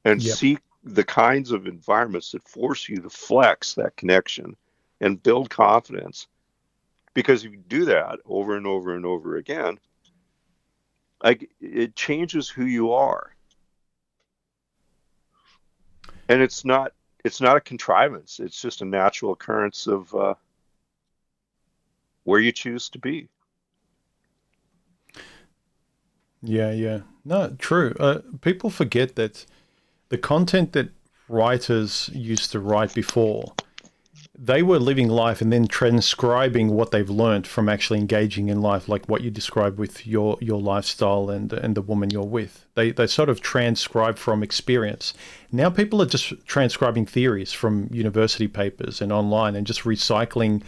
and yep, seek the kinds of environments that force you to flex that connection and build confidence. Because if you do that over and over and over again, like it changes who you are. And it's not a contrivance. It's just a natural occurrence of where you choose to be. yeah. No, true. People forget that the content that writers used to write before, they were living life and then transcribing what they've learned from actually engaging in life, like what you described with your lifestyle and the woman you're with. They sort of transcribe from experience. Now people are just transcribing theories from university papers and online and just recycling,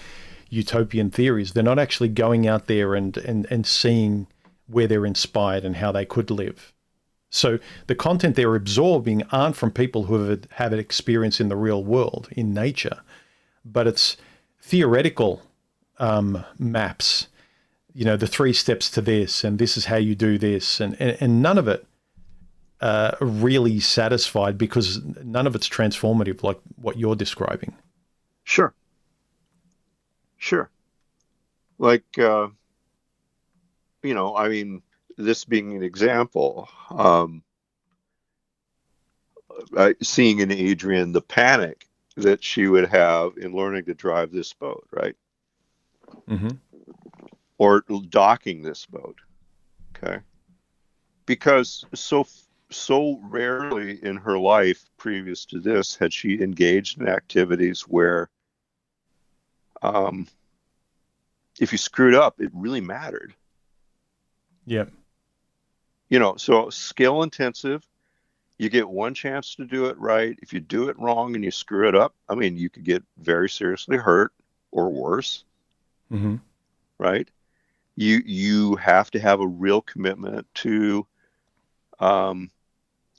utopian theories. They're not actually going out there and seeing where they're inspired and how they could live. So the content they're absorbing aren't from people who have an experience in the real world, in nature, but it's theoretical maps. You know, the 3 steps to this, and this is how you do this, and none of it really satisfied, because none of it's transformative like what you're describing. Sure, sure. Like, I mean, this being an example, seeing in Adrian the panic that she would have in learning to drive this boat, right? Mm-hmm. Or docking this boat, okay? Because so rarely in her life previous to this had she engaged in activities where, um, if you screwed up, it really mattered. Yep. So skill intensive, you get one chance to do it right. If you do it wrong and you screw it up, I mean, you could get very seriously hurt or worse, Mm-hmm. right? You have to have a real commitment to, um,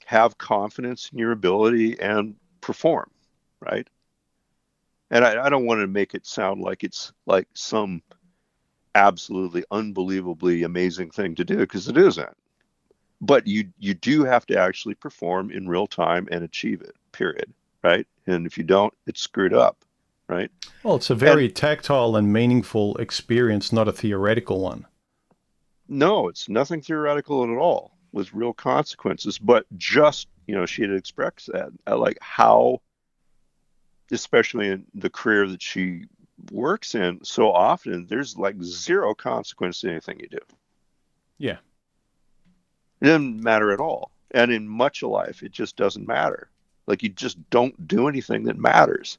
have confidence in your ability and perform, right? And I don't want to make it sound like it's like some absolutely unbelievably amazing thing to do, because it isn't. But you do have to actually perform in real time and achieve it, period, right? And if you don't, it's screwed up, right? Well, it's a And very tactile and meaningful experience, not a theoretical one. no, it's nothing theoretical at all with real consequences, but just, she had expressed that, like how, especially in the career that she works in, so often there's like zero consequence to anything you do. Yeah. It doesn't matter at all. And in much of life, it just doesn't matter. Like, you just don't do anything that matters.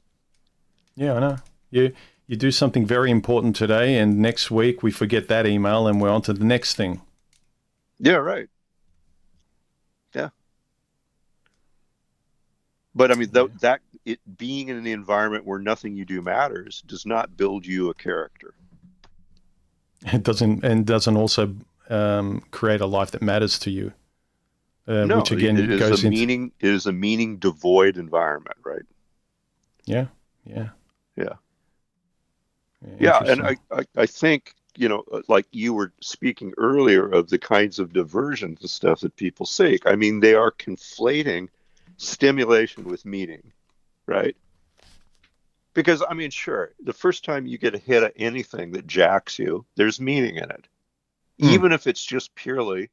Yeah, I know. You do something very important today, and next week we forget that email and we're on to the next thing. Yeah, right. Yeah. But I mean, Yeah. that it being in an environment where nothing you do matters does not build you a character. It doesn't also create a life that matters to you, which No, it again is a goes into meaning. It is a meaning devoid environment, right? yeah, yeah, Yeah. yeah, Yeah, and interesting. I think, like you were speaking earlier of the kinds of diversions and stuff that people seek. I mean, they are conflating stimulation with meaning, right? Because, I mean, sure, the first time you get a hit at anything that jacks you, there's meaning in it. Mm, Even if it's just purely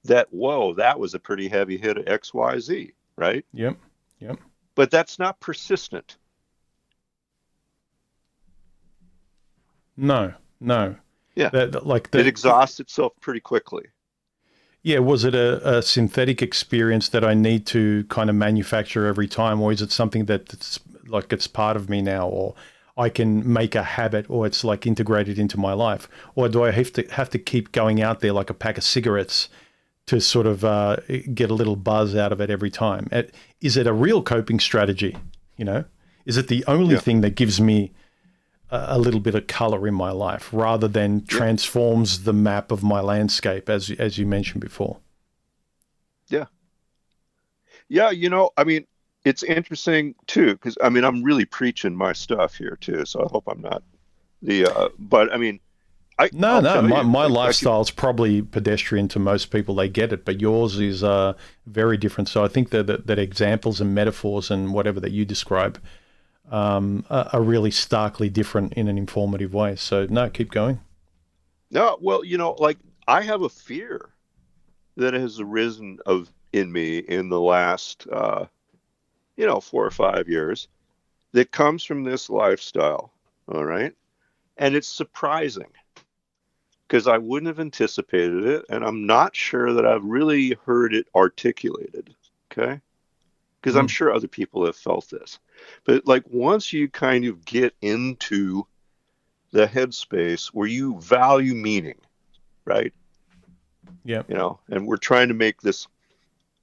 that, whoa, that was a pretty heavy hit at XYZ, right? yep, yep. But that's not persistent. No, no. Yeah, Like it exhausts itself pretty quickly. yeah, was it a synthetic experience that I need to kind of manufacture every time, or is it something that's like it's part of me now, or I can make a habit, or it's like integrated into my life, or do I have to keep going out there like a pack of cigarettes to sort of get a little buzz out of it every time? Is it a real coping strategy? You know, is it the only Yeah, thing that gives me a little bit of color in my life rather than yeah, transforms the map of my landscape, as you mentioned before? yeah. Yeah, I mean, it's interesting too, because I mean, I'm really preaching my stuff here too, so I hope I'm not but I mean, No, I'll no, tell my, you, my like, lifestyle is probably pedestrian to most people. They get it, but yours is very different. So I think that examples and metaphors and whatever that you describe are really starkly different in an informative way. So no, keep going. no, well, like, I have a fear that has arisen in me in the last, 4 or 5 years, that comes from this lifestyle. All right. And it's surprising because I wouldn't have anticipated it. And I'm not sure that I've really heard it articulated. Okay. Because I'm Mm, sure other people have felt this. But like, once you kind of get into the headspace where you value meaning, right? yeah, And we're trying to make this,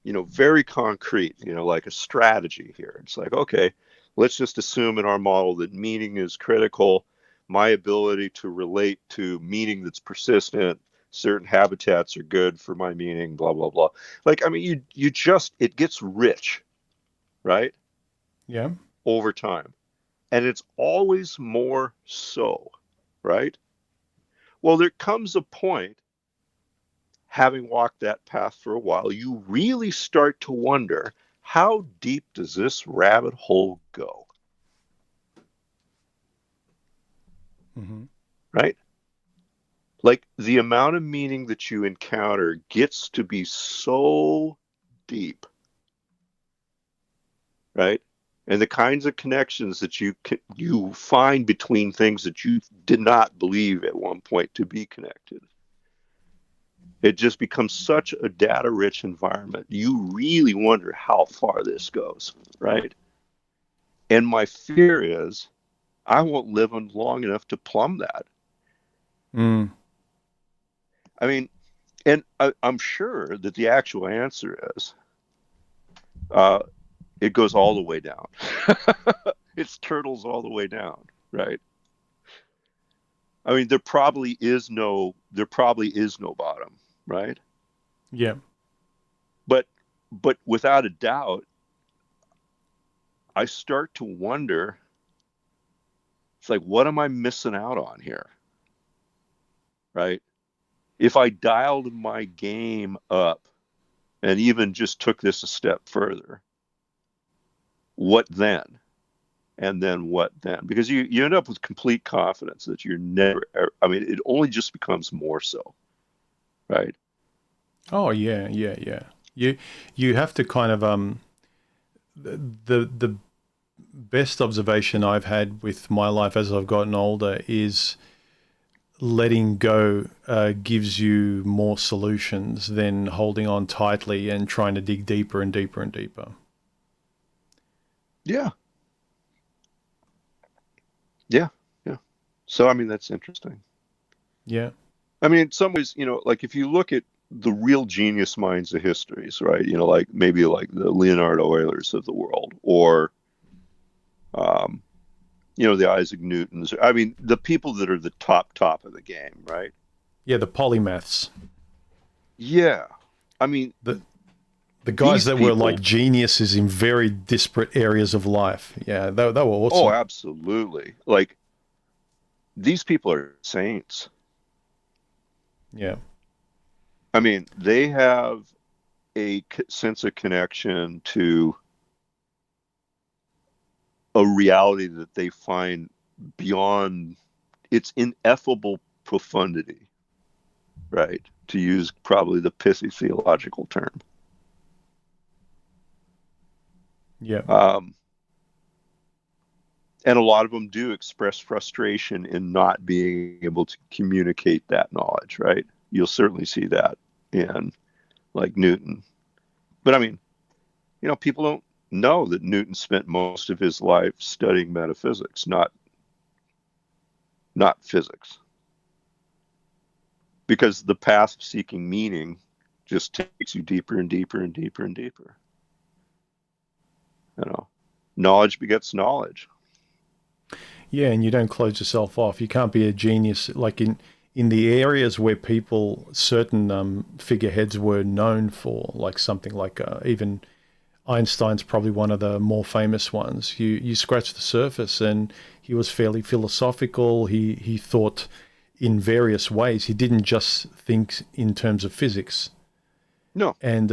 very concrete, like a strategy here. It's like, okay, let's just assume in our model that meaning is critical. my ability to relate to meaning that's persistent. Certain habitats are good for my meaning, blah, blah, blah. Like, I mean, you just, it gets rich, right? Yeah. Over time. And it's always more so, right? Well, there comes a point, having walked that path for a while, you really start to wonder, how deep does this rabbit hole go? Mm-hmm. Right? Like the amount of meaning that you encounter gets to be so deep, right? And the kinds of connections that you find between things that you did not believe at one point to be connected. It just becomes such a data rich environment. You really wonder how far this goes, right? And my fear is I won't live on long enough to plumb that. Mm. I mean, and I'm sure that the actual answer is uh, it goes all the way down. It's turtles all the way down, right? I mean, there probably is no bottom, right? Yeah. But without a doubt, I start to wonder. It's like, what am I missing out on here, right? If I dialed my game up and even just took this a step further, what then? And then what then? Because you end up with complete confidence that you're never, I mean, it only just becomes more so, right? Oh yeah, yeah, yeah. You you have to kind of the best observation I've had with my life as I've gotten older is letting go gives you more solutions than holding on tightly and trying to dig deeper and deeper and deeper. Yeah, yeah, yeah. So, I mean, that's interesting. Yeah. I mean, in some ways, like if you look at the real genius minds of histories, right? Like maybe like the Leonardo Eulers of the world, or um, the Isaac Newtons. I mean, the people that are the top of the game, right? Yeah, the polymaths. Yeah. I mean, The the guys these that were like people, geniuses in very disparate areas of life. Yeah, they were oh, awesome. absolutely. Like these people are saints. Yeah. I mean, they have a sense of connection to a reality that they find beyond its ineffable profundity, right? To use probably the pithy theological term. Yeah. Um, and a lot of them do express frustration in not being able to communicate that knowledge, right? You'll certainly see that in like Newton. But I mean, people don't know that Newton spent most of his life studying metaphysics, not physics, because the path of seeking meaning just takes you deeper and deeper and deeper and deeper. You know, knowledge begets knowledge. Yeah, and you don't close yourself off. You can't be a genius like in the areas where people certain figureheads were known for, like something like even Einstein's probably one of the more famous ones. You scratch the surface, and he was fairly philosophical. He thought in various ways. He didn't just think in terms of physics. No, And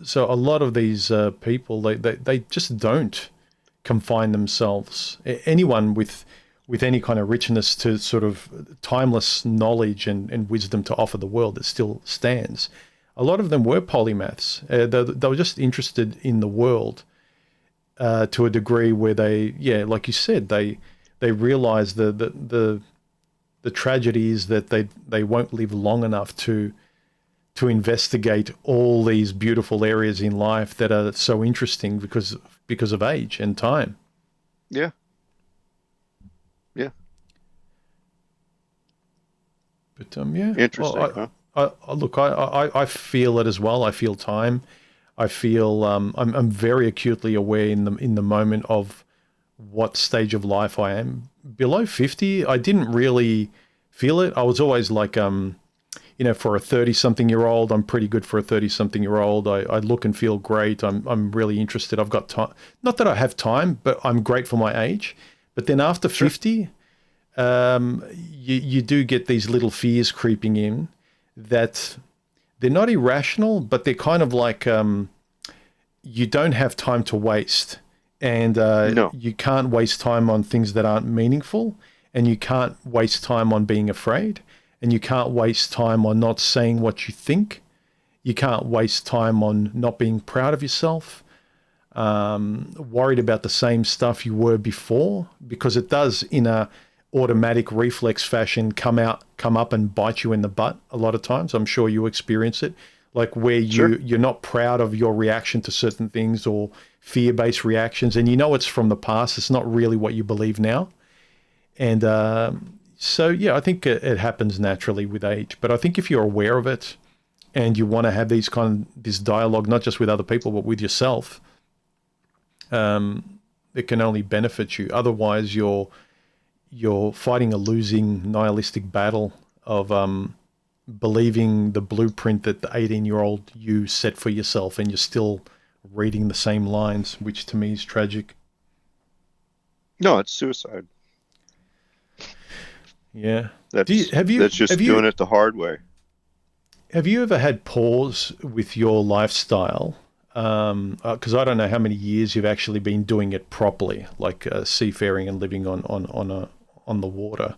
so a lot of these people, they just don't confine themselves. Anyone with any kind of richness to sort of timeless knowledge and wisdom to offer the world that still stands. A lot of them were polymaths. They were just interested in the world to a degree where they, yeah, like you said, they realize the tragedy is that they won't live long enough to investigate all these beautiful areas in life that are so interesting because of age and time. yeah, yeah, But yeah, interesting, well, huh? look, I feel it as well. I feel time. I feel I'm very acutely aware in the moment of what stage of life I am. Below 50, I didn't really feel it. I was always like, for a 30-something-year-old, I'm pretty good for a 30-something-year-old. I look and feel great. I'm really interested. I've got time. Not that I have time, but I'm great for my age. But then after Sure. 50, you do get these little fears creeping in that they're not irrational, but they're kind of like you don't have time to waste, and No. you can't waste time on things that aren't meaningful, and you can't waste time on being afraid, and you can't waste time on not saying what you think. You can't waste time on not being proud of yourself, worried about the same stuff you were before, because it does, in a automatic reflex fashion, come up and bite you in the butt a lot of times. I'm sure you experience it, like where Sure. you're not proud of your reaction to certain things, or fear-based reactions, and it's from the past. It's not really what you believe now. And so yeah, I think it happens naturally with age. But I think if you're aware of it and you want to have this dialogue, not just with other people but with yourself, it can only benefit you. Otherwise, you're fighting a losing nihilistic battle of believing the blueprint that the 18-year-old you set for yourself, and you're still reading the same lines, which to me is tragic. No, it's suicide. Yeah. Do you That's have you that's just have doing you it the hard way. have you ever had pause with your lifestyle? Because I don't know how many years you've actually been doing it properly, like seafaring and living on the water.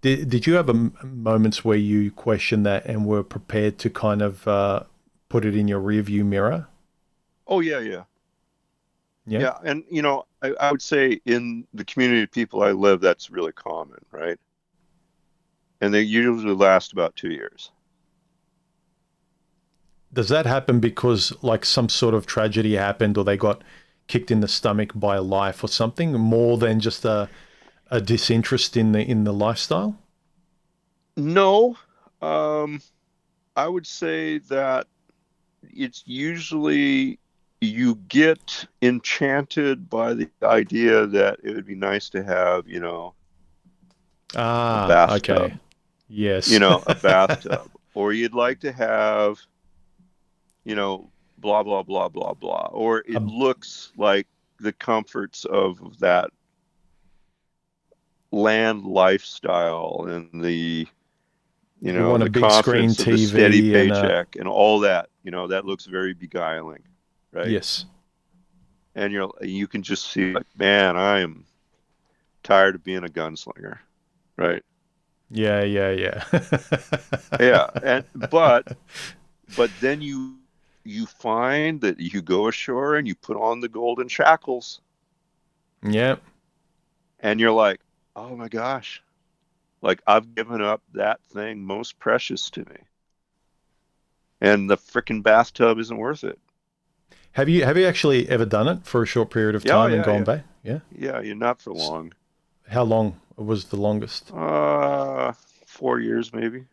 Did you have moments where you questioned that and were prepared to kind of put it in your rearview mirror? Oh yeah, yeah. Yeah. Yeah, and I would say in the community of people I live, that's really common, right? And they usually last about 2 years. Does that happen because like some sort of tragedy happened, or they got kicked in the stomach by life or something, more than just a disinterest in the lifestyle? No, um, I would say that it's usually you get enchanted by the idea that it would be nice to have, a Ah, okay. bathtub, Yes. a bathtub, or you'd like to have, blah, blah, blah, blah, blah, or it Um, looks like the comforts of that land lifestyle and you want a the big screen confidence of the steady TV and paycheck and all that, that looks very beguiling, right? yes. And you can just see like, man, I am tired of being a gunslinger, right? Yeah, yeah, yeah. Yeah, and but then you find that you go ashore and you put on the golden shackles Yeah. and you're like, oh my gosh, like I've given up that thing most precious to me, and the freaking bathtub isn't worth it. Have you actually ever done it for a short period of Yeah, oh, time and yeah, gone yeah, back? Yeah. yeah. You're not for long. How long was the longest? Uh, 4 years maybe.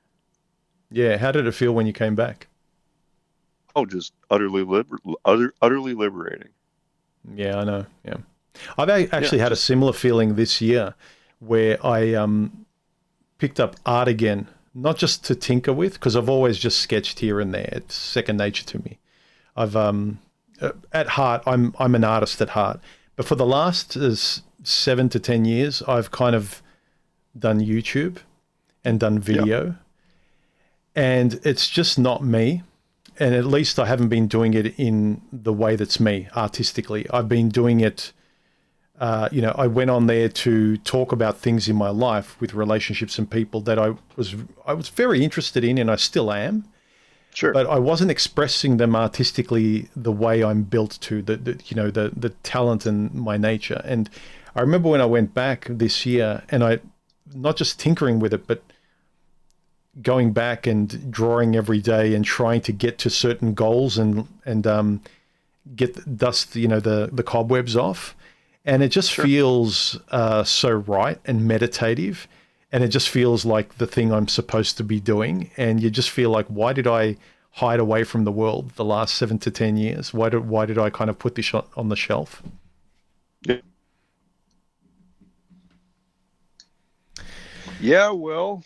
Yeah. How did it feel when you came back? Oh, just utterly liberating. Yeah, I know. Yeah. I've Yeah, actually had a just similar feeling this year where I picked up art again, not just to tinker with, because I've always just sketched here and there. It's second nature to me. I've at heart, I'm an artist at heart, but for the last 7 to 10 years, I've kind of done YouTube and done yeah, video, and it's just not me. And at least I haven't been doing it in the way that's me artistically. I've been doing it. I went on there to talk about things in my life with relationships and people that I was very interested in, and I still am. sure. But I wasn't expressing them artistically the way I'm built to, the talent and my nature. And I remember when I went back this year, and I not just tinkering with it, but going back and drawing every day and trying to get to certain goals and get the dust, the cobwebs off. And it just Sure. feels so right and meditative. And it just feels like the thing I'm supposed to be doing. And you just feel like, why did I hide away from the world the last 7 to 10 years? Why did I kind of put this on the shelf? Yeah. Yeah, well,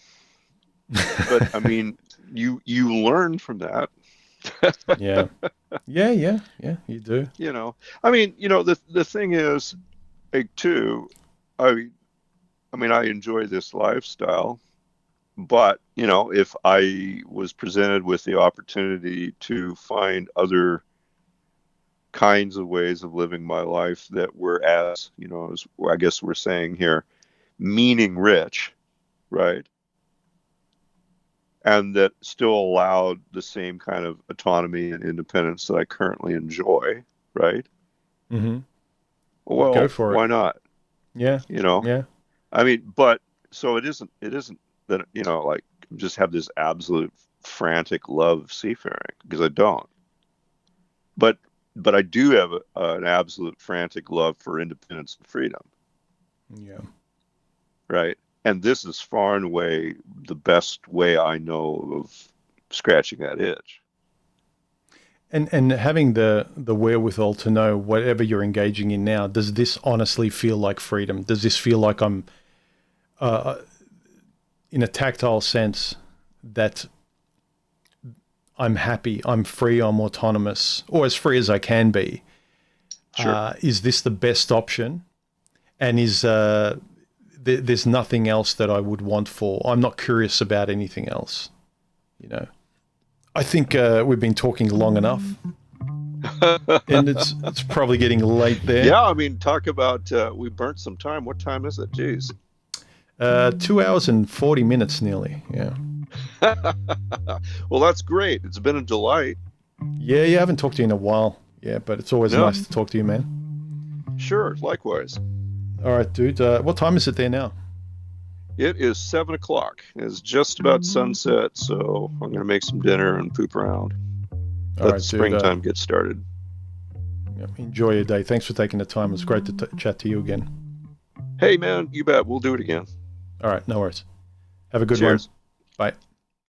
but I mean, you learn from that. Yeah. Yeah, yeah, yeah, you do. You know, I mean, the thing is, like, too, I I mean, I enjoy this lifestyle, but if I was presented with the opportunity to find other kinds of ways of living my life that were as, as I guess we're saying here, meaning rich, right? And that still allowed the same kind of autonomy and independence that I currently enjoy, right? Mm-hmm. You'd go Well, for it. why not? Yeah, You know, yeah. I mean, but so it isn't that, like just have this absolute frantic love of seafaring because I don't. But I do have an absolute frantic love for independence and freedom, Yeah. right? And this is far and away the best way I know of scratching that itch. And having the wherewithal to know whatever you're engaging in now, does this honestly feel like freedom? Does this feel like I'm in a tactile sense that I'm happy, I'm free, I'm autonomous, or as free as I can be? Sure. Is this the best option? And is there's nothing else that I would want for? I'm not curious about anything else. You know, I think we've been talking long enough, and it's probably getting late there. Yeah, I mean, talk about we burnt some time. What time is it? Jeez. 2 hours and 40 minutes nearly. Yeah. Well, that's great. It's been a delight. Yeah, yeah, I haven't talked to you in a while. Yeah, but it's always No, nice to talk to you, man. sure. Likewise. All right, dude. What time is it there now? It is 7 o'clock. It's just about sunset, so I'm gonna make some dinner and poop around. All Let the right, dude. springtime get started. Yeah, enjoy your day. Thanks for taking the time. It was great to chat to you again. Hey, man, you bet. We'll do it again. All right, no worries. Have a good one. Cheers. Bye.